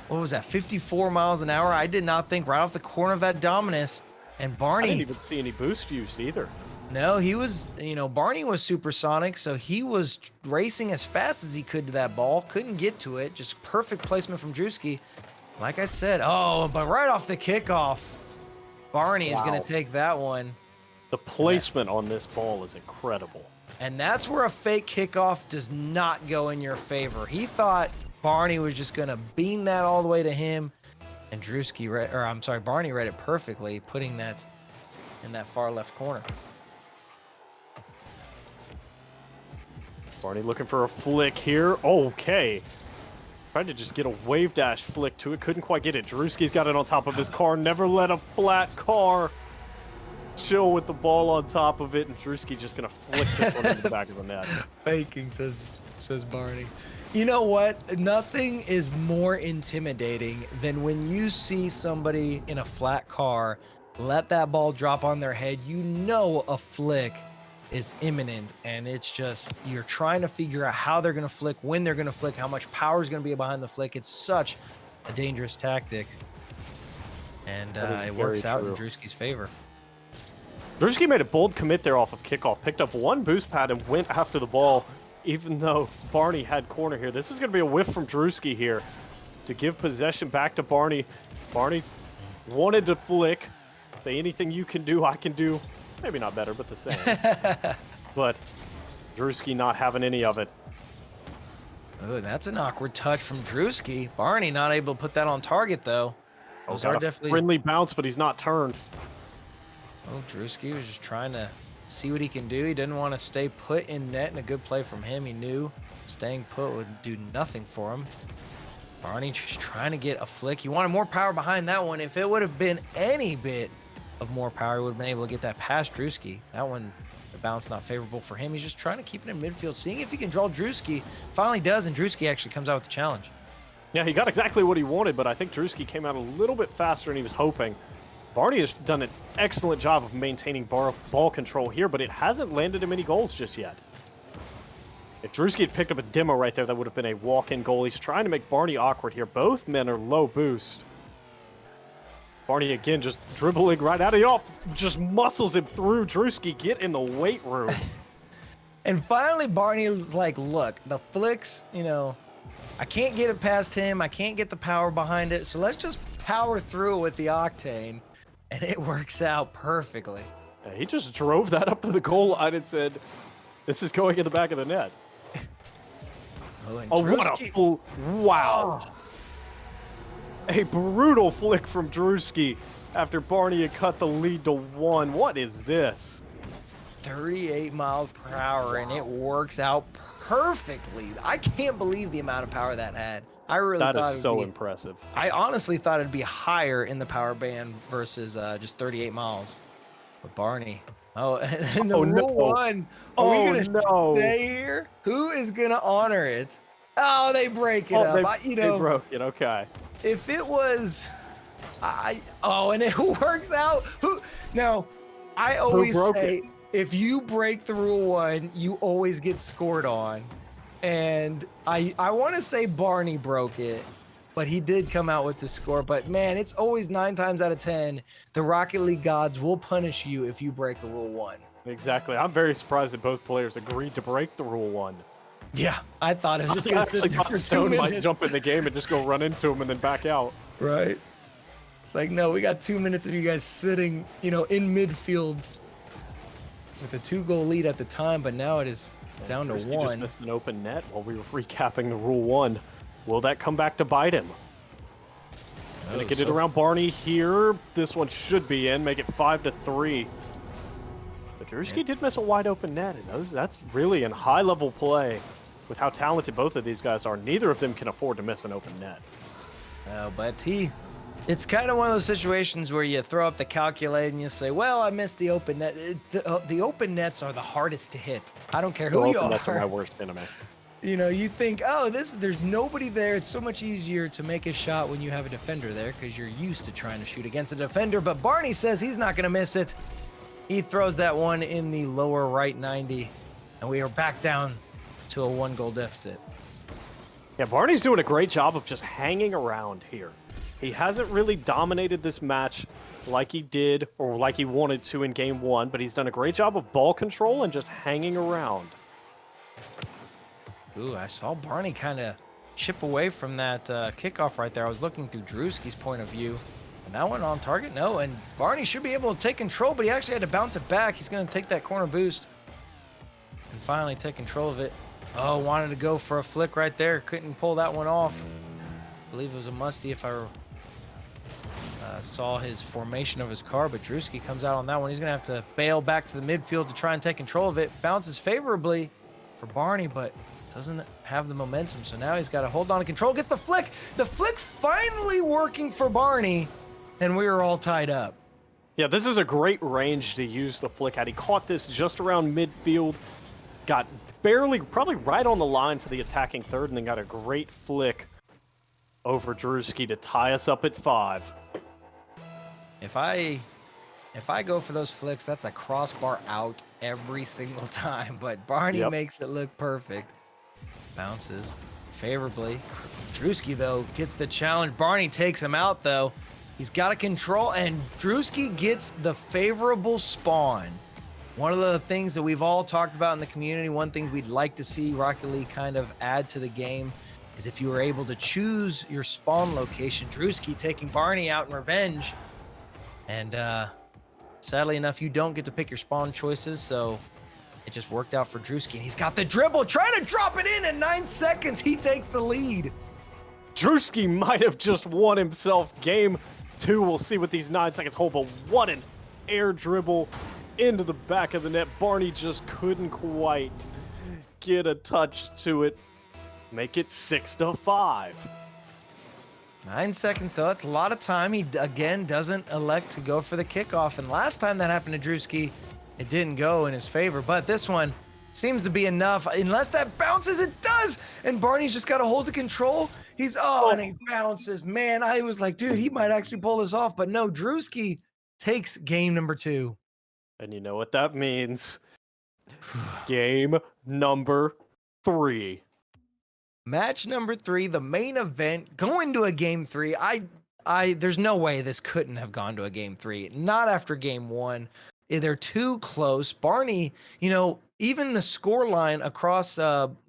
what was that, 54 miles an hour? I did not think right off the corner of that Dominus. And Barney, I didn't even see any boost used either. No, he was, Barney was supersonic, so he was racing as fast as he could to that ball. Couldn't get to it. Just perfect placement from Drewski. Like I said, but right off the kickoff, Barney is going to take that one. The placement on this ball is incredible. And that's where a fake kickoff does not go in your favor. He thought Barney was just going to beam that all the way to him. And Barney read it perfectly, putting that in that far left corner. Barney looking for a flick here. Okay. Tried to just get a wave dash flick to it. Couldn't quite get it. Drewski's got it on top of his car. Never let a flat car chill with the ball on top of it. And Drewski just going to flick this one into the back of the net. Faking, says Barney. You know what? Nothing is more intimidating than when you see somebody in a flat car let that ball drop on their head. A flick is imminent, and it's just you're trying to figure out how they're going to flick, when they're going to flick, how much power is going to be behind the flick. It's such a dangerous tactic, and it works out in Drewski's favor. Drewski made a bold commit there off of kickoff, picked up one boost pad and went after the ball, even though Barney had corner here. This is going to be a whiff from Drewski here to give possession back to Barney. Barney wanted to flick, say anything you can do, I can do. Maybe not better, but the same. But Drewski not having any of it. Oh, that's an awkward touch from Drewski. Barney not able to put that on target, though. Those are definitely friendly bounce, but he's not turned. Oh, Drewski was just trying to see what he can do. He didn't want to stay put in net, and a good play from him. He knew staying put would do nothing for him. Barney just trying to get a flick. He wanted more power behind that one. If it would have been any bit of more power, he would have been able to get that past Drewski. That one, the bounce not favorable for him. He's just trying to keep it in midfield, seeing if he can draw Drewski. Finally does, and Drewski actually comes out with the challenge. Yeah, he got exactly what he wanted, but I think Drewski came out a little bit faster than he was hoping. Barney has done an excellent job of maintaining ball control here, but it hasn't landed him any goals just yet. If Drewski had picked up a demo right there, that would have been a walk-in goal. He's trying to make Barney awkward here. Both men are low boost. Barney, again, just dribbling right out of it. Just muscles him through. Drewski, get in the weight room. And finally, Barney was like, look, the flicks, you know, I can't get it past him. I can't get the power behind it. So let's just power through it with the Octane. And it works out perfectly. Yeah, he just drove that up to the goal line and said, this is going in the back of the net. Oh, what a wow. Oh. A brutal flick from Drewski after Barney had cut the lead to 1. What is this? 38 miles per hour, and it works out perfectly. I can't believe the amount of power that had. I really thought that is so impressive. I honestly thought it'd be higher in the power band versus just 38 miles. But Barney. Oh, and the rule one. Are we gonna stay here? Who is gonna honor it? Oh, they break it up. They broke it. Okay. If it was, and it works out. Now, I always say if you break the rule one, you always get scored on. And I want to say Barney broke it, but he did come out with the score. But man, it's always 9 times out of 10, the Rocket League gods will punish you if you break a rule 1. Exactly. I'm very surprised that both players agreed to break the rule 1. Yeah, I thought it was just going to sit there for 2 Stone minutes. might jump in the game and just go run into him and then back out. Right. It's like, no, we got 2 minutes of you guys sitting, in midfield with a 2-goal lead at the time, but now it is down to 1. He just missed an open net while we were recapping the rule 1. Will that come back to bite him? Gonna get it around Barney here. This one should be in, make it 5-3. But Drewski did miss a wide open net, and that's really in high-level play. With how talented both of these guys are, neither of them can afford to miss an open net. But it's kind of one of those situations where you throw up the calculator and you say, well, I missed the open net. The open nets are the hardest to hit. I don't care who you are. That's my worst enemy. You think, there's nobody there. It's so much easier to make a shot when you have a defender there because you're used to trying to shoot against a defender. But Barney says he's not going to miss it. He throws that one in the lower right 90, and we are back down to a 1-goal deficit. Yeah, Barney's doing a great job of just hanging around here. He hasn't really dominated this match like he did or like he wanted to in game 1, but he's done a great job of ball control and just hanging around. Ooh, I saw Barney kind of chip away from that kickoff right there. I was looking through Drewski's point of view, and that one on target, no. And Barney should be able to take control, but he actually had to bounce it back. He's going to take that corner boost and finally take control of it. Oh, wanted to go for a flick right there. Couldn't pull that one off. I believe it was a musty if I saw his formation of his car, but Drewski comes out on that one. He's going to have to bail back to the midfield to try and take control of it. Bounces favorably for Barney, but doesn't have the momentum, so now he's got to hold on to control. Gets the flick. The flick finally working for Barney, and we are all tied up. Yeah, this is a great range to use the flick at. He caught this just around midfield, got barely, probably right on the line for the attacking third, and then got a great flick over Drewski to tie us up at 5. If I go for those flicks, that's a crossbar out every single time, but Barney makes it look perfect. Bounces favorably. Drewski, though, gets the challenge. Barney takes him out, though. He's got to control, and Drewski gets the favorable spawn. One of the things that we've all talked about in the community, one thing we'd like to see Rocket League kind of add to the game is if you were able to choose your spawn location. Drewski taking Barney out in revenge. And sadly enough, you don't get to pick your spawn choices, so it just worked out for Drewski. And he's got the dribble, trying to drop it in 9 seconds. He takes the lead. Drewski might have just won himself game 2. We'll see what these 9 seconds hold, but what an air dribble into the back of the net. Barney just couldn't quite get a touch to it. Make it 6-5. 9 seconds, though. That's a lot of time. He, again, doesn't elect to go for the kickoff. And last time that happened to Drewski, it didn't go in his favor. But this one seems to be enough. Unless that bounces, it does. And Barney's just got to hold the control. And he bounces. Man, I was like, dude, he might actually pull this off. But no, Drewski takes game number 2. And you know what that means. Game number 3. Match number 3, the main event, going to a game 3. There's no way this couldn't have gone to a game 3. Not after game 1. They're too close. Barney, even the score line across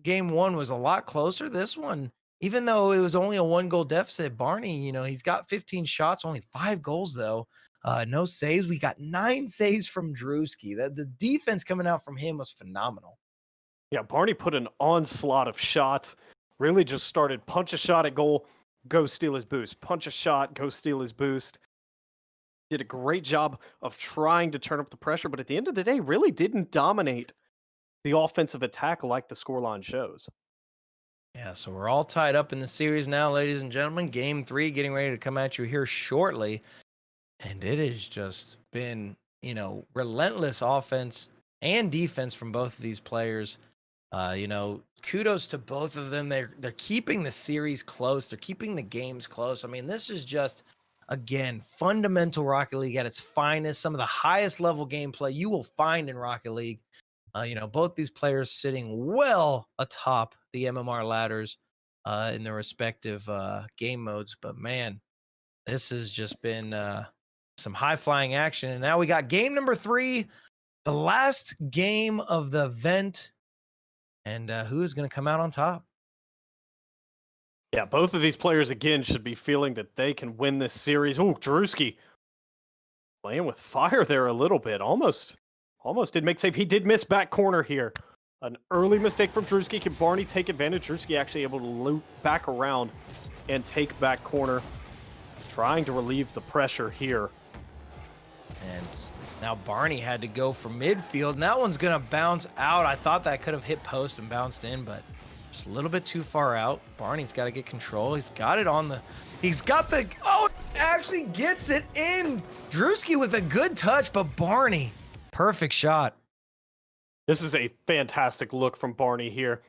game 1 was a lot closer. This one, even though it was only a 1-goal deficit, Barney, he's got 15 shots, only 5 goals though. No saves. We got 9 saves from Drewski. The defense coming out from him was phenomenal. Yeah, Barney put an onslaught of shots. Really just started punch a shot at goal, go steal his boost. Punch a shot, go steal his boost. Did a great job of trying to turn up the pressure, but at the end of the day, really didn't dominate the offensive attack like the scoreline shows. Yeah, so we're all tied up in the series now, ladies and gentlemen. Game 3 getting ready to come at you here shortly. And it has just been, relentless offense and defense from both of these players. Kudos to both of them. They're keeping the series close. They're keeping the games close. I mean, this is just, again, fundamental Rocket League at its finest. Some of the highest level gameplay you will find in Rocket League. Both these players sitting well atop the MMR ladders in their respective game modes. But man, this has just been some high flying action. And now we got game number 3, the last game of the event. And who is going to come out on top? Yeah, both of these players, again, should be feeling that they can win this series. Ooh, Drewski playing with fire there a little bit. Almost did make save. He did miss back corner here. An early mistake from Drewski. Can Barney take advantage? Drewski actually able to loop back around and take back corner. Trying to relieve the pressure here. And now Barney had to go for midfield, and that one's going to bounce out. I thought that could have hit post and bounced in, but just a little bit too far out. Barney's got to get control. He's got it on the... actually gets it in. Drewski with a good touch, but Barney, perfect shot. This is a fantastic look from Barney here.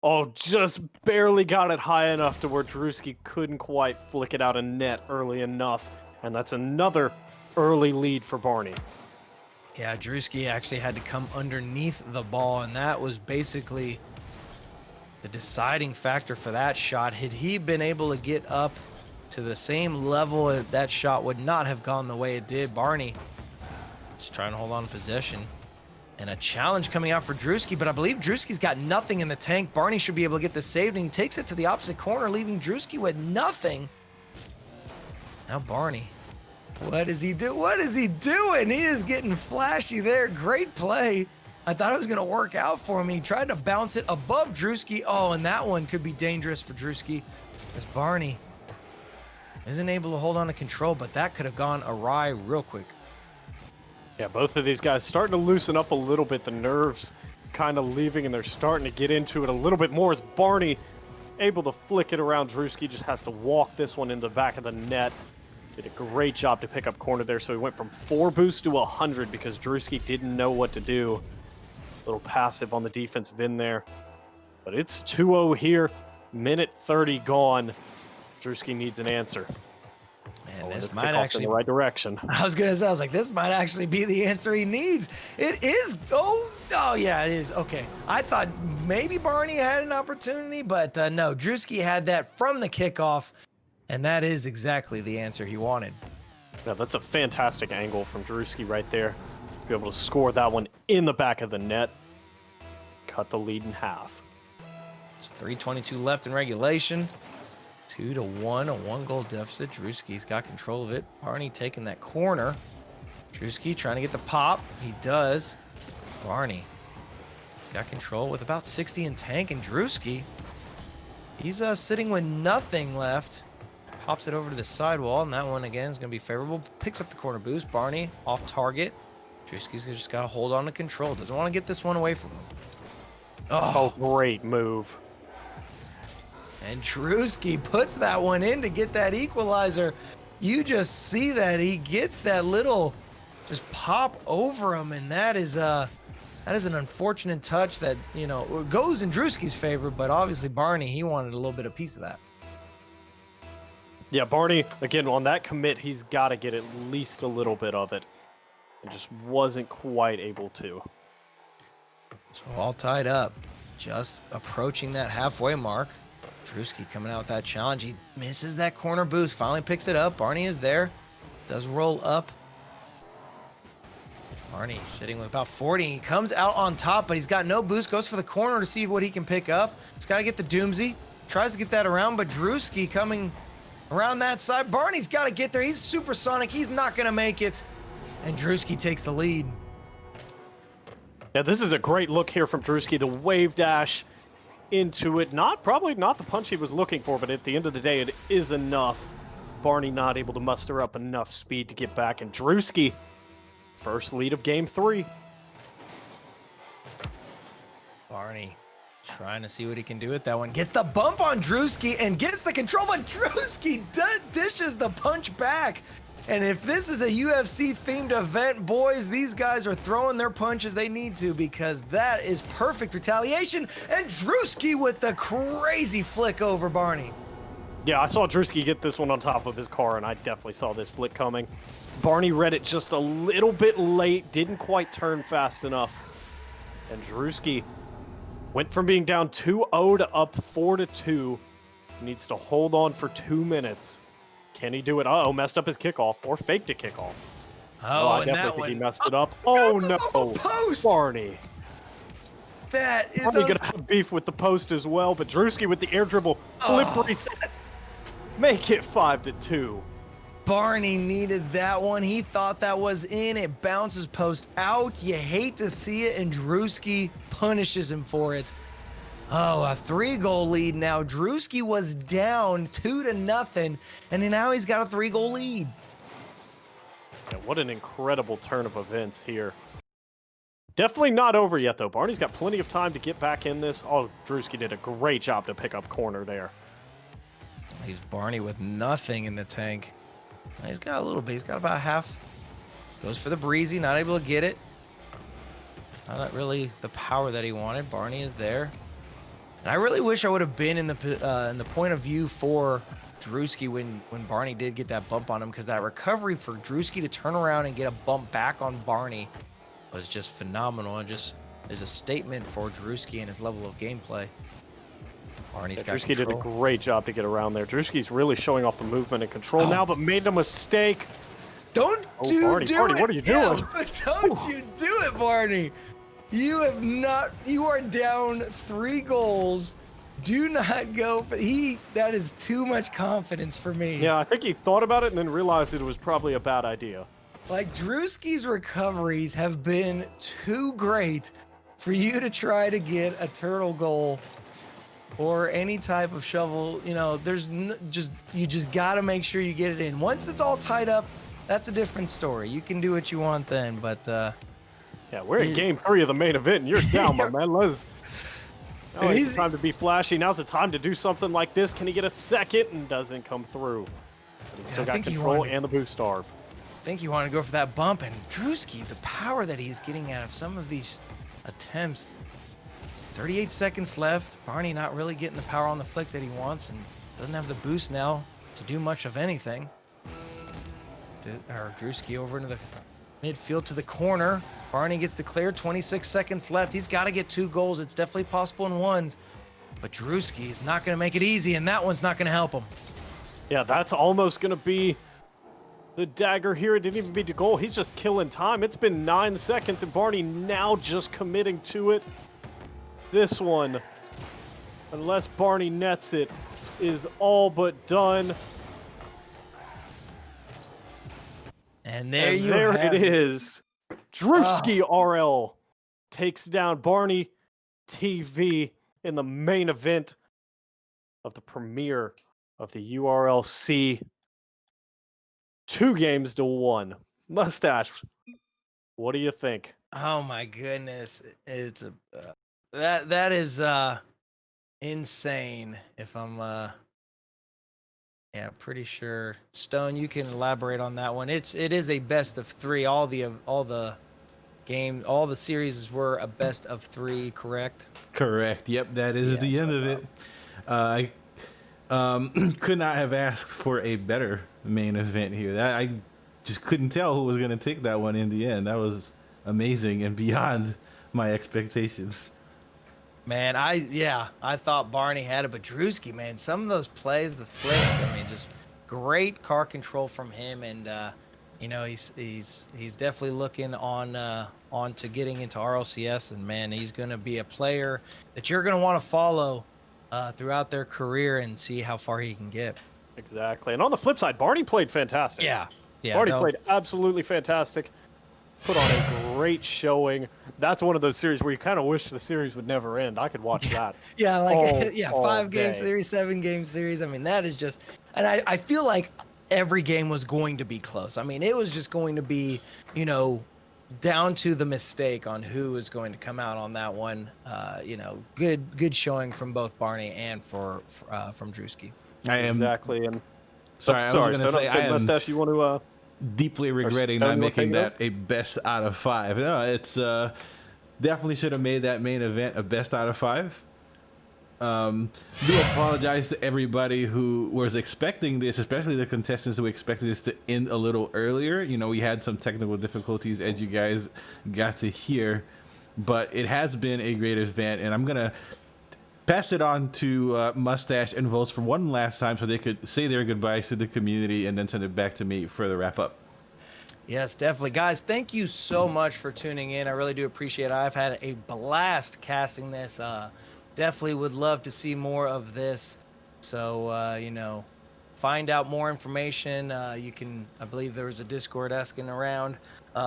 Oh, just barely got it high enough to where Drewski couldn't quite flick it out of net early enough. And that's another early lead for Barney. Yeah, Drewski actually had to come underneath the ball, and that was basically the deciding factor for that shot. Had he been able to get up to the same level, that shot would not have gone the way it did. Barney just trying to hold on to possession. And a challenge coming out for Drewski, but I believe Drewski's got nothing in the tank. Barney should be able to get this saved, and he takes it to the opposite corner, leaving Drewski with nothing. Now Barney, what does he do? What is he doing? He is getting flashy there. Great play. I thought it was going to work out for him. He tried to bounce it above Drewski. Oh, and that one could be dangerous for Drewski as Barney isn't able to hold on to control, but that could have gone awry real quick. Yeah, both of these guys starting to loosen up a little bit. The nerves kind of leaving, and they're starting to get into it a little bit more as Barney able to flick it around. Drewski just has to walk this one into the back of the net. Did a great job to pick up corner there, so he went from 4 boosts to 100 because Drewski didn't know what to do. A little passive on the defensive end there. But it's 2-0 here. Minute 30 gone. Drewski needs an answer. Man, this might actually in the right direction. I was like, this might actually be the answer he needs. It is. Oh yeah, it is. Okay. I thought maybe Barney had an opportunity, but no, Drewski had that from the kickoff. And that is exactly the answer he wanted. Yeah, that's a fantastic angle from Drewski right there. Be able to score that one in the back of the net. Cut the lead in half. It's 3:22 left in regulation. 2-1, a 1-goal deficit. Drewski's got control of it. Barney taking that corner. Drewski trying to get the pop. He does. Barney, he's got control with about 60 in tank, and Drewski, he's sitting with nothing left. Pops it over to the sidewall, and that one again is going to be favorable. Picks up the corner boost. Barney off target. Drewski's just got to hold on to control. Doesn't want to get this one away from him. Oh, great move. And Drewski puts that one in to get that equalizer. You just see that he gets that little just pop over him, and that is an unfortunate touch that, you know, goes in Drewski's favor, but obviously Barney, he wanted a little bit of piece of that. Yeah, Barney, again, on that commit, he's got to get at least a little bit of it. And just wasn't quite able to. So all tied up, just approaching that halfway mark. Drewski coming out with that challenge. He misses that corner boost, finally picks it up. Barney is there, does roll up. Barney sitting with about 40. He comes out on top, but he's got no boost. Goes for the corner to see what he can pick up. He's got to get the Doomsy. Tries to get that around, but Drewski coming around that side. Barney's got to get there. He's supersonic. He's not going to make it. And Drewski takes the lead. Yeah, this is a great look here from Drewski. The wave dash into it. Probably not the punch he was looking for, but at the end of the day, it is enough. Barney not able to muster up enough speed to get back. And Drewski, first lead of game 3. Barney trying to see what he can do with that one. Gets the bump on Drewski and gets the control, but Drewski dishes the punch back. And if this is a UFC-themed event, boys, these guys are throwing their punches they need to, because that is perfect retaliation. And Drewski with the crazy flick over Barney. Yeah, I saw Drewski get this one on top of his car, and I definitely saw this flick coming. Barney read it just a little bit late, didn't quite turn fast enough. And Drewski went from being down 2-0 to up 4-2. Needs to hold on for 2 minutes. Can he do it? Uh-oh, messed up his kickoff, or faked a kickoff. Oh, I and definitely that think he one. messed it up. Oh, no. Post. Barney. That is Barney gonna have beef with the post as well, but Drewski with the air dribble, flip reset. Make it 5-2. Barney needed that one. He thought that was in. It bounces post out. You hate to see it, and Drewski punishes him for it. Oh, a 3-goal lead now. Drewski was down 2-0, and now he's got a 3-goal lead. Yeah, what an incredible turn of events here. Definitely not over yet, though. Barney's got plenty of time to get back in this. Oh, Drewski did a great job to pick up corner there. He's Barney with nothing in the tank. He's got a little bit. He's got about half. Goes for the breezy, not able to get it. Not really the power that he wanted. Barney is there. And I really wish I would have been in the point of view for Drewski when Barney did get that bump on him, because that recovery for Drewski to turn around and get a bump back on Barney was just phenomenal. It just is a statement for Drewski and his level of gameplay. Barney's got Drewski did a control. great job to get around there. Drewski's really showing off the movement and control now, but made a mistake. Don't Barney, do Barney, it. what are you doing? Yeah, don't you do it, Barney. You have not. You are down 3 goals. Do not go. That is too much confidence for me. Yeah, I think he thought about it and then realized it was probably a bad idea. Like, Drewski's recoveries have been too great for you to try to get a turtle goal or any type of shovel. You know, you just got to make sure you get it in. Once it's all tied up, that's a different story. You can do what you want then, but yeah, we're in game 3 of the main event, and you're down, my man. Now it's the time to be flashy. Now's the time to do something like this. Can he get a second? And doesn't come through. But he's still got control and the boost starve. I think you want to go for that bump, and Drewski, the power that he's getting out of some of these attempts. 38 seconds left. Barney not really getting the power on the flick that he wants, and doesn't have the boost now to do much of anything. Drewski over into the midfield to the corner. Barney gets declared. 26 seconds left. He's got to get 2 goals. It's definitely possible in ones, but Drewski is not going to make it easy, and that one's not going to help him. Yeah, that's almost going to be the dagger here. It didn't even beat the goal. He's just killing time. It's been 9 seconds, and Barney now just committing to it. This one, unless Barney nets it, is all but done. And there And you there have it is. Drewski RL takes down Barney TV in the main event of the premiere of the URLC. 2-1. Mustache, what do you think? Oh my goodness, it's a that is insane. If I'm yeah, pretty sure. Stone, you can elaborate on that one. It is a best of 3. All the series were a best of 3, correct? Correct. Yep, that is the end of it. I could not have asked for a better main event here. I just couldn't tell who was going to take that one in the end. That was amazing and beyond my expectations. Man, I thought Barney had it, but Drewski, man, some of those plays, the flips, I mean, just great car control from him, and you know, he's definitely looking on to getting into RLCS, and man, he's gonna be a player that you're gonna want to follow throughout their career and see how far he can get. Exactly. And on the flip side, Barney played fantastic. Yeah, Barney played absolutely fantastic. Put on a great showing. That's one of those series where you kind of wish the series would never end. I could watch that. Yeah, like all 5-game day. series, 7-game series. I mean, that is just, and I feel like every game was going to be close. I mean, it was just going to be, you know, down to the mistake on who is going to come out on that one. You know, good showing from both Barney and from Drewski. I am Exactly. And sorry. I was going to say I am Mustache, you want to deeply regretting Stone, not you wanna making take it that a best out of 5. No, it's definitely should have made that main event a best out of 5. Do apologize to everybody who was expecting this, especially the contestants who expected this to end a little earlier. You know, we had some technical difficulties, as you guys got to hear, but it has been a great event, and I'm gonna pass it on to Mustache and Volts for one last time so they could say their goodbyes to the community and then send it back to me for the wrap up. Yes, definitely. Guys, thank you so much for tuning in. I really do appreciate it. I've had a blast casting this. Definitely would love to see more of this. So, you know, find out more information. You can, I believe there was a Discord asking around.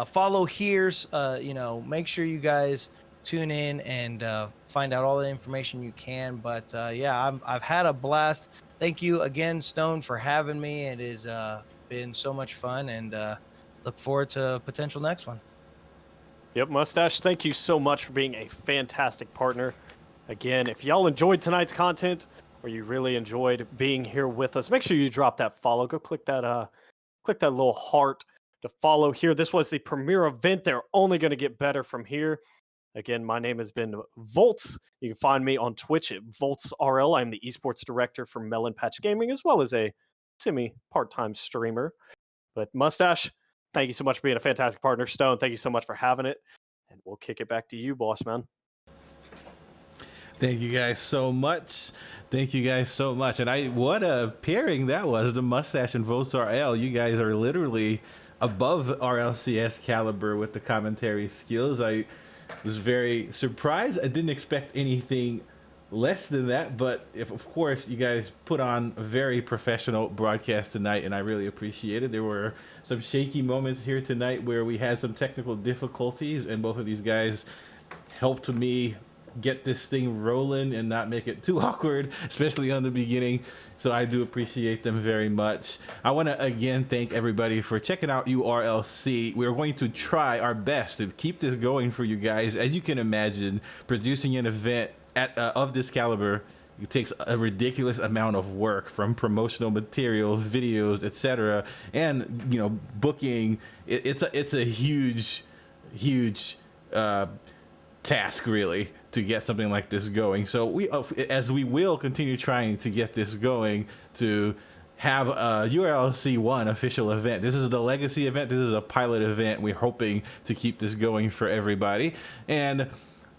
Follow here's, you know, make sure you guys tune in and find out all the information you can. But yeah, I've had a blast. Thank you again, Stone, for having me. It has been so much fun, and look forward to a potential next one. Yep, Mustache, thank you so much for being a fantastic partner. Again, if y'all enjoyed tonight's content or you really enjoyed being here with us, make sure you drop that follow. Go click that little heart to follow here. This was the premiere event. They're only going to get better from here. Again, my name has been Volts. You can find me on Twitch at VoltsRL. I'm the esports director for Melon Patch Gaming, as well as a semi-part-time streamer. But Mustache, thank you so much for being a fantastic partner. Stone, thank you so much for having it. And we'll kick it back to you, boss man. Thank you guys so much. Thank you guys so much. And what a pairing that was, the Mustache and Volts RL. You guys are literally above RLCS caliber with the commentary skills. I was very surprised. I didn't expect anything less than that, but of course you guys put on a very professional broadcast tonight, and I really appreciate it. There were some shaky moments here tonight where we had some technical difficulties, and both of these guys helped me get this thing rolling and not make it too awkward, especially on the beginning. So I do appreciate them very much. I want to again thank everybody for checking out URLC. We're going to try our best to keep this going for you guys. As you can imagine, producing an event of this caliber, it takes a ridiculous amount of work, from promotional materials, videos, etc., and you know, booking. It's a huge task, really, to get something like this going. So we will continue trying to get this going, to have a URLC 1 official event. This is the Legacy event. This is a pilot event. We're hoping to keep this going for everybody. And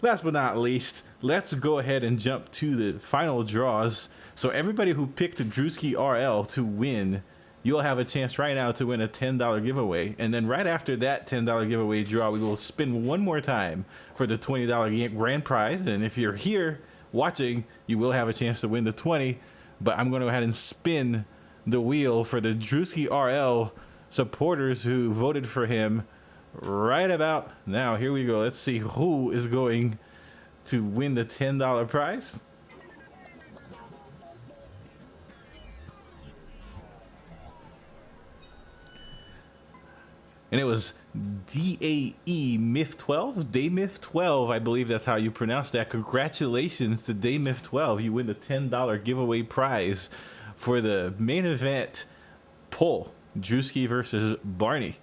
last but not least, let's go ahead and jump to the final draws. So everybody who picked Drewski RL to win, you'll have a chance right now to win a $10 giveaway. And then right after that $10 giveaway draw, we will spin one more time for the $20 grand prize. And if you're here watching, you will have a chance to win the 20. But I'm going to go ahead and spin the wheel for the Drewski RL supporters who voted for him right about now. Here we go. Let's see who is going to win the $10 prize. And it was DAE Myth 12, Day Myth 12, I believe that's how you pronounce that. Congratulations to Day Myth 12. You win the $10 giveaway prize for the main event poll, Drewski versus Barney.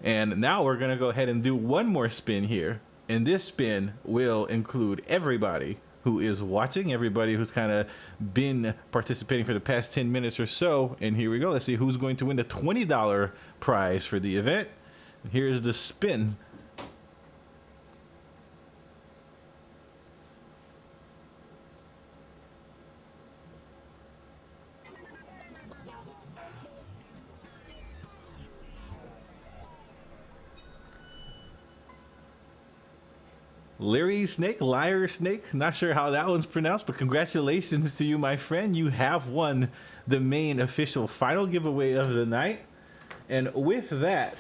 And now we're going to go ahead and do one more spin here. And this spin will include everybody who is watching, everybody who's kind of been participating for the past 10 minutes or so. And here we go. Let's see who's going to win the $20 prize for the event. Here's the spin. Larry Snake, Liar Snake, not sure how that one's pronounced, but congratulations to you, my friend. You have won the main official final giveaway of the night. And with that,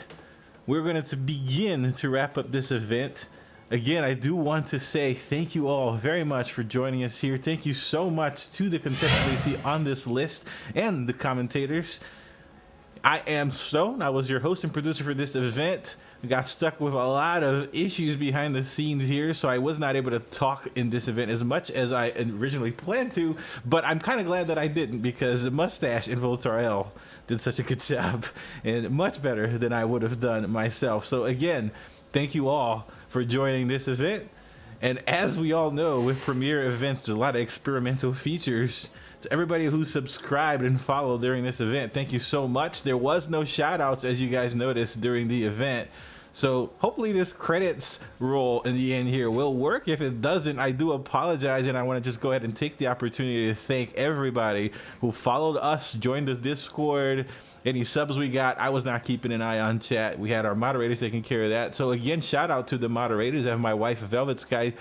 we're going to begin to wrap up this event. Again, I do want to say thank you all very much for joining us here. Thank you so much to the contestants you see on this list and the commentators. I am Stone. I was your host and producer for this event. I got stuck with a lot of issues behind the scenes here, so I was not able to talk in this event as much as I originally planned to, but I'm kind of glad that I didn't, because the mustache in VoltRL did such a good job and much better than I would have done myself. So again, thank you all for joining this event. And as we all know, with premiere events, there's a lot of experimental features. So everybody who subscribed and followed during this event, thank you so much. There was no shout outs, as you guys noticed, during the event. So hopefully this credits roll in the end here will work. If it doesn't, I do apologize, and I want to just go ahead and take the opportunity to thank everybody who followed us, joined the Discord, any subs we got. I was not keeping an eye on chat. We had our moderators taking care of that. So again, shout out to the moderators. I have my wife, Velvet Sky,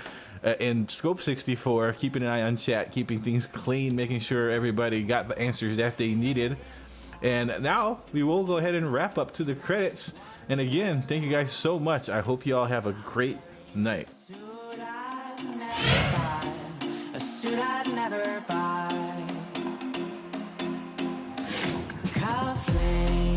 and Scope 64, keeping an eye on chat, keeping things clean, making sure everybody got the answers that they needed. And now we will go ahead and wrap up to the credits. And again, thank you guys so much. I hope you all have a great night. A suit I'd never buy. Cufflinks.